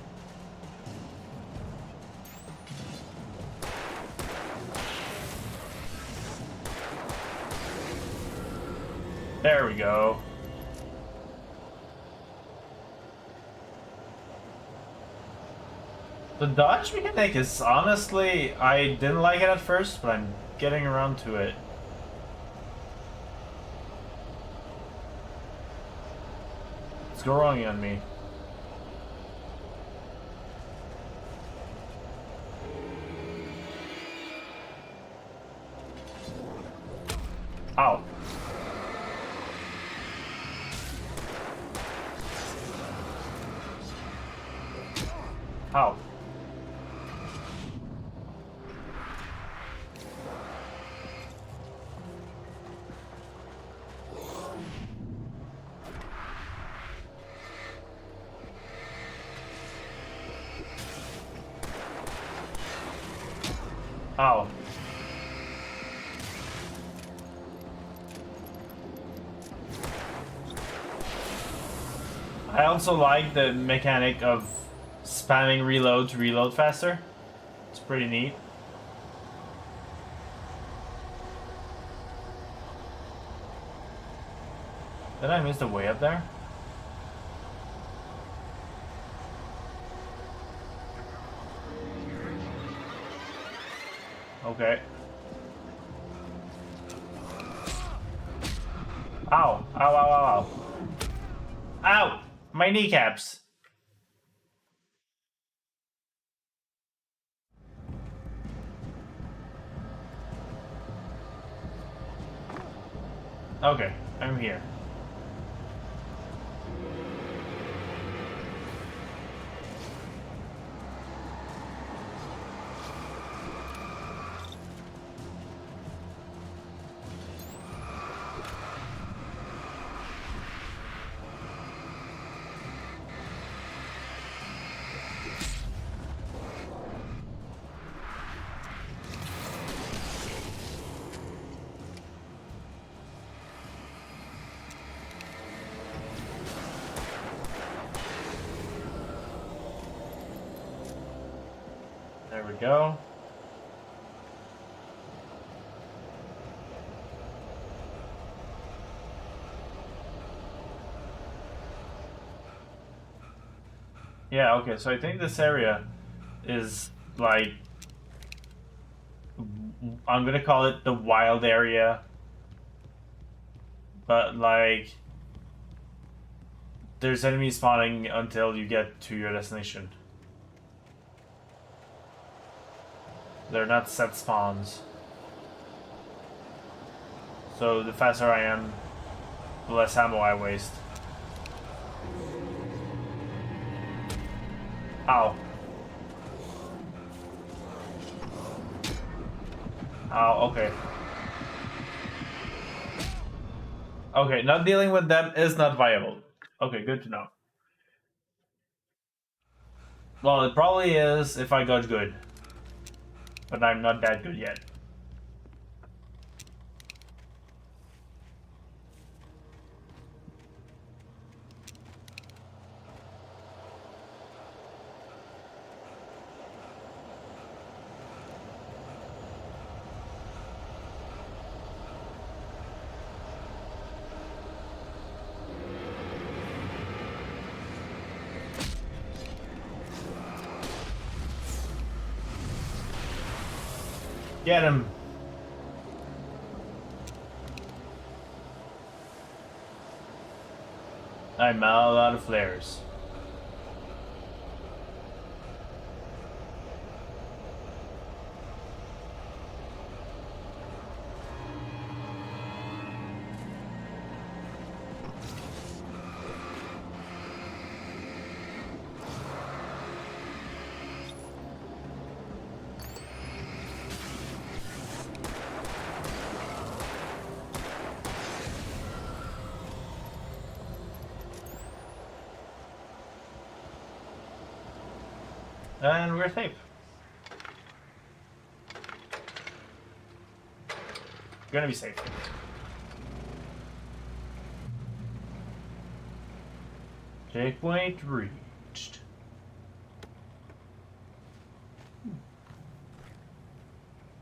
There we go. The dodge mechanic is honestly, I didn't like it at first, but I'm getting around to it. It's growing on me. Ow. Ow. Ow. I also like the mechanic of spamming reload to reload faster. It's pretty neat. Did I miss the way up there? Okay. Ow. Ow, ow, ow, ow. Ow! My kneecaps. Okay, I'm here. There we go. Yeah, okay, so I think this area is like, I'm gonna call it the wild area, but like, there's enemies spawning until you get to your destination. They're not set spawns. So the faster I am, the less ammo I waste. Ow. Ow, okay. Okay, not dealing with them is not viable. Okay, good to know. Well, it probably is if I got good. But I'm not that good yet. Get him! I'm all out of flares. And we're safe. Gonna be safe. Checkpoint reached.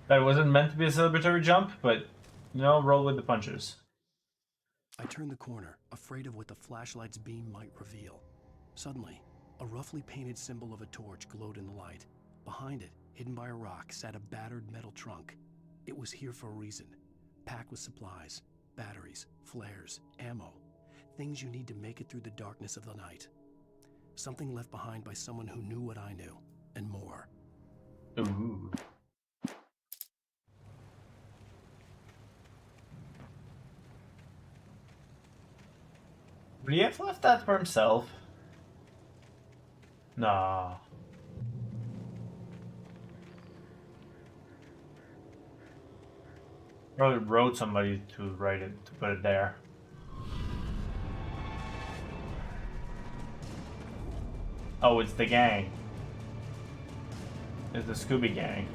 That wasn't meant to be a celebratory jump, but, you know, roll with the punches. I turned the corner, afraid of what the flashlight's beam might reveal. Suddenly, a roughly painted symbol of a torch glowed in the light. Behind it, hidden by a rock, sat a battered metal trunk. It was here for a reason. Packed with supplies, batteries, flares, ammo. Things you need to make it through the darkness of the night. Something left behind by someone who knew what I knew, and more. Ooh. Would he have left that for himself? Nah. Probably wrote somebody to write it, to put it there. Oh, it's the gang. It's the Scooby Gang.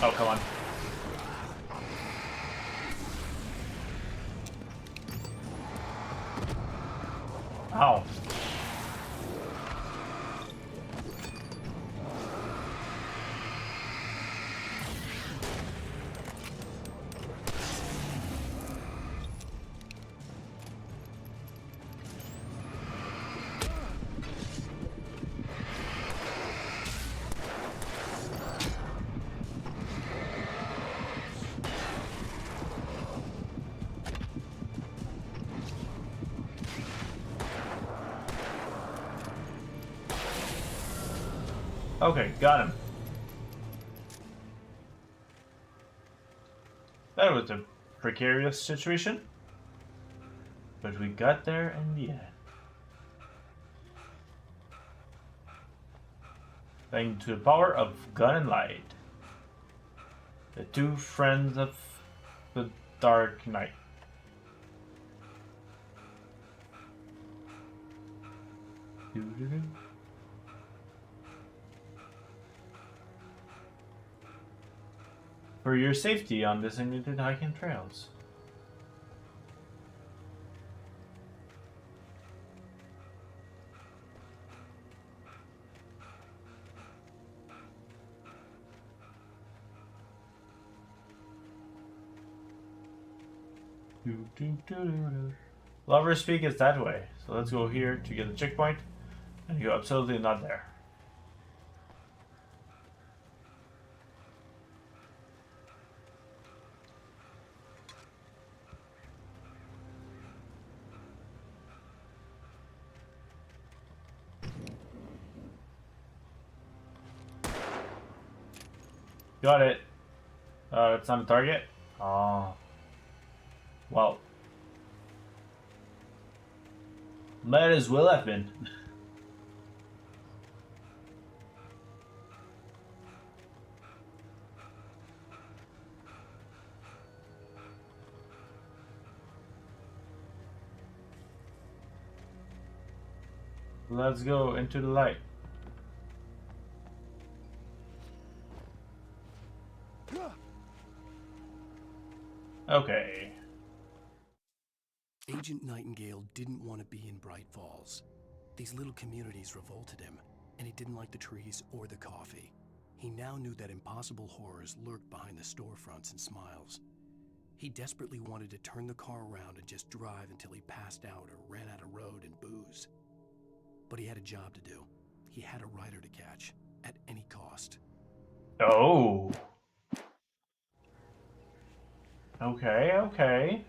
Oh, come on. Ow. Okay, got him. That was a precarious situation, but we got there in the end. Thanks to the power of gun and light. The two friends of the Dark Knight. Doo-doo-doo. For your safety on designated hiking trails. Lover's Peak is that way, so let's go here to get the checkpoint, and you're absolutely not there. Got it. It's not a target? Oh. Well. Might as well have been. Let's go into the light. Okay. Agent Nightingale didn't want to be in Bright Falls. These little communities revolted him, and he didn't like the trees or the coffee. He now knew that impossible horrors lurked behind the storefronts and smiles. He desperately wanted to turn the car around and just drive until he passed out or ran out of road and booze. But he had a job to do. He had a rider to catch, at any cost. Oh. Okay, okay.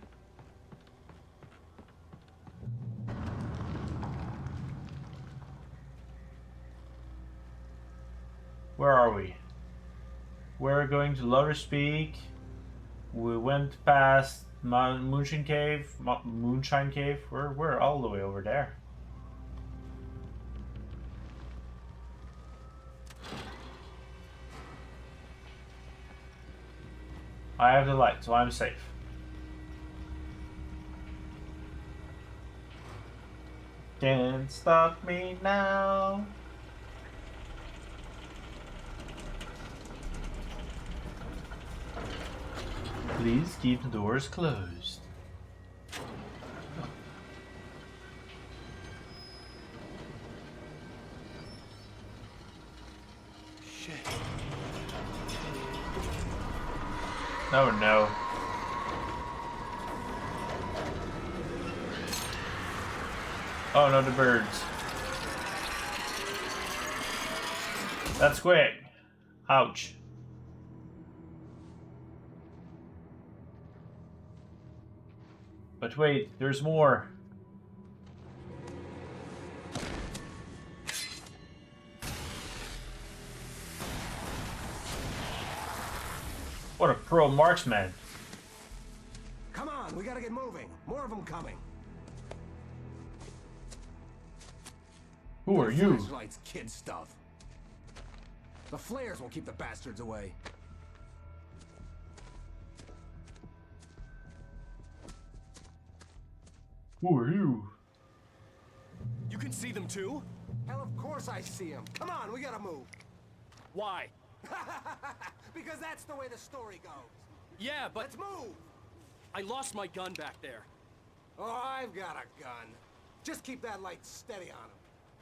Where are we? We're going to Lover's Peak. We went past Moonshine Cave. We're all the way over there. I have the light, so I'm safe. Can't stop me now. Please keep the doors closed. Shit. Oh no. Oh no, the birds. That's quick. Ouch. But wait, there's more. What a pro marksman. Come on, we gotta get moving. More of them coming. Who are you? Flashlights, kid stuff. The flares will keep the bastards away. Who are you? You can see them too? Hell, of course I see them. Come on, we gotta move. Why? Because that's the way the story goes. Yeah, but... Let's move! I lost my gun back there. Oh, I've got a gun. Just keep that light steady on him.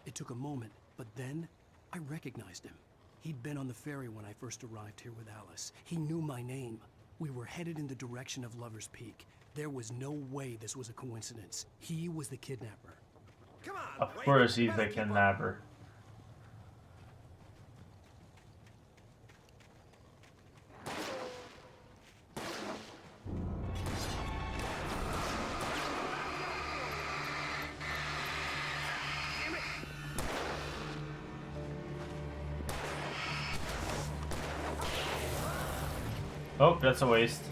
It took a moment, but then I recognized him. He'd been on the ferry when I first arrived here with Alice. He knew my name. We were headed in the direction of Lover's Peak. There was no way this was a coincidence. He was the kidnapper. Come on, of course he's the kidnapper. Oh, that's a waste.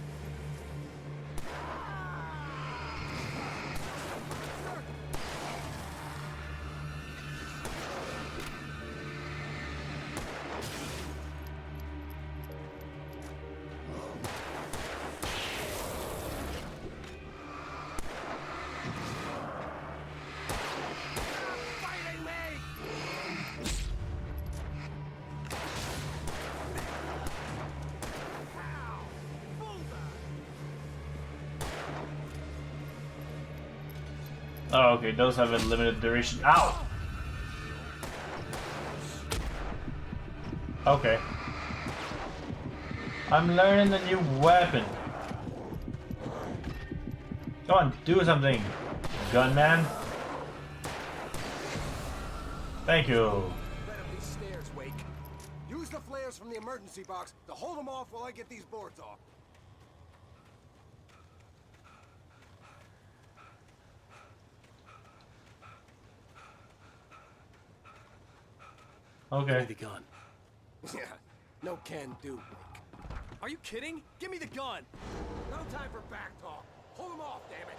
Oh, okay, those have a limited duration. Ow! Okay. I'm learning a new weapon. Come on, do something, gunman. Thank you. Right up these stairs, Wake. Use the flares from the emergency box to hold them off while I get these boards off. Okay. Give me the gun. Yeah, no can do, Wake. Are you kidding? Give me the gun! No time for back talk. Hold them off, damn it.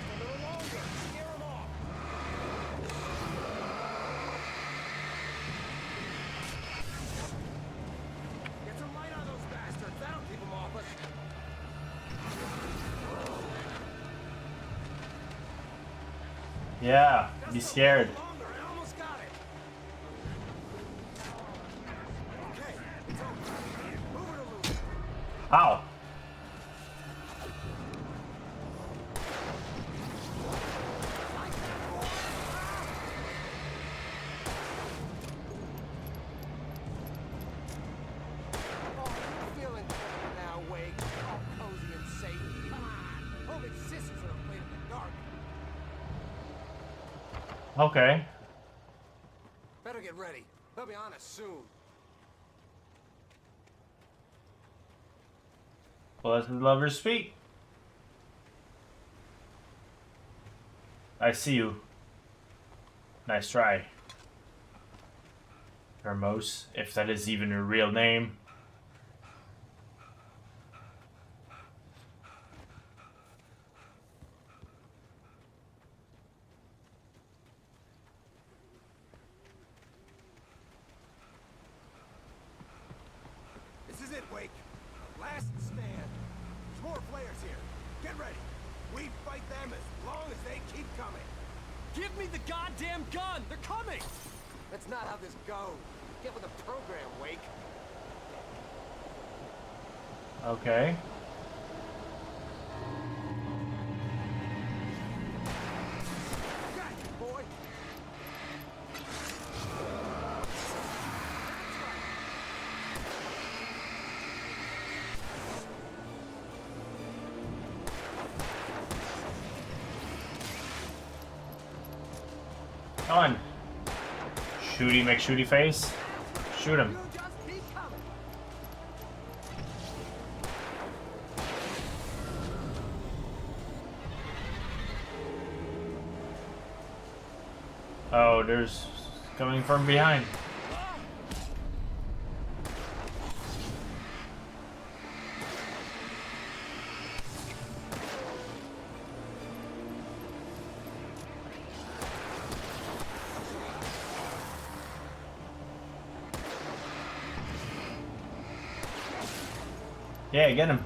A little longer. Scare them off. Get some light on those bastards. That'll keep them off us. Yeah, be scared. Ow. Feeling better now, Wake. All cozy and safe. Come on. Only sissies are afraid of the dark. Okay. Better get ready. They'll be on us soon. Well, let the lovers speak. I see you. Nice try. Hermos, if that is even a real name. This is it, Wake. Last stand. There's more flares here. Get ready. We fight them as long as they keep coming. Give me the goddamn gun! They're coming! That's not how this goes. Get with the program, Wake. Okay. Got you, boy. Come on. Shooty McShooty face. Shoot him. Oh, there's coming from behind. Yeah, get him.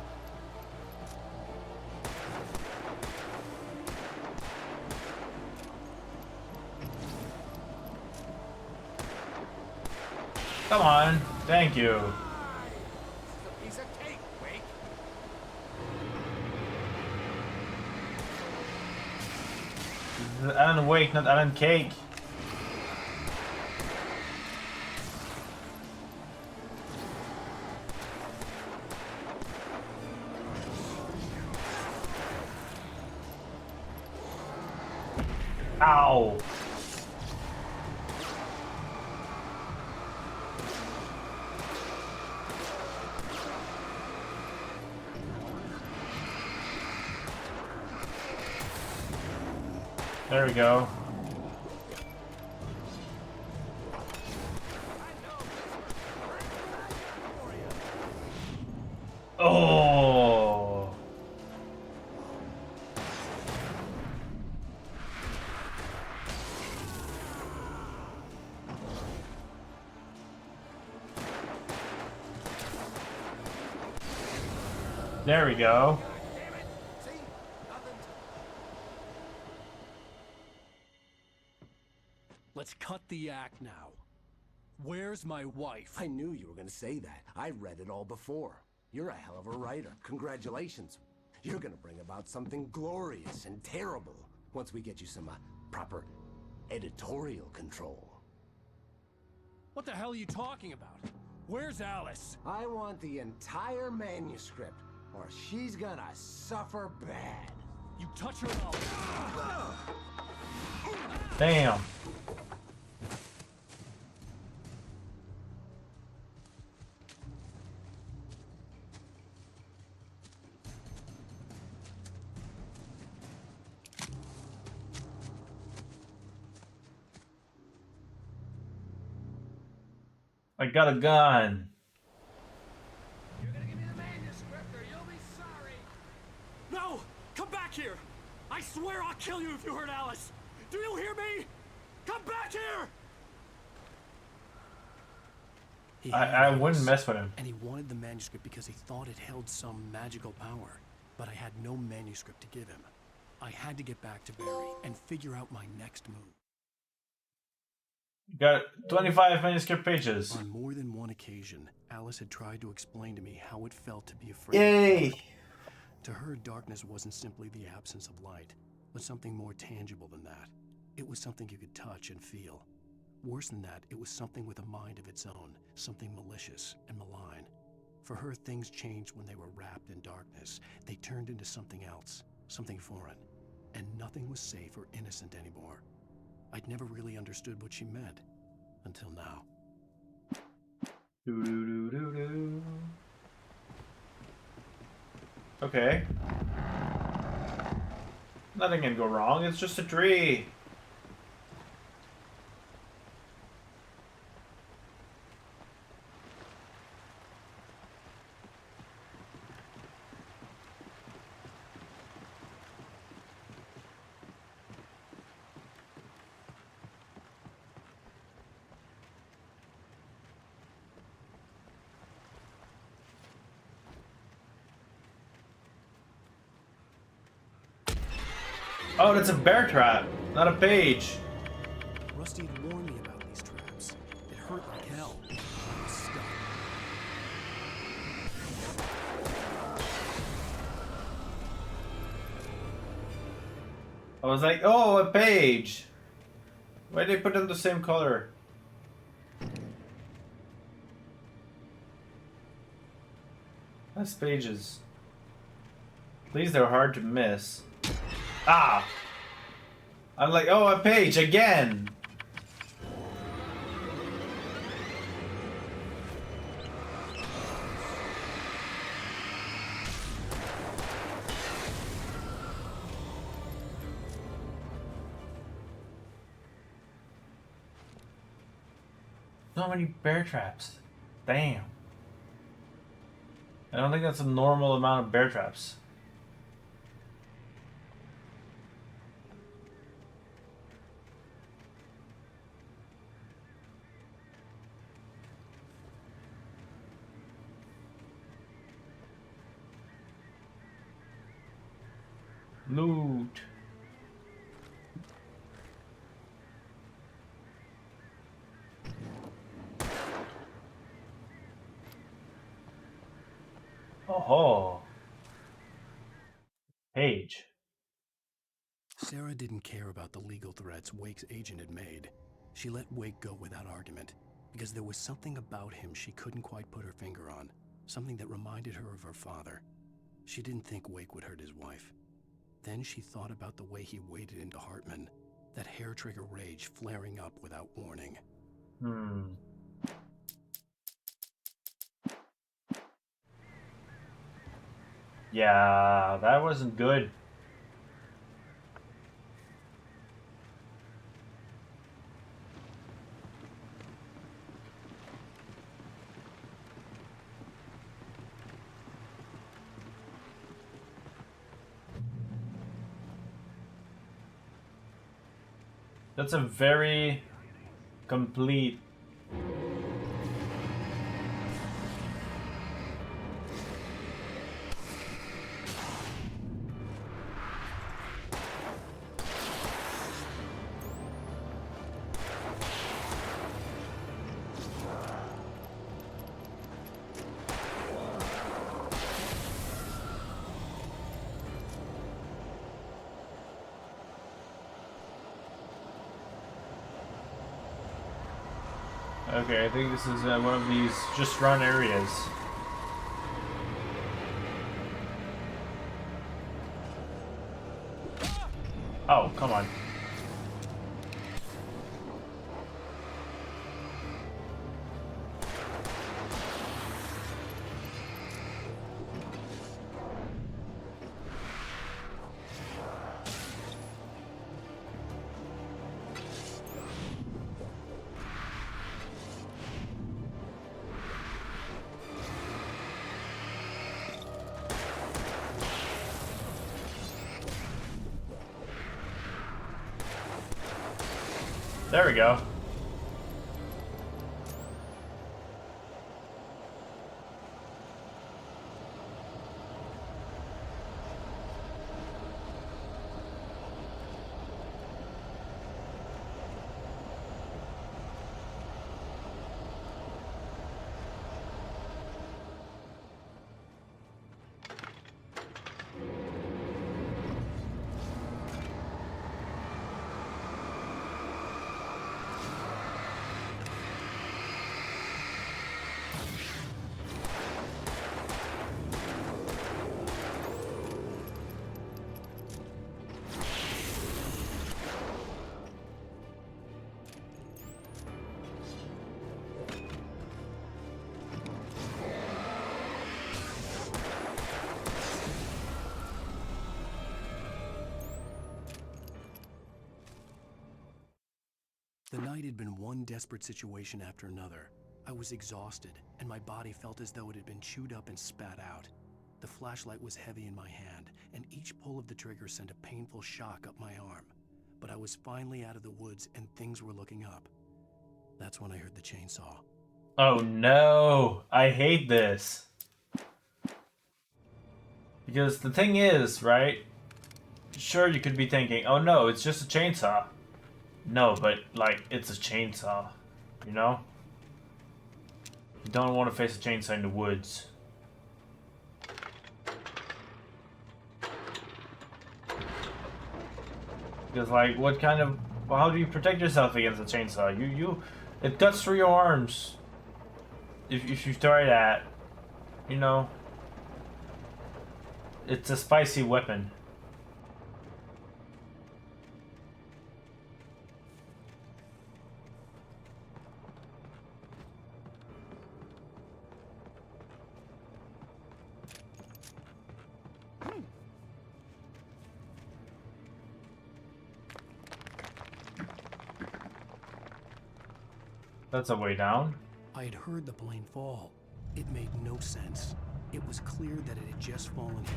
Come on. Thank you. This is a piece of cake, Wake. This is Alan Wake, not Alan Cake. Ow. There we go. Oh. There we go. Let's cut the act now. Where's my wife? I knew you were gonna say that. I read it all before. You're a hell of a writer. Congratulations. You're gonna bring about something glorious and terrible once we get you some proper editorial control. What the hell are you talking about? Where's Alice? I want the entire manuscript, or she's gonna suffer bad. You touch her and I'll... Damn. I got a gun. You're gonna give me the manuscript or you'll be sorry. No! Come back here! I swear I'll kill you if you hurt Alice! Do you hear me? Come back here! I wouldn't mess with him. And he wanted the manuscript because he thought it held some magical power. But I had no manuscript to give him. I had to get back to Barry and figure out my next move. Got 25 manuscript pages. On more than one occasion, Alice had tried to explain to me how it felt to be afraid. Yay! To her, darkness wasn't simply the absence of light, but something more tangible than that. It was something you could touch and feel. Worse than that, it was something with a mind of its own, something malicious and malign. For her, things changed when they were wrapped in darkness. They turned into something else, something foreign, and nothing was safe or innocent anymore. I'd never really understood what she meant, until now. Okay. Nothing can go wrong, it's just a tree. Oh, that's a bear trap, not a page. Rusty had warned me about these traps. It hurt like hell. I was stuck. I was like, oh, a page. Why did they put them the same color? That's pages. These they're hard to miss. Ah! I'm like, oh, a page again! So many bear traps. Damn. I don't think that's a normal amount of bear traps. Loot. Oh. Page. Sarah didn't care about the legal threats Wake's agent had made. She let Wake go without argument, because there was something about him she couldn't quite put her finger on, something that reminded her of her father. She didn't think Wake would hurt his wife. Then she thought about the way he waded into Hartman, that hair-trigger rage flaring up without warning. Yeah, that wasn't good. That's a very complete. Okay, I think this is one of these just run areas. Oh, come on. There we go. The night had been one desperate situation after another. I was exhausted, and my body felt as though it had been chewed up and spat out. The flashlight was heavy in my hand, and each pull of the trigger sent a painful shock up my arm. But I was finally out of the woods, and things were looking up. That's when I heard the chainsaw. Oh no, I hate this. Because the thing is, right? Sure, you could be thinking, oh no, it's just a chainsaw. No, but, like, it's a chainsaw, you know? You don't want to face a chainsaw in the woods. Because, like, what kind of... Well, how do you protect yourself against a chainsaw? It cuts through your arms. If you try that, you know? It's a spicy weapon. That's a way down. I had heard the plane fall. It made no sense. It was clear that it had just fallen here,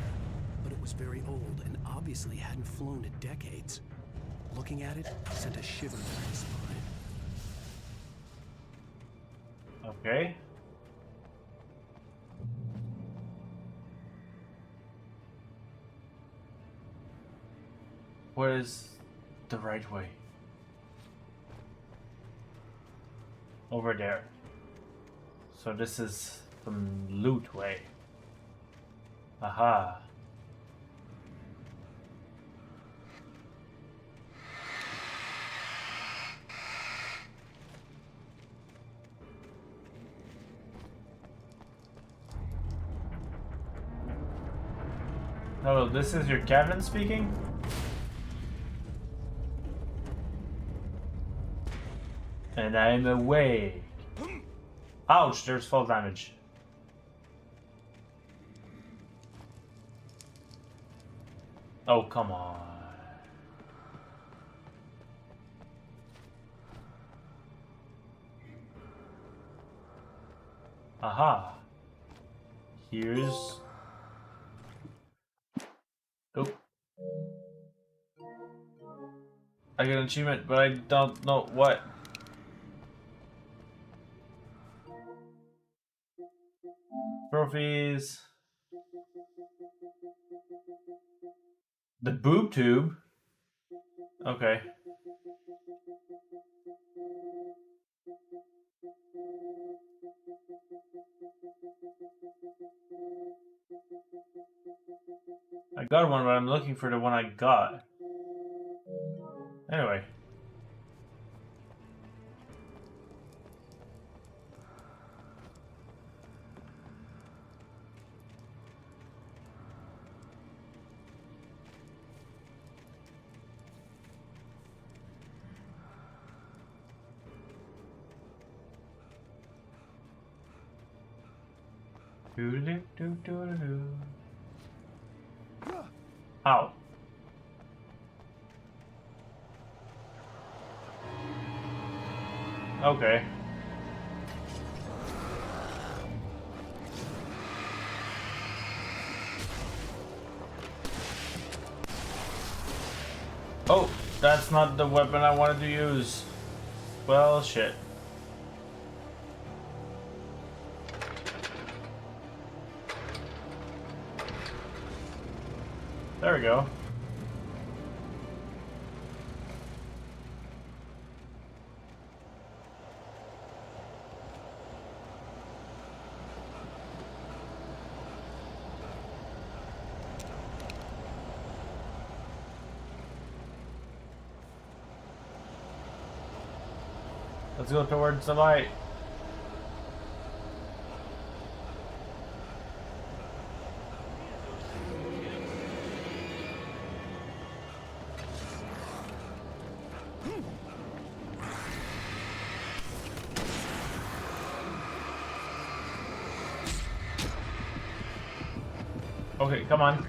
but it was very old and obviously hadn't flown in decades. Looking at it sent a shiver down my spine. Okay. What is the right way? Over there. So this is the loot way. Aha. Oh, this is your cabin speaking? And I'm awake. Ouch, there's fall damage. Oh, come on. Aha. Here's... Oh. I got an achievement, but I don't know what. Trophies. The boob tube. Okay. I got one, but I'm looking for the one I got. Anyway. Ow. Okay. Oh, that's not the weapon I wanted to use. Well, shit. There we go. Let's go towards the light. Okay, come on.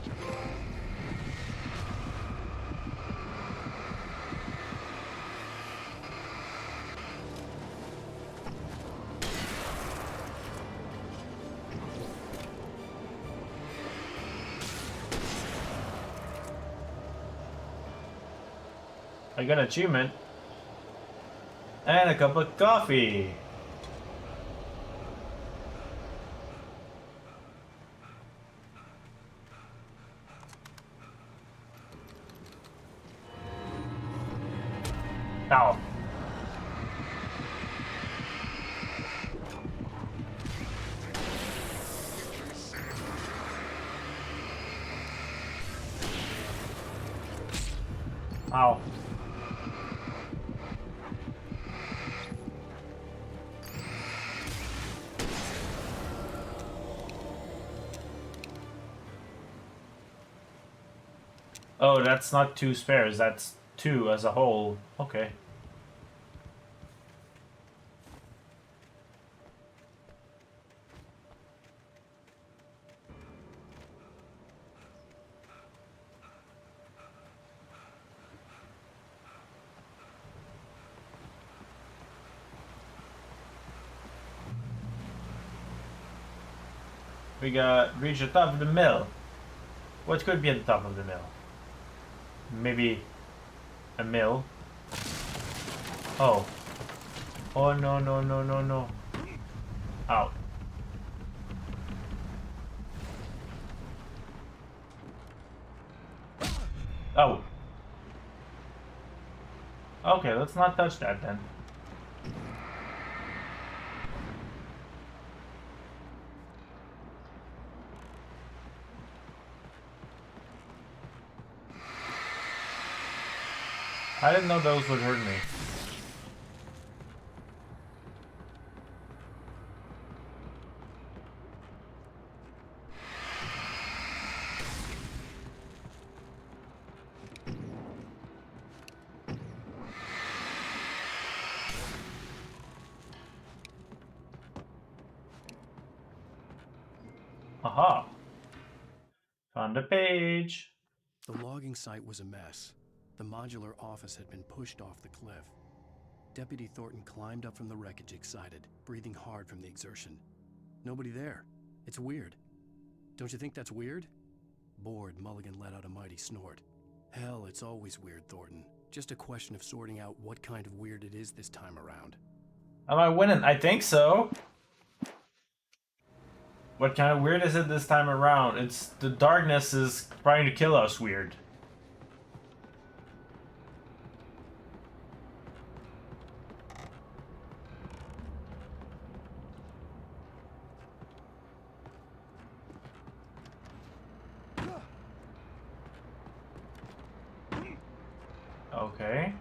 I got an achievement. And a cup of coffee. Ow. Ow. Oh, that's not 2 spares, that's 2 as a whole. Okay. We got reach the top of the mill. What could be at the top of the mill? Maybe a mill. Oh. Oh no no no no no. Ow. Oh. Okay, let's not touch that then. I didn't know those would hurt me. Aha! Found a page. The logging site was a mess. The modular office had been pushed off the cliff. Deputy Thornton climbed up from the wreckage excited, breathing hard from the exertion. Nobody there. It's weird. Don't you think that's weird? Bored, Mulligan let out a mighty snort. Hell, it's always weird, Thornton. Just a question of sorting out what kind of weird it is this time around. Am I winning? I think so. What kind of weird is it this time around? It's the darkness is trying to kill us weird. Okay.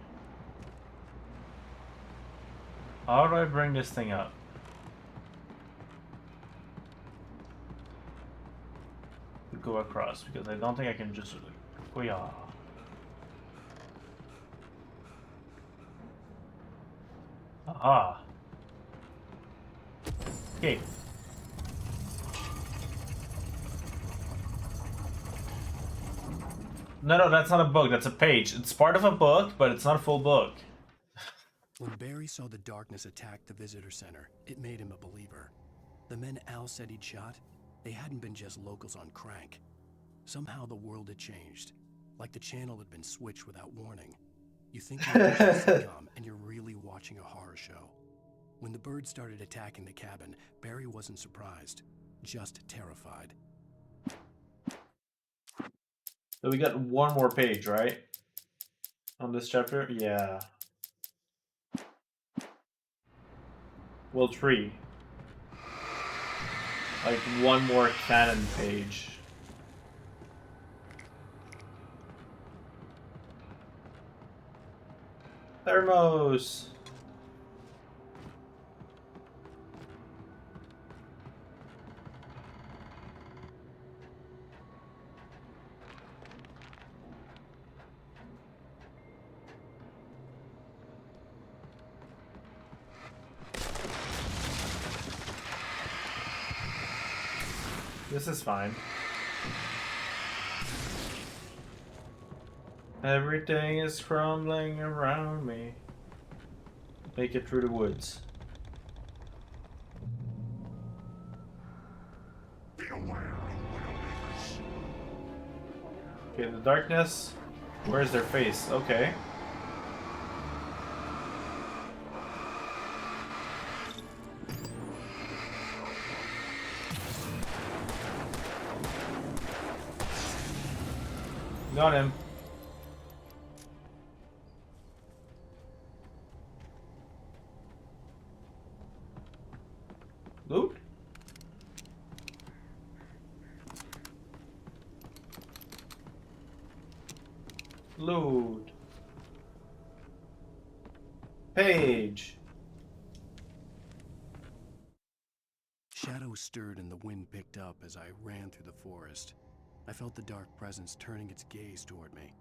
How do I bring this thing up? Go across, because I don't think I can just... Oh yeah. Aha. Okay. No, that's not a book, that's a page. It's part of a book, but it's not a full book. When Barry saw the darkness attack the visitor center, it made him a believer. The men Al said he'd shot, they hadn't been just locals on crank. Somehow the world had changed, like the channel had been switched without warning. You think you're watching a sitcom, and you're really watching a horror show. When the birds started attacking the cabin, Barry wasn't surprised, just terrified. So we got one more page, right? On this chapter? Yeah. Well, 3. Like one more canon page. Thermos! This is fine. Everything is crumbling around me. Make it through the woods. Okay, the darkness. Where's their face? Okay. Got him. Loot? Loot. Page. Shadows stirred and the wind picked up as I ran through the forest. I felt the dark presence turning its gaze toward me.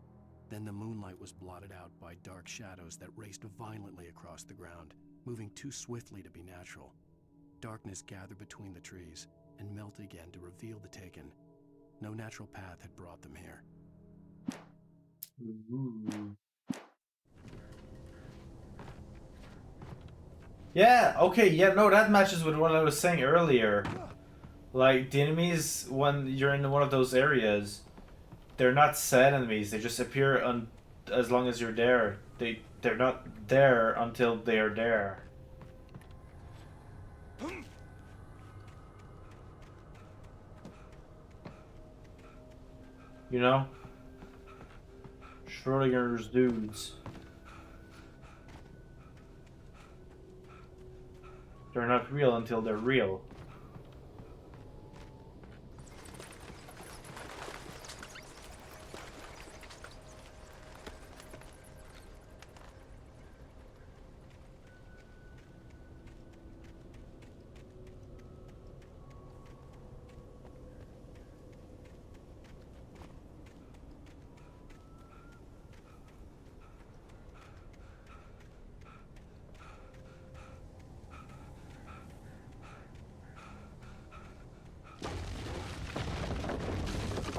Then the moonlight was blotted out by dark shadows that raced violently across the ground, moving too swiftly to be natural. Darkness gathered between the trees and melted again to reveal the Taken. No natural path had brought them here. Ooh. Yeah, okay, yeah, no, that matches with what I was saying earlier. Like, the enemies, when you're in one of those areas, they're not set enemies. They just appear as long as you're there. They're not there until they are there. You know? Schrodinger's dudes. They're not real until they're real.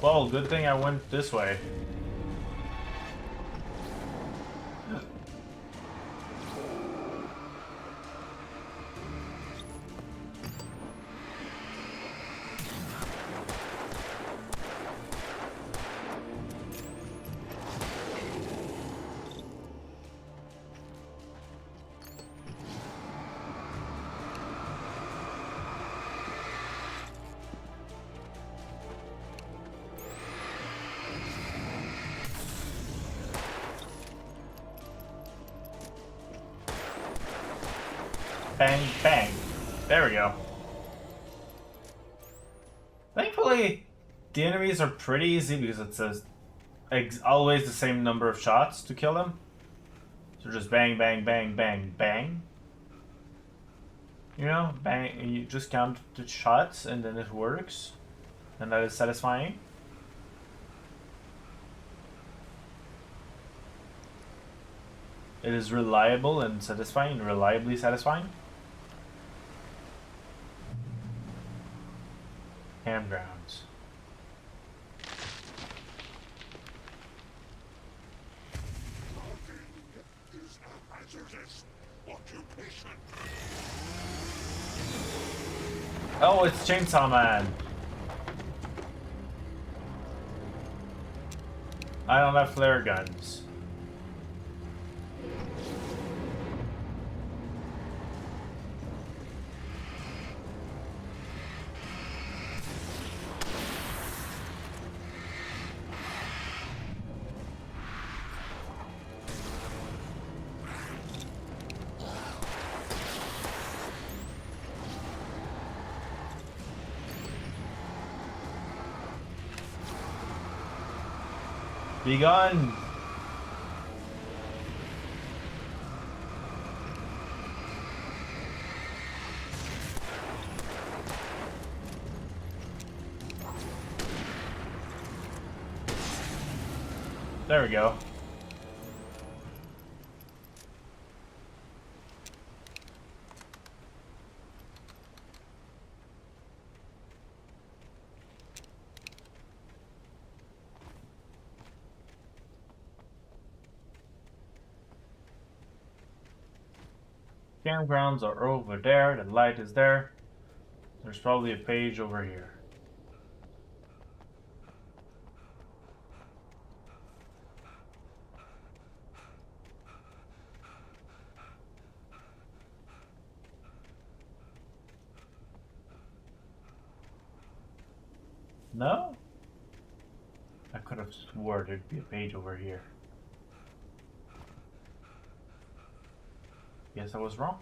Well, good thing I went this way. bang, bang. There we go. Thankfully, the enemies are pretty easy because it says always the same number of shots to kill them. So just bang, bang, bang, bang, bang. You know, bang. You just count the shots and then it works, and that is satisfying. It is reliable and satisfying, reliably satisfying. Campgrounds. Oh, it's Chainsaw Man. I don't have flare guns. Be gone! There we go. Campgrounds are over there, the light is there. There's probably a page over here. No? I could have swore there'd be a page over here. Guess I was wrong.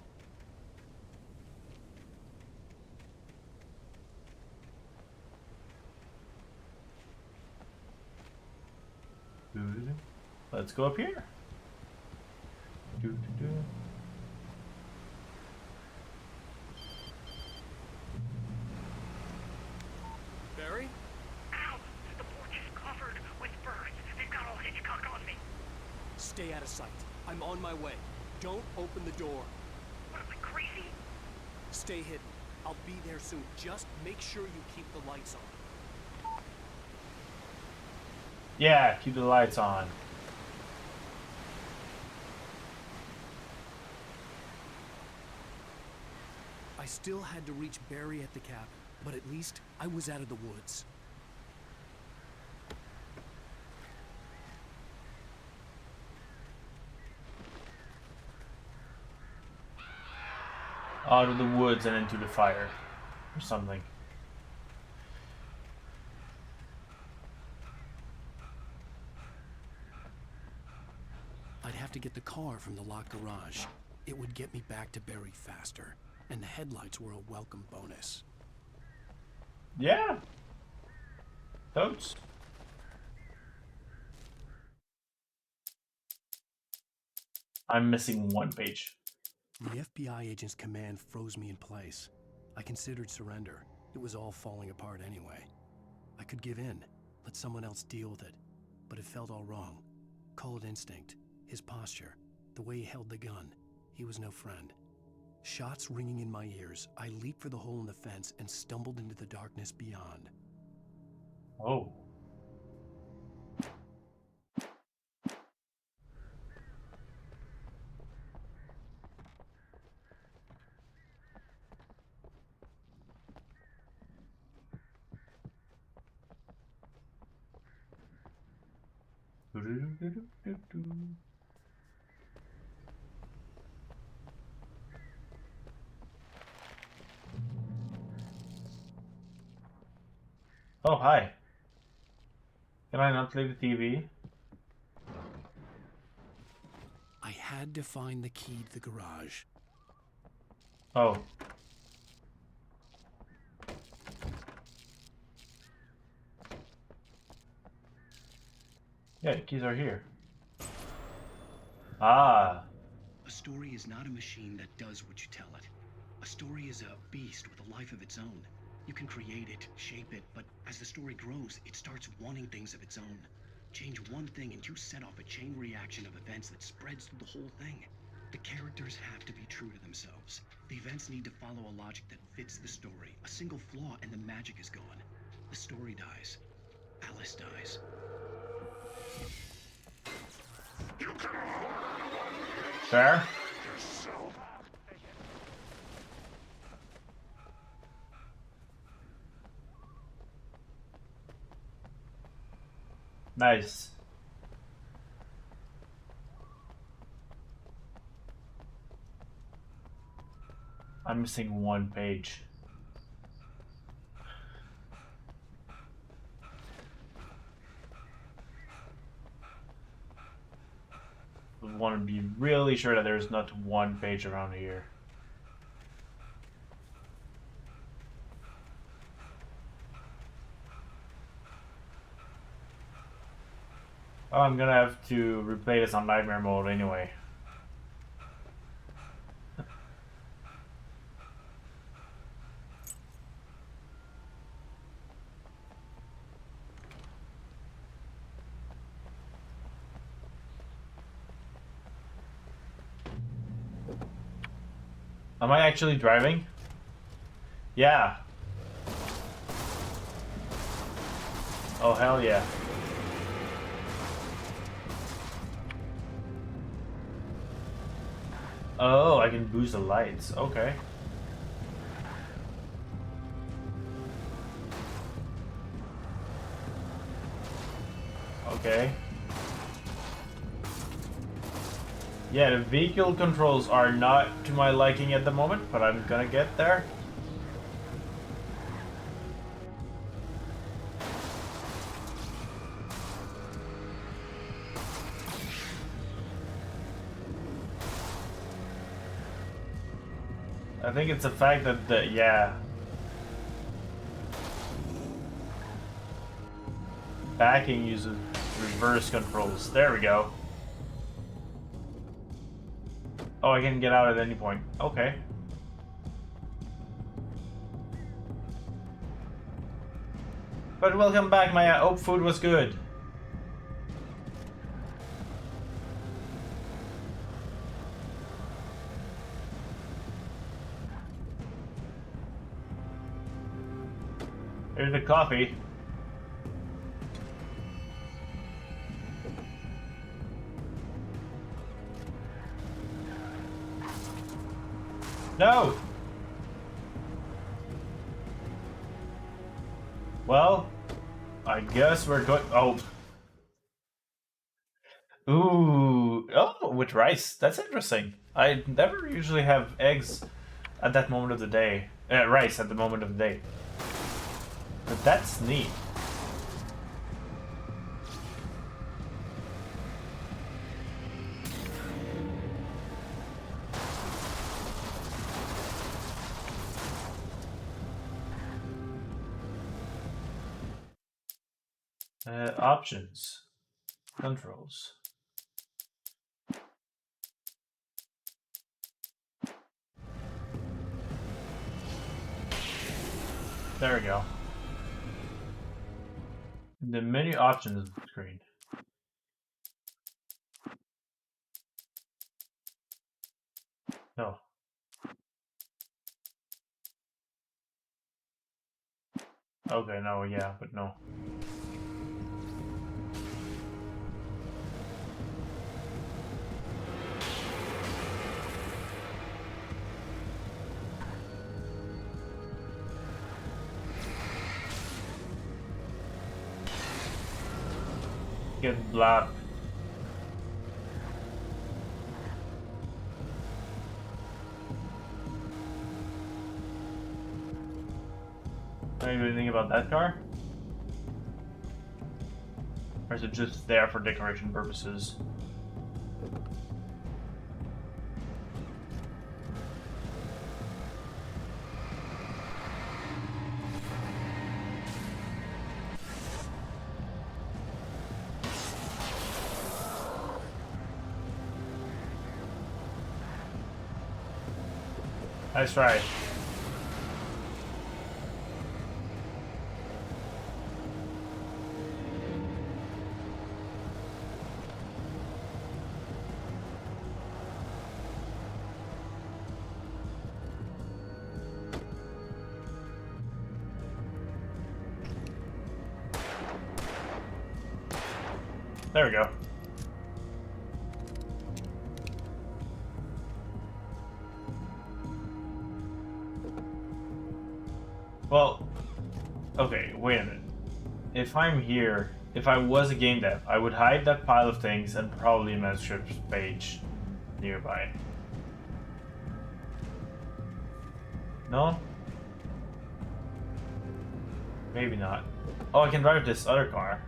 Let's go up here. Barry? Ow! The porch is covered with birds. They've got all Hitchcock on me. Stay out of sight. I'm on my way. Don't open the door. What am I, crazy? Stay hidden. I'll be there soon. Just make sure you keep the lights on. Yeah, keep the lights on. I still had to reach Barry at the cabin, but at least I was out of the woods. Out of the woods and into the fire. Or something. I'd have to get the car from the locked garage. It would get me back to Barry faster, and the headlights were a welcome bonus. Yeah. Totes. I'm missing one page. The FBI agent's command froze me in place. I considered surrender. It was all falling apart anyway. I could give in, let someone else deal with it. But it felt all wrong. Call it instinct. His posture. The way he held the gun. He was no friend. Shots ringing in my ears, I leaped for the hole in the fence and stumbled into the darkness beyond. Oh. Oh, hi. Can I not leave the TV? I had to find the key to the garage. Oh. Yeah, the keys are here. Ah. A story is not a machine that does what you tell it. A story is a beast with a life of its own. You can create it, shape it, but as the story grows, it starts wanting things of its own. Change one thing and you set off a chain reaction of events that spreads through the whole thing. The characters have to be true to themselves. The events need to follow a logic that fits the story. A single flaw and the magic is gone. The story dies. Alice dies. Fair. Nice. I'm missing one page. I want to be really sure that there's not one page around here. Oh, I'm gonna have to replay this on nightmare mode anyway. Am I actually driving? Yeah. Oh, hell yeah. Oh, I can boost the lights. Okay. Okay. Yeah, the vehicle controls are not to my liking at the moment, but I'm gonna get there. I think it's the fact that yeah. Backing uses reverse controls. There we go. Oh, I can get out at any point. Okay. But welcome back, Maya. Hope food was good. Here's the coffee. No! Well, I guess we're going. Oh. Ooh. Oh, with rice. That's interesting. I never usually have eggs at that moment of the day. Rice at the moment of the day. But that's neat. Options. Controls. There we go. The menu options screen. No. Okay, no, yeah, but no. Get blocked. Are you anything about that car? Or is it just there for decoration purposes? Nice try. There we go. Well, okay, wait a minute. If I'm here, if I was a game dev, I would hide that pile of things and probably a manuscript page nearby. No? Maybe not. Oh, I can drive this other car.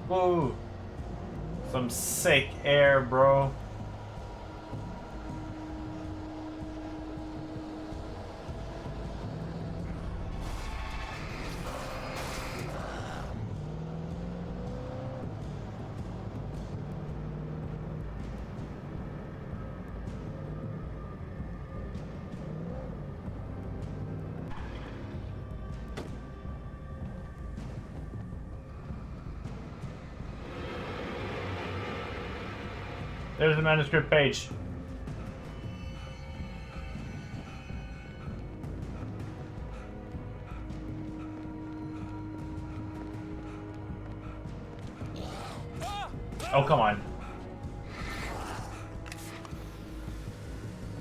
Whoa! Some sick air, bro. There's the manuscript page. Oh, come on.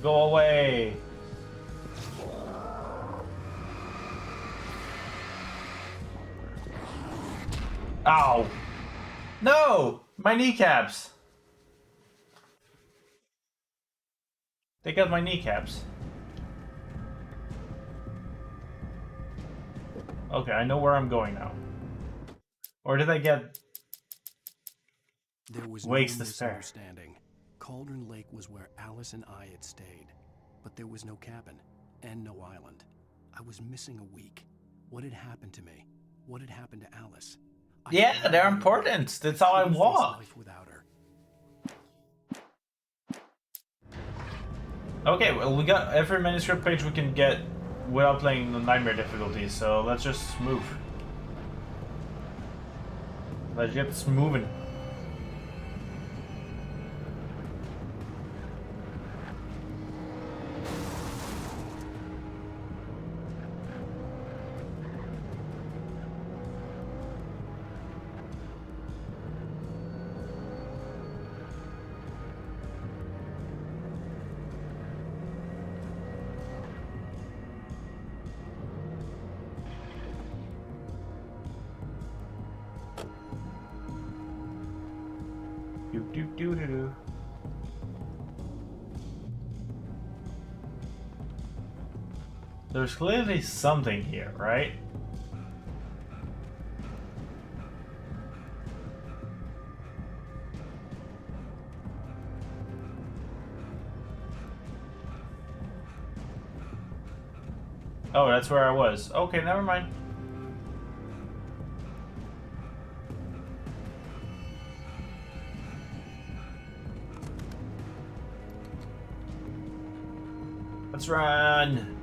Go away. Ow. No! My kneecaps. They got my kneecaps. Okay, I know where I'm going now. Or did I get There was Wake's no despair? misunderstanding. Cauldron Lake was where Alice and I had stayed, but there was no cabin and no island. I was missing a week. What had happened to me? What had happened to Alice? Yeah, they're important. That's how I walk. Life without her. Okay, well, we got every manuscript page we can get without playing the nightmare difficulty, so let's just move. Let's get this moving. Do. There's clearly something here, right? Oh, that's where I was. Okay, never mind. Let's run!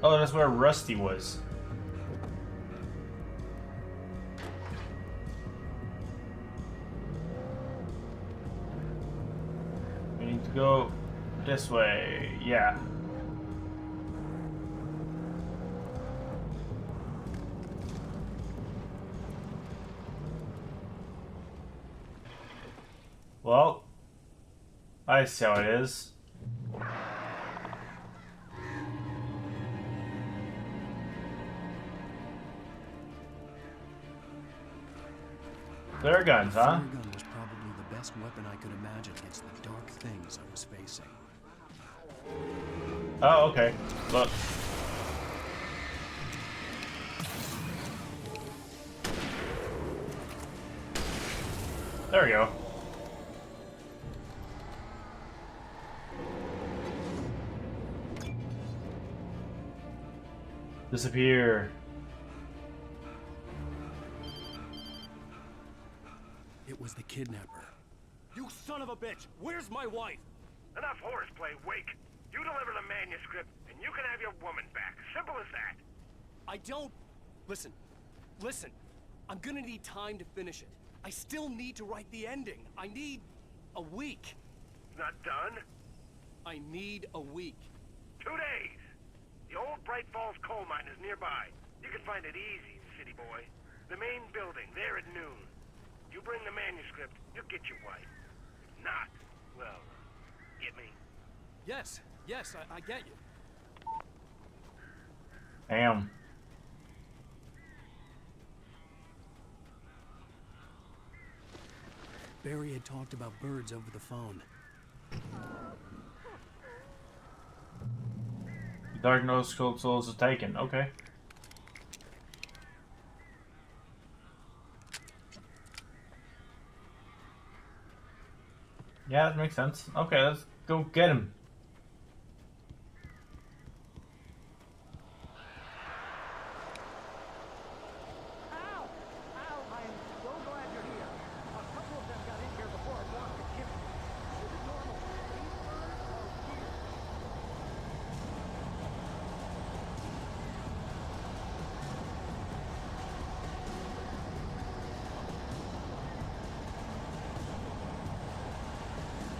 Oh, that's where Rusty was. We need to go this way, yeah. Well, I see how it is. Flare guns, huh? The flare gun was probably the best weapon I could imagine against the dark things I was facing. Oh, okay. Look. There we go. Disappear. It was the kidnapper. You son of a bitch! Where's my wife? Enough horseplay, Wake. You deliver the manuscript, and you can have your woman back. Simple as that. I don't... Listen. I'm gonna need time to finish it. I still need to write the ending. I need a week. Not done? I need a week. 2 days. The old Bright Falls coal mine is nearby. You can find it easy, city boy. The main building, there at noon. You bring the manuscript, you'll get your wife. If not, well, get me? Yes, I get you. Damn. Barry had talked about birds over the phone. Dark Nose souls are taken. Okay. Yeah, that makes sense. Okay, let's go get him.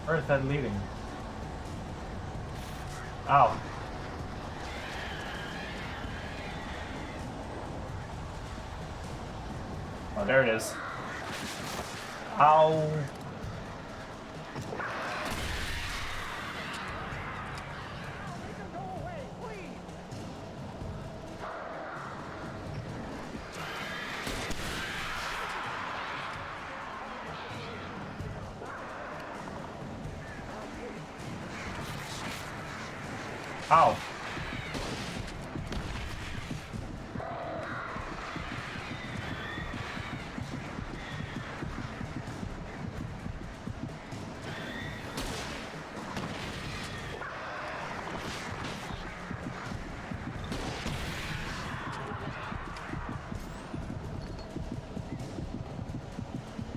Where is that leading? Ow. Oh, there it is. Ow. Ow.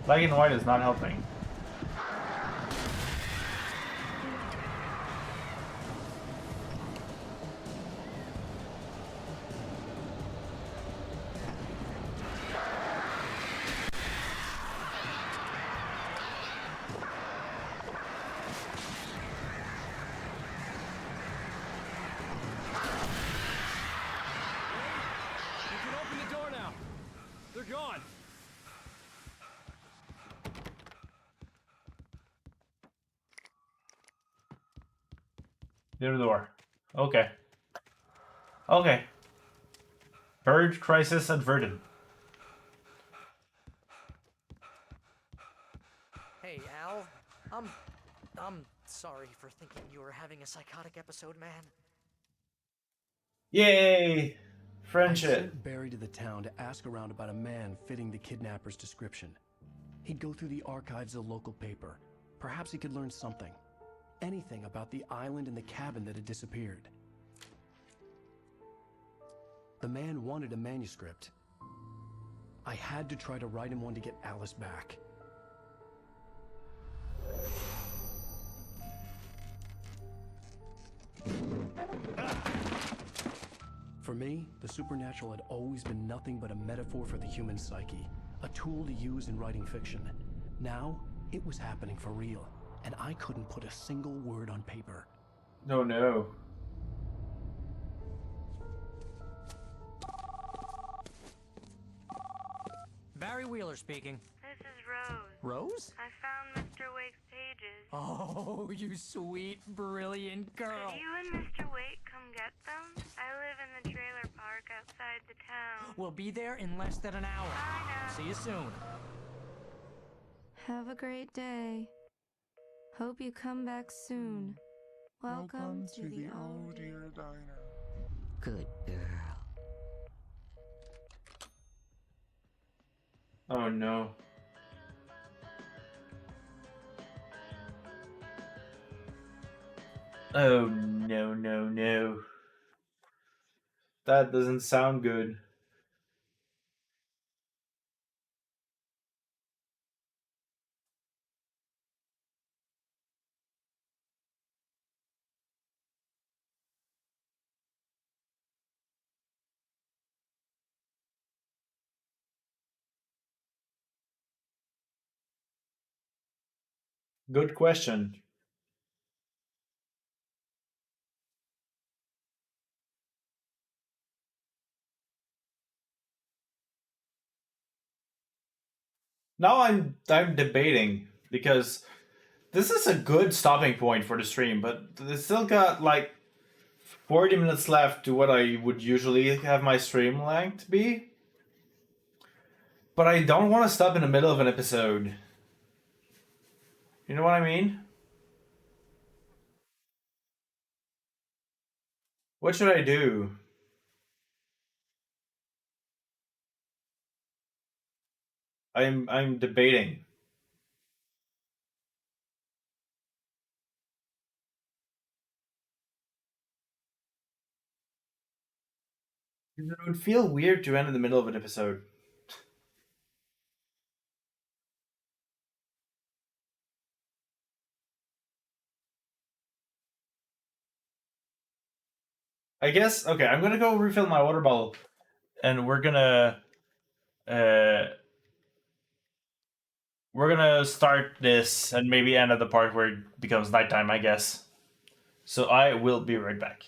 Black and white is not helping. You can open the door now. They're gone. Near the door. Okay. Okay. Purge crisis averted. Hey, Al. I'm sorry for thinking you were having a psychotic episode, man. Yay! I Friendship. sent Barry to the town to ask around about a man fitting the kidnapper's description. He'd go through the archives of the local paper. Perhaps he could learn something. Anything about the island and the cabin that had disappeared. The man wanted a manuscript. I had to try to write him one to get Alice back. For me, the supernatural had always been nothing but a metaphor for the human psyche, a tool to use in writing fiction. Now, it was happening for real, and I couldn't put a single word on paper. No, no. Barry Wheeler speaking. This is Rose. Rose? I found Mr. Wake's pages. Oh, you sweet, brilliant girl. Could you and Mr. Wake come get them? I live in the trailer park outside the town. We'll be there in less than an hour. I know. See you soon. Have a great day. Hope you come back soon. Welcome to the Oh Dear Diner. Good girl. Oh no. Oh no, no, no. That doesn't sound good. Good question. Now I'm debating because this is a good stopping point for the stream, but it's still got like 40 minutes left to what I would usually have my stream length be. But I don't want to stop in the middle of an episode. You know what I mean? What should I do? I'm debating. It would feel weird to end in the middle of an episode. I guess, okay, I'm gonna go refill my water bottle, and we're gonna start this and maybe end at the part where it becomes nighttime, I guess. So I will be right back.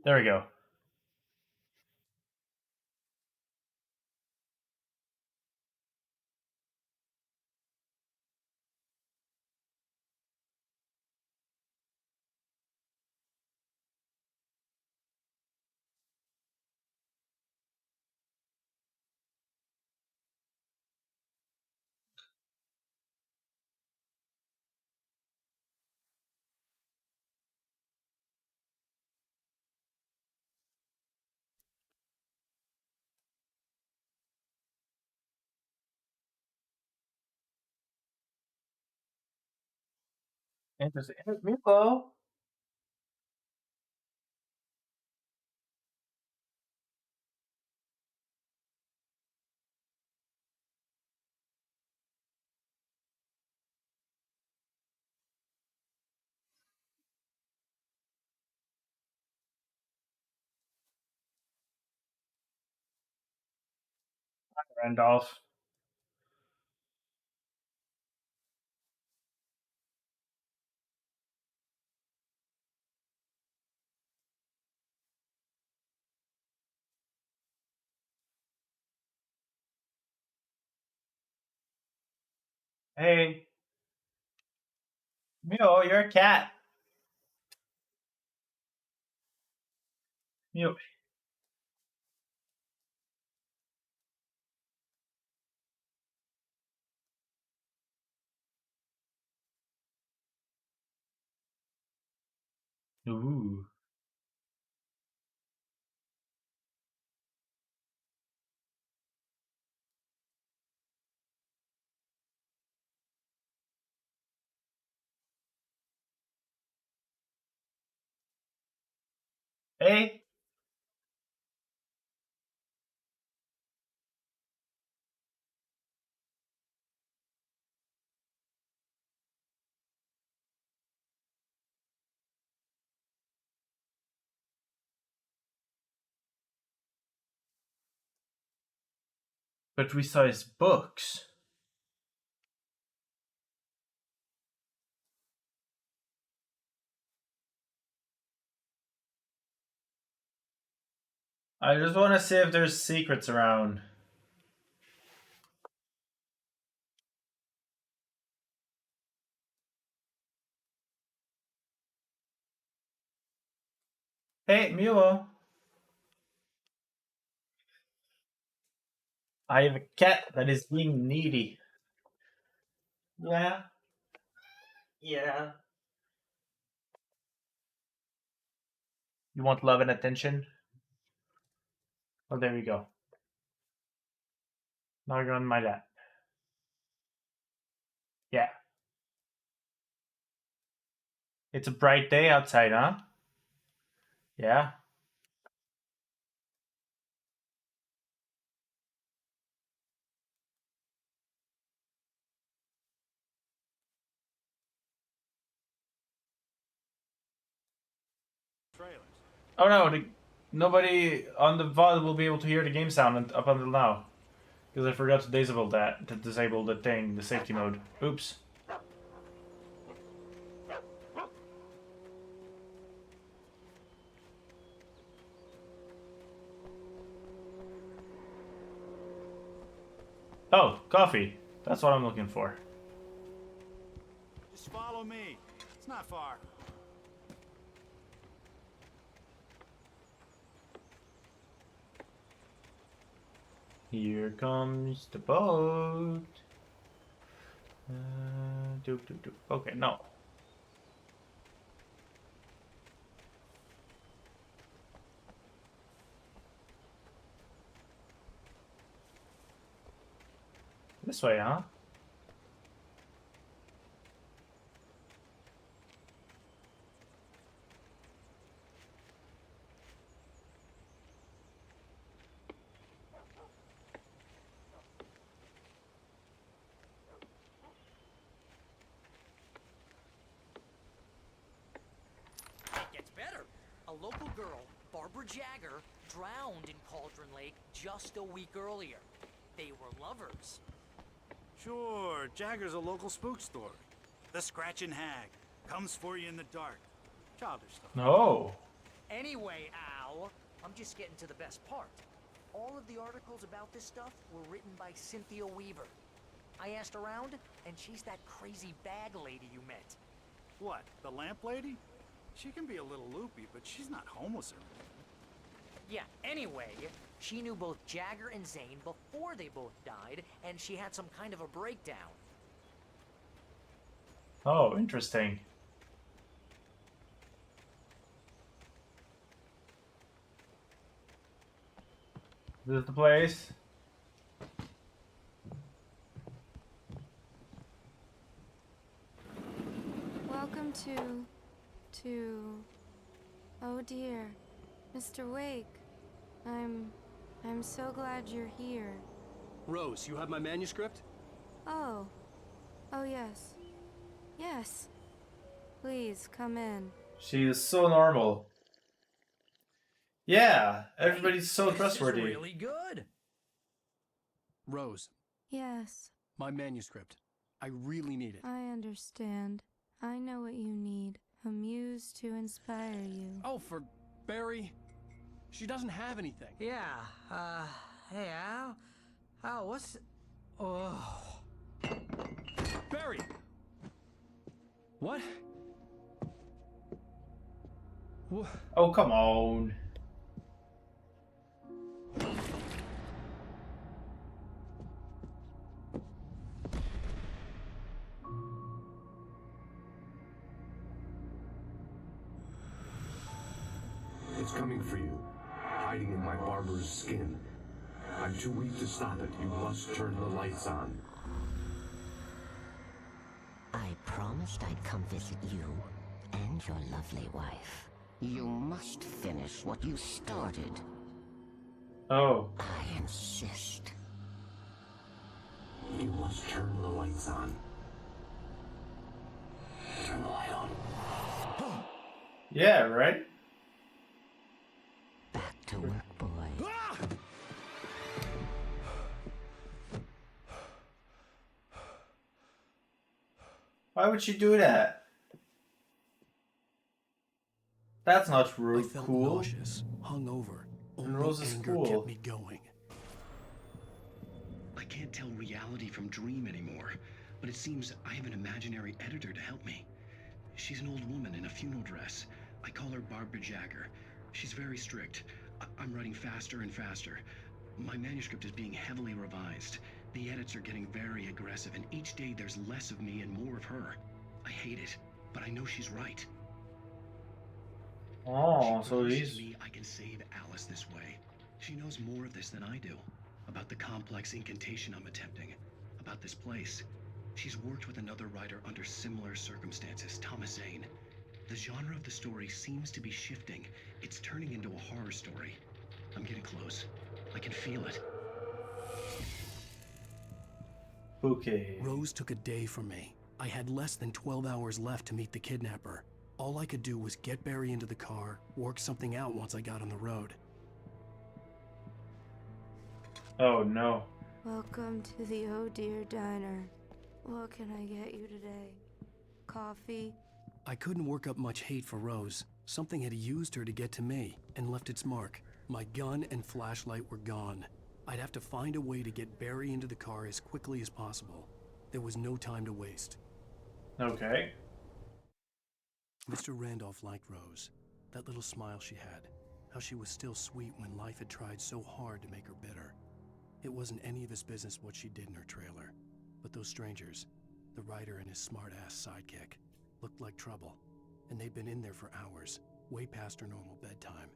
There we go. Interesting. Meepo. Randolph. Hey. Mew, you're a cat. Mew. Ooh. Hey. But we saw his books. I just want to see if there's secrets around. Hey, Mew. I have a cat that is being needy. Yeah. Yeah. You want love and attention? Oh, there we go. Now you're on my lap. Yeah. It's a bright day outside, huh? Yeah. Oh no, nobody on the VOD will be able to hear the game sound up until now. Because I forgot to disable that, to disable the thing, the safety mode. Oops. Oh, coffee. That's what I'm looking for. Just follow me. It's not far. Here comes the boat. Okay, no. This way, huh? It gets better. A local girl, Barbara Jagger, drowned in Cauldron Lake just a week earlier. They were lovers. Sure, Jagger's a local spook story. The Scratching Hag comes for you in the dark. Childish stuff. No. Anyway, Al, I'm just getting to the best part. All of the articles about this stuff were written by Cynthia Weaver. I asked around, and she's that crazy bag lady you met. What, the lamp lady? She can be a little loopy, but she's not homeless or anything. Yeah, anyway, she knew both Jagger and Zane before they both died, and she had some kind of a breakdown. Oh, interesting. This is the place. Welcome to... Oh dear, Mr. Wake. I'm so glad you're here. Rose, you have my manuscript? Oh. Oh yes. Yes. Please, come in. She is so normal. Yeah, everybody's so trustworthy. This is really good. Rose, Yes, my manuscript. I really need it. I understand. I know what you need. A muse to inspire you. Oh, for Barry? She doesn't have anything. Yeah, hey, Al? Al, what's... Oh... Barry! What? Oh, come on. It's coming for you, hiding in my barber's skin. I'm too weak to stop it. You must turn the lights on. I promised I'd come visit you and your lovely wife. You must finish what you started. Oh. I insist. You must turn the lights on. Turn the light on. Yeah, right? Back to work, boy. Why would she do that? That's not I felt cool. nauseous, hungover. And Only Rose is anger cool. kept me going. I can't tell reality from dream anymore, but it seems I have an imaginary editor to help me. She's an old woman in a funeral dress. I call her Barbara Jagger. She's very strict. I'm writing faster and faster. My manuscript is being heavily revised. The edits are getting very aggressive, and each day there's less of me and more of her. I hate it, but I know she's right. Oh, so She he's... to me I can save Alice this way. She knows more of this than I do. About the complex incantation I'm attempting. About this place. She's worked with another writer under similar circumstances, Thomas Zane. The genre of the story seems to be shifting. It's turning into a horror story. I'm getting close. I can feel it. Okay. Rose took a day from me. I had less than 12 hours left to meet the kidnapper. All I could do was get Barry into the car, work something out once I got on the road. Oh no. Welcome to the Oh Dear Diner. What can I get you today? Coffee? I couldn't work up much hate for Rose. Something had used her to get to me and left its mark. My gun and flashlight were gone. I'd have to find a way to get Barry into the car as quickly as possible. There was no time to waste. Okay. Mr. Randolph liked Rose. That little smile she had. How she was still sweet when life had tried so hard to make her bitter. It wasn't any of his business what she did in her trailer. But those strangers, the writer and his smart-ass sidekick, looked like trouble. And they'd been in there for hours, way past her normal bedtime.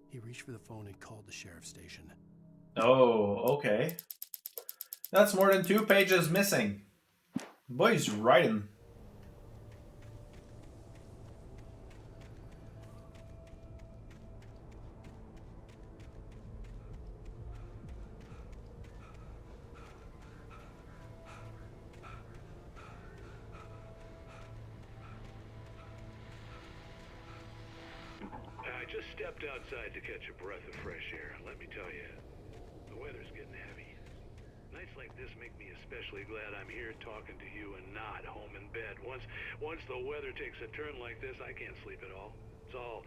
He reached for the phone and called the sheriff's station. Oh, okay. That's more than 2 pages missing. The boy's writing. I just stepped outside to catch a breath of fresh air. Let me tell you, the weather's getting heavy. Nights like this make me especially glad I'm here talking to you and not home in bed. Once the weather takes a turn like this, I can't sleep at all. It's all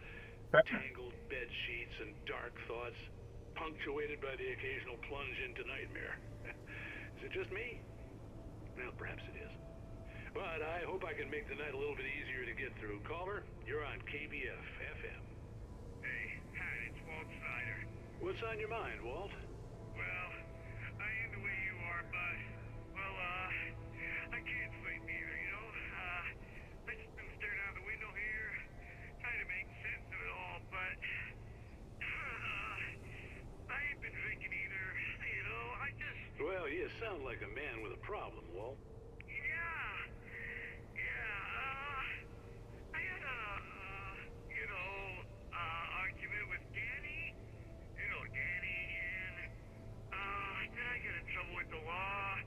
tangled bed sheets and dark thoughts, punctuated by the occasional plunge into nightmare. Is it just me? Well, perhaps it is. But I hope I can make the night a little bit easier to get through. Caller, you're on KBF FM. Hey, hi, it's Walt Snyder. What's on your mind, Walt? Well, I ain't the way you are, but, well, I can't sleep either, you know? I just been staring out the window here, trying to make sense of it all, but, I ain't been drinking either, you know? I just... Well, you sound like a man with a problem, Walt. I had a, argument with Danny. You know Danny, and, then I got in trouble with the law.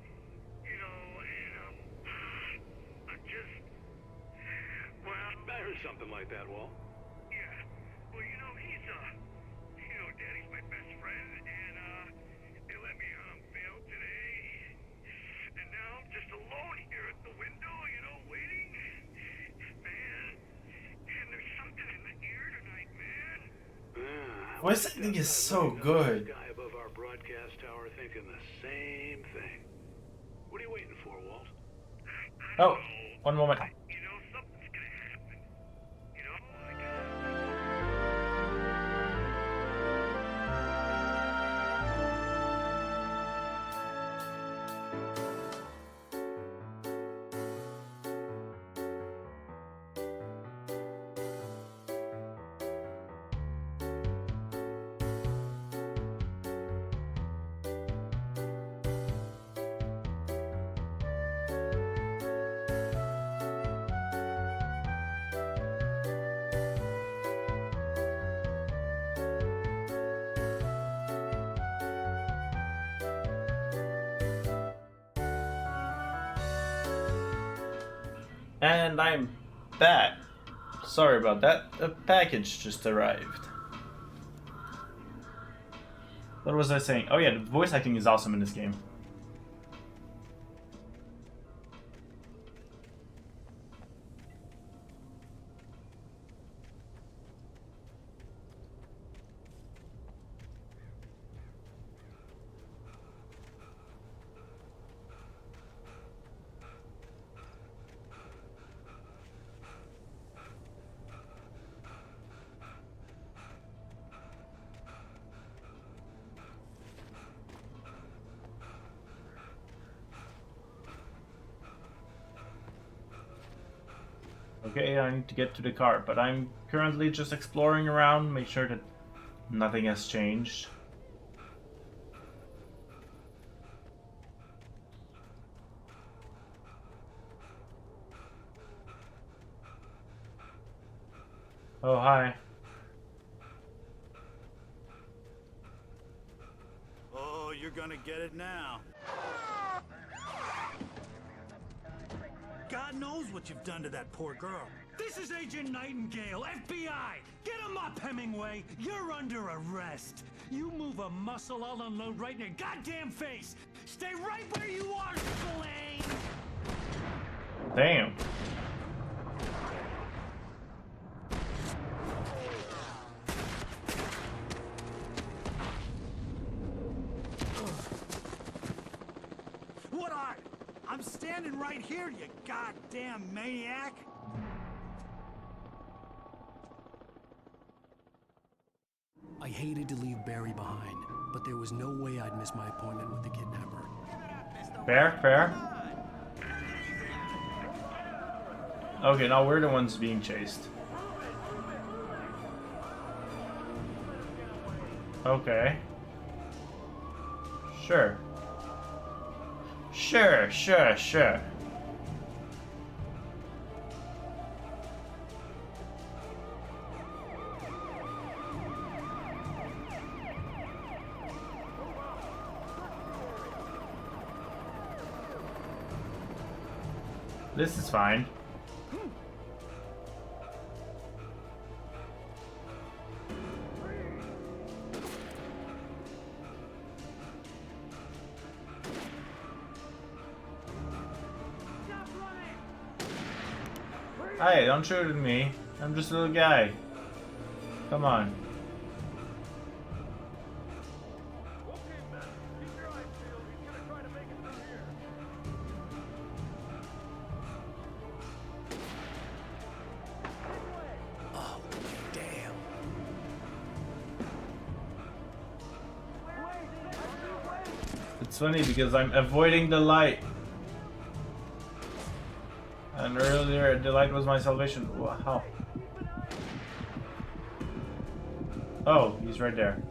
You know, and, I'm just, well... I heard something like that, Walt. Yeah. Well, you know, he's, Danny's my best friend, and, they let me, bail today. And now I'm just alone here at the window, you know, waiting. Man, and there's something in the air tonight, man. Voice acting is so good. The guy above our broadcast tower thinking the same thing. What are you waiting for, Walt? Oh, one moment. You know, something's gonna happen. You know, And I'm back. Sorry about that. A package just arrived. What was I saying? Oh yeah, the voice acting is awesome in this game. Okay, I need to get to the car, but I'm currently just exploring around, make sure that nothing has changed. Oh, hi. Oh, you're gonna get it now. God knows what you've done to that poor girl. This is Agent Nightingale, FBI! Get him up, Hemingway! You're under arrest! You move a muscle, I'll unload right in your goddamn face! Stay right where you are, Spillane! Damn. What are you? I'm standing right here, you goddamn maniac! I hated to leave Barry behind, but there was no way I'd miss my appointment with the kidnapper. Fair, fair. Okay, now we're the ones being chased. Okay. Sure. Sure. This is fine. Hey, don't shoot at me. I'm just a little guy. Come on. Oh, damn. It's funny because I'm avoiding the light. And earlier, the light was my salvation. Wow. Oh, he's right there.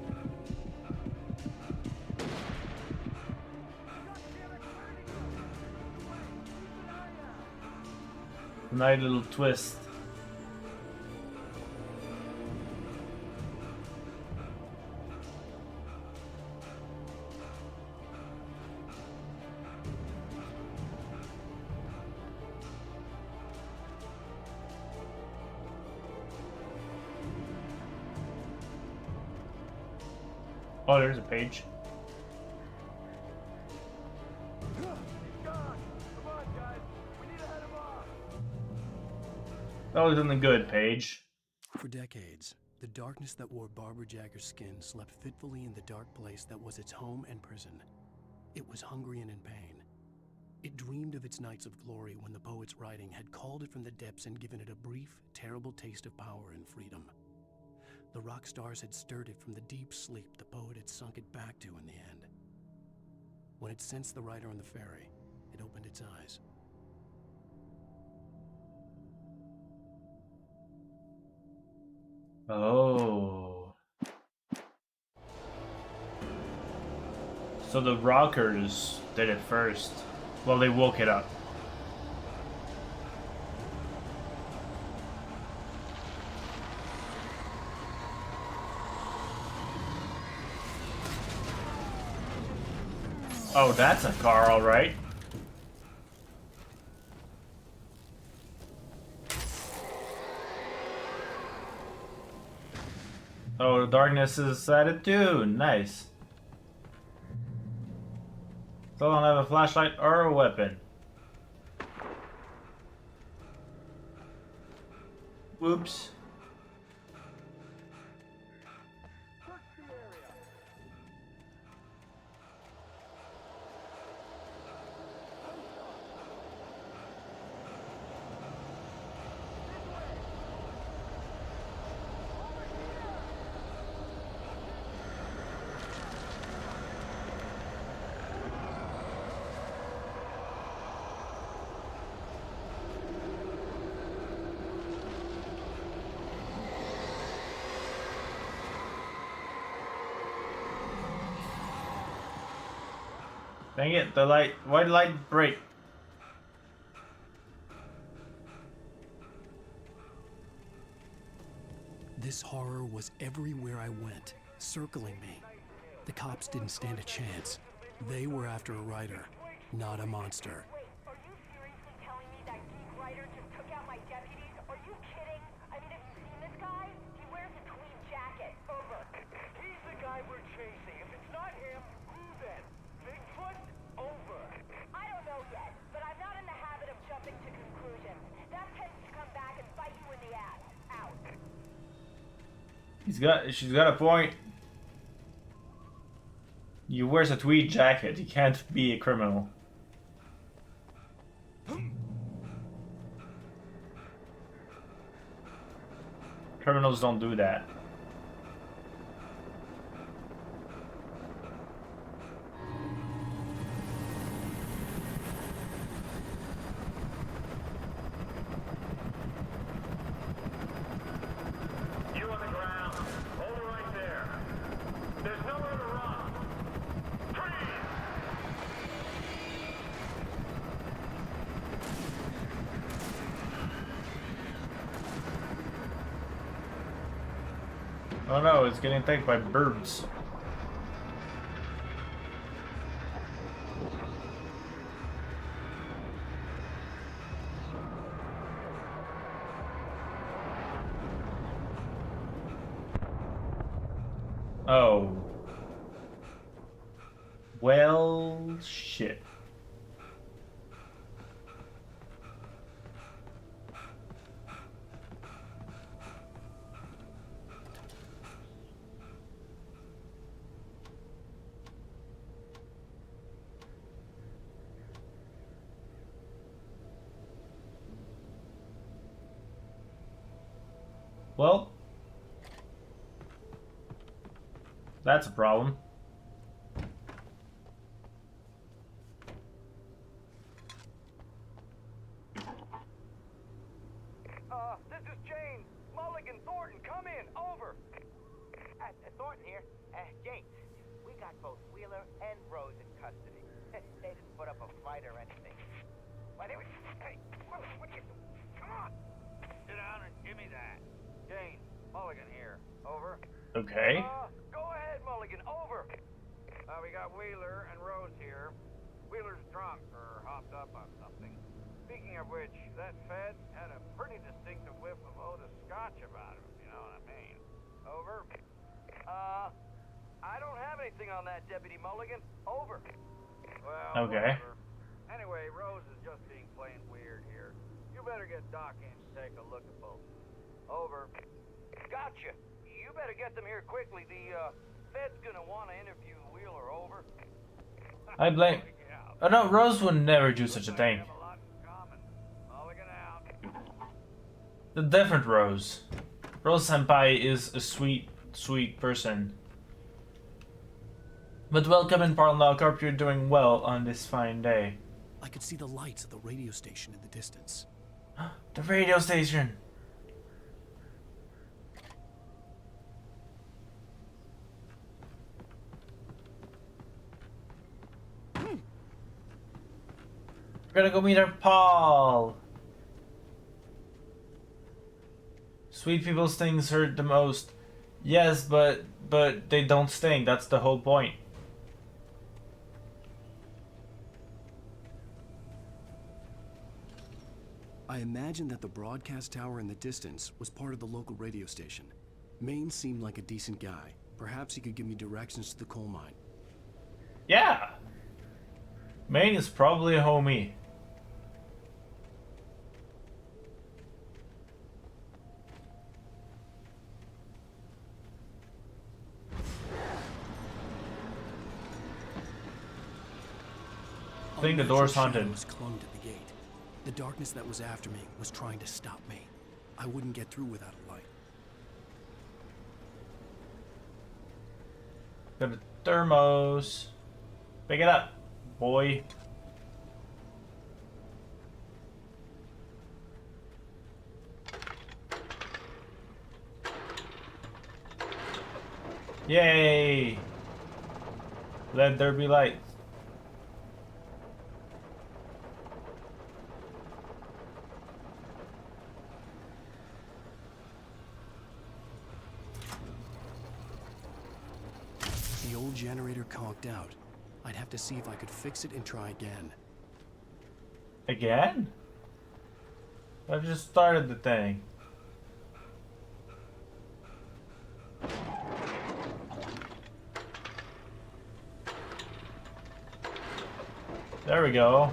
Nice little twist. Oh, there's a page. That was something good, Paige. For decades, the darkness that wore Barbara Jagger's skin slept fitfully in the dark place that was its home and prison. It was hungry and in pain. It dreamed of its nights of glory when the poet's writing had called it from the depths and given it a brief, terrible taste of power and freedom. The rock stars had stirred it from the deep sleep the poet had sunk it back to in the end. When it sensed the writer on the ferry, it opened its eyes. Oh. So the rockers did it first. Well, they woke it up. Oh, that's a car, all right. Oh, the darkness is at it too. Nice. Still don't have a flashlight or a weapon. Whoops. Dang it, the light. Why did the light break? This horror was everywhere I went, circling me. The cops didn't stand a chance. They were after a writer, not a monster. She's got a point. You wears a tweed jacket. You can't be a criminal. Criminals don't do that. Oh no, it's getting attacked by birds. Oh. Well, shit. Well, that's a problem. This is James. Mulligan, Thornton, come in. Over. Thornton here. James, we got both Wheeler and Rose in custody. They didn't put up a fight or anything. Why, they were... Hey, what are you doing? Come on. Sit down and give me that. James, Mulligan here. Over. Okay. Go ahead, Mulligan. Over. We got Wheeler and Rose here. Wheeler's drunk or hopped up on something. Speaking of which, that Fed had a pretty distinctive whiff of Otis Scotch about him, you know what I mean. Over. I don't have anything on that, Deputy Mulligan. Over. Well, okay. Whatever. Anyway, Rose is just being plain weird here. You better get Doc in to take a look at both. Over. Gotcha. You better get them here quickly. The Fed's gonna want to interview Wheeler. Over. I blame. Oh no, Rose would never do such a thing. The different Rose. Rose Senpai is a sweet, sweet person. But welcome in Parlock. Hope you're doing well on this fine day. I could see the lights of the radio station in the distance. The radio station. We're gonna go meet our Paul. Sweet people's things hurt the most. Yes, but they don't sting. That's the whole point. I imagine that the broadcast tower in the distance was part of the local radio station. Maine seemed like a decent guy. Perhaps he could give me directions to the coal mine. Yeah. Maine is probably a homie. I think the door's haunted. Clung to the gate. The darkness that was after me was trying to stop me. I wouldn't get through without a light. Got a thermos. Pick it up, boy. Yay! Let there be light. The old generator conked out. I'd have to see if I could fix it and try again. Again? I've just started the thing. There we go.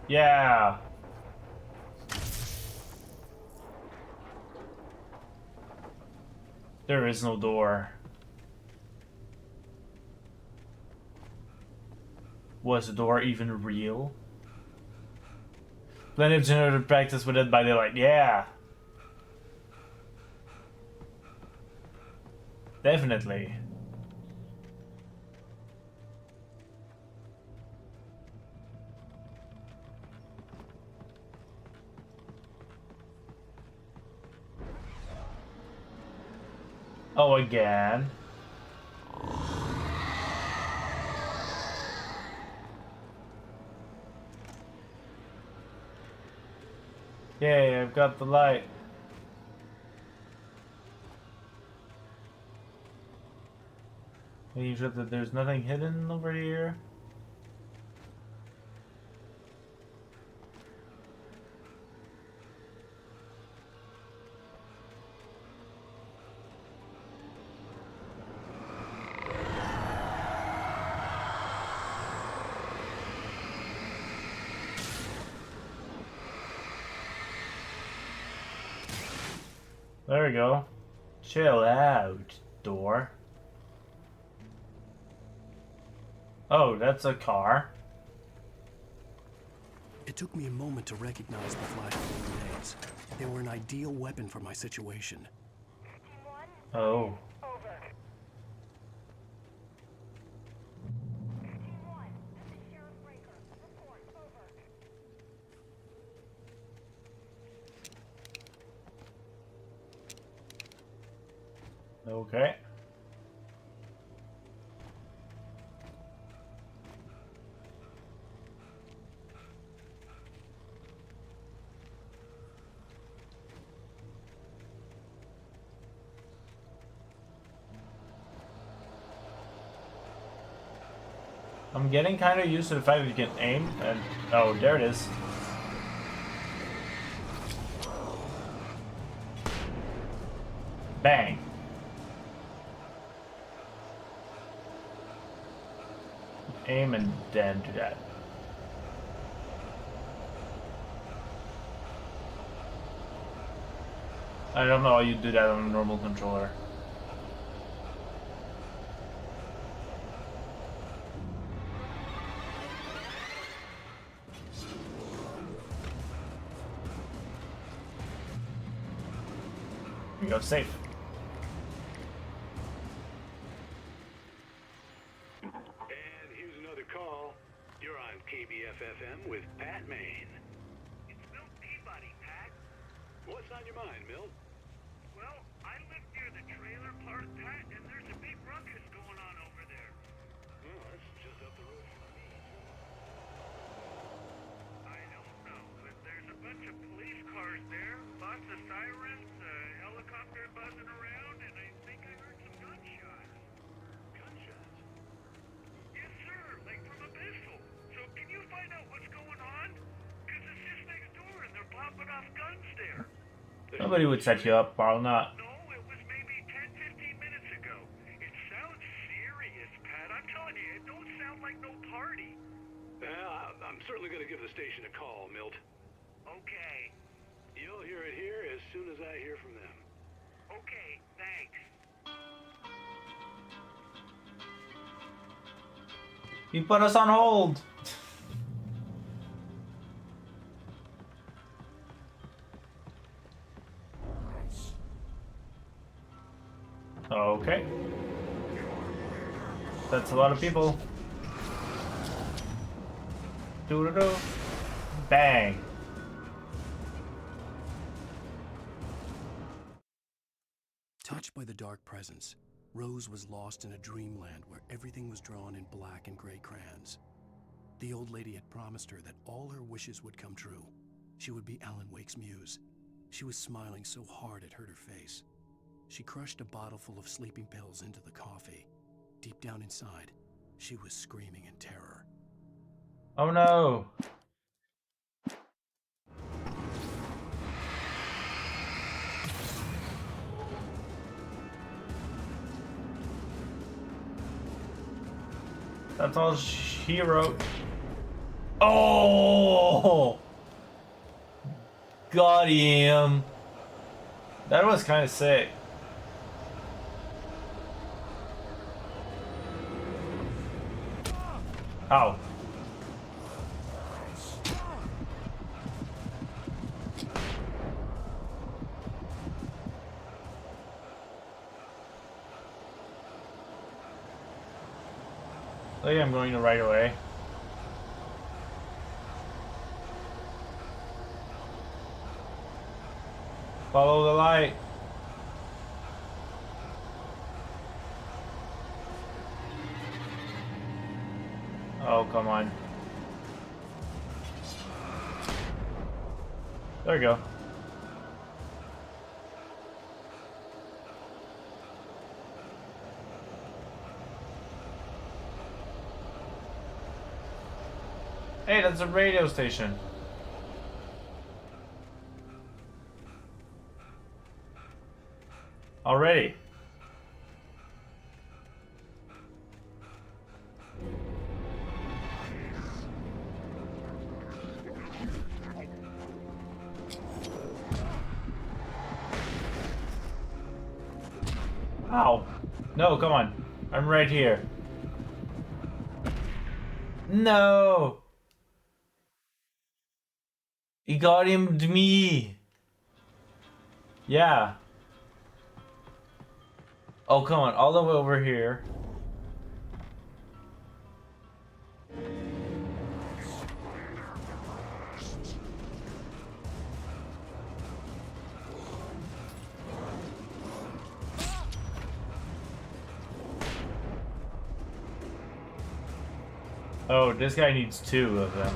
Yeah. There is no door. Was the door even real? Plenty of generator practice with it by daylight. Yeah. Definitely. Oh, again. Yay, I've got the light. Are you sure that there's nothing hidden over here? There we go. Chill out, door. Oh, that's a car. It took me a moment to recognize the flashbang grenades. They were an ideal weapon for my situation. Oh. Okay. I'm getting kind of used to the fact that you can aim and... Oh, there it is. Bang. Aim and then do that. I don't know how you do that on a normal controller. Here we go, safe. And here's another call. You're on KBF-FM with Pat Maine. It's Milt Peabody, Pat. What's on your mind, Milt? Well, I live near the trailer park, Pat, and there's a big ruckus going on over there. Well, that's just up the road from me. I don't know, but there's a bunch of police cars there, lots of sirens, helicopter buzzing around, and I think I heard some gunshots. Gunshots? Yes, sir, like from a pistol. So can you find out what's going on? Because it's just next door and they're popping off guns there. Nobody would set you up, I'll not. No, it was maybe 10-15 minutes ago. It sounds serious, Pat. I'm telling you, it don't sound like no party. Well, I'm certainly going to give the station a call, Milt. Okay. You'll hear it here as soon as I hear from them. Okay, thanks. You put us on hold. Okay. That's a lot of people. Doo-doo-doo. Bang. Touched by the dark presence, Rose was lost in a dreamland where everything was drawn in black and gray crayons. The old lady had promised her that all her wishes would come true. She would be Alan Wake's muse. She was smiling so hard it hurt her face. She crushed a bottle full of sleeping pills into the coffee. Deep down inside, she was screaming in terror. Oh no! That's all she wrote. Oh! Got him! That was kind of sick. Ow. I think I'm going the right away. Follow the light. Oh, come on. There we go. Hey, that's a radio station. Already. Ow. No, come on. I'm right here. No! He got him to me! Yeah. Oh, come on, all the way over here. Oh, this guy needs 2 of them.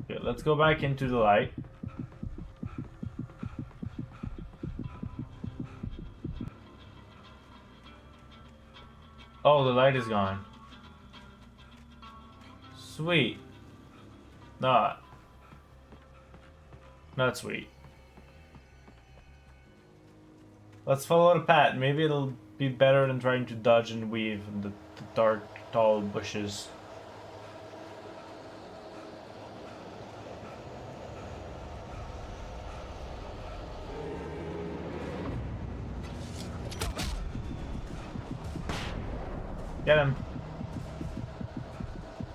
Okay, let's go back into the light. Oh, the light is gone. Sweet. Not sweet. Let's follow the path. Maybe it'll be better than trying to dodge and weave in the dark, tall bushes. Get him.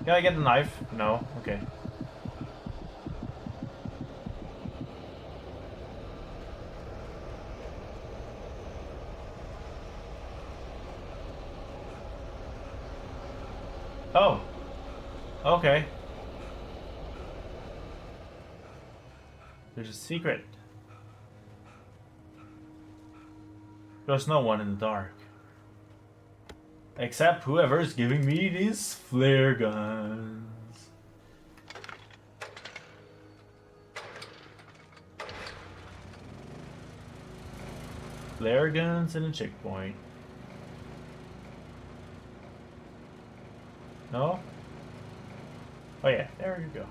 Can I get the knife? No? Okay. Oh. Okay. There's a secret. There's no one in the dark. Except whoever's giving me these flare guns. Flare guns and a checkpoint. No? Oh yeah, there you go.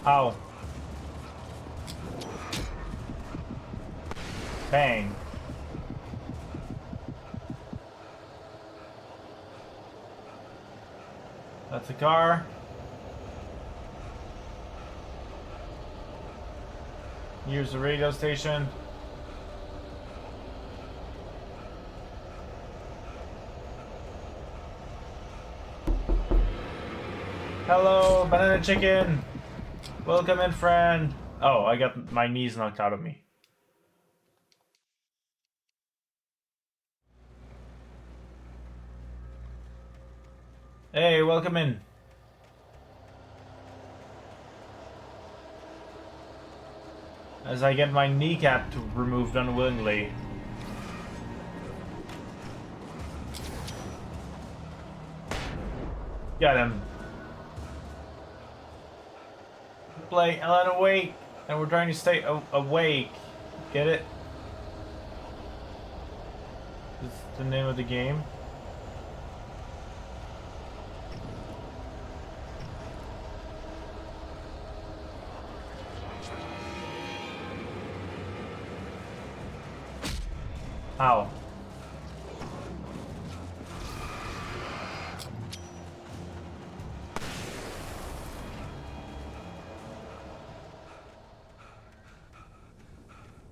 Ow. Bang. That's a car. Here's the radio station. Hello, banana chicken. Welcome in, friend. Oh, I got my knees knocked out of me. Hey, welcome in. As I get my kneecap removed unwillingly. Got him. Play Alan Wake, and we're trying to stay awake. Get it? This is the name of the game. Ow.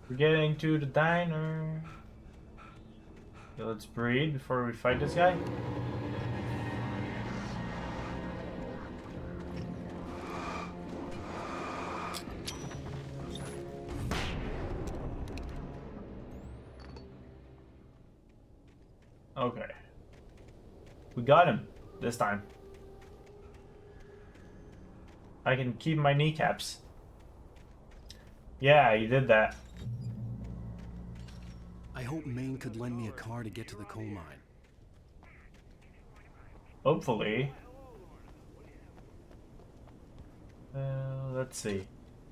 We're getting to the diner. Okay, let's breathe before we fight this guy. Okay. We got him this time. I can keep my kneecaps. Yeah, he did that. I hope Maine could lend me a car to get to the coal mine. Hopefully. Let's see.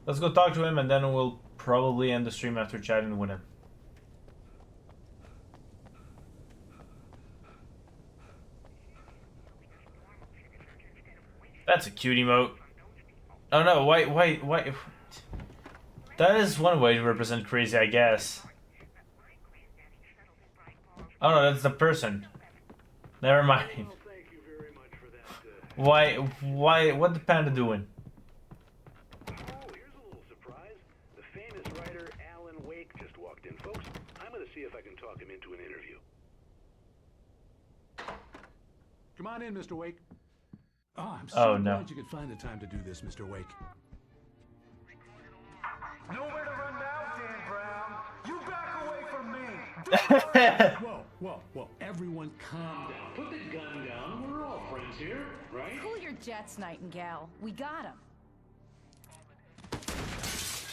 Let's go talk to him and then we'll probably end the stream after chatting with him. That's a cute emote. Oh no, wait. That is one way to represent crazy, I guess. Oh no, that's the person. Never mind. Why, what the panda doing? Oh, here's a little surprise. The famous writer Alan Wake just walked in, folks. I'm gonna see if I can talk him into an interview. Come on in, Mr. Wake. Oh, I'm Oh, so no. glad you could find the time to do this, Mr. Wake. Nowhere to run now, Dan Brown. You back away from me. Whoa, whoa, whoa. Everyone calm down. Put the gun down. We're all friends here, right? Cool your jets, Nightingale. We got him.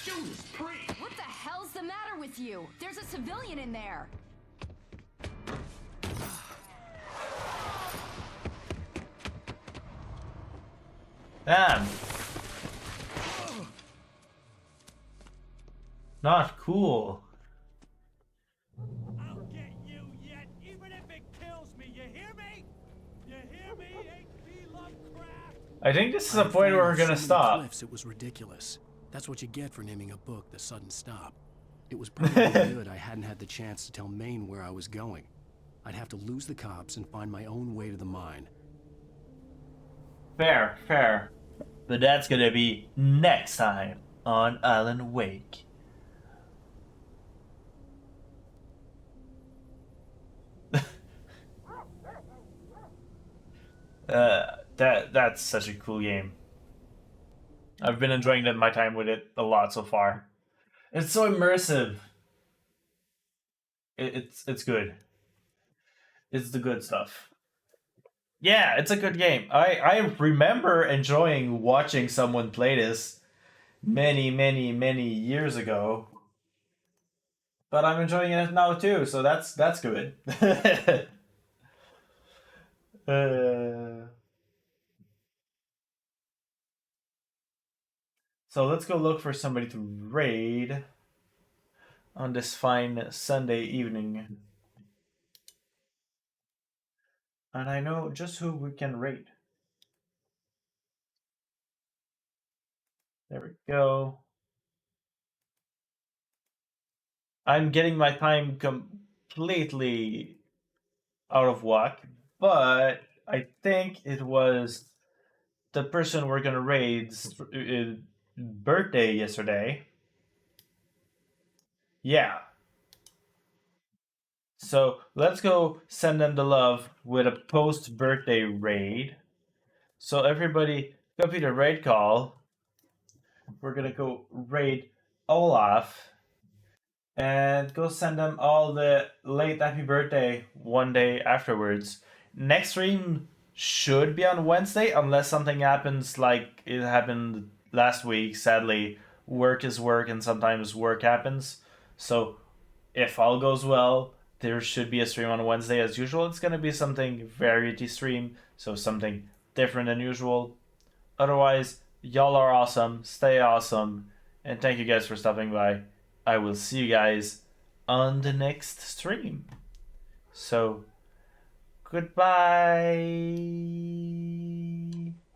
Judas Priest! What the hell's the matter with you? There's a civilian in there. Damn. Not cool. I'll get you yet, even if it kills me. You hear me? You hear me, H.P. Lovecraft? I think this is a point where we're gonna stop. Cliffs, it was ridiculous. That's what you get for naming a book The Sudden Stop. It was probably good I hadn't had the chance to tell Maine where I was going. I'd have to lose the cops and find my own way to the mine. Fair, fair. But that's gonna be next time on Alan Wake. That's such a cool game. I've been enjoying my time with it a lot so far. It's so immersive. It's good. It's the good stuff. Yeah, it's a good game. I remember enjoying watching someone play this many years ago. But I'm enjoying it now too, so that's good. So let's go look for somebody to raid on this fine Sunday evening. And I know just who we can raid. There we go. I'm getting my time completely out of whack, but I think it was the person we're gonna raid's birthday yesterday. Yeah. So let's go send them the love with a post-birthday raid. So everybody copy the raid call. We're gonna go raid Olaf and go send them all the late happy birthday one day afterwards. Next stream should be on Wednesday unless something happens like it happened last week. Sadly, work is work and sometimes work happens. So if all goes well, there should be a stream on Wednesday as usual. It's going to be something variety stream, so something different than usual. Otherwise, y'all are awesome, stay awesome, and thank you guys for stopping by. I will see you guys on the next stream. So, goodbye.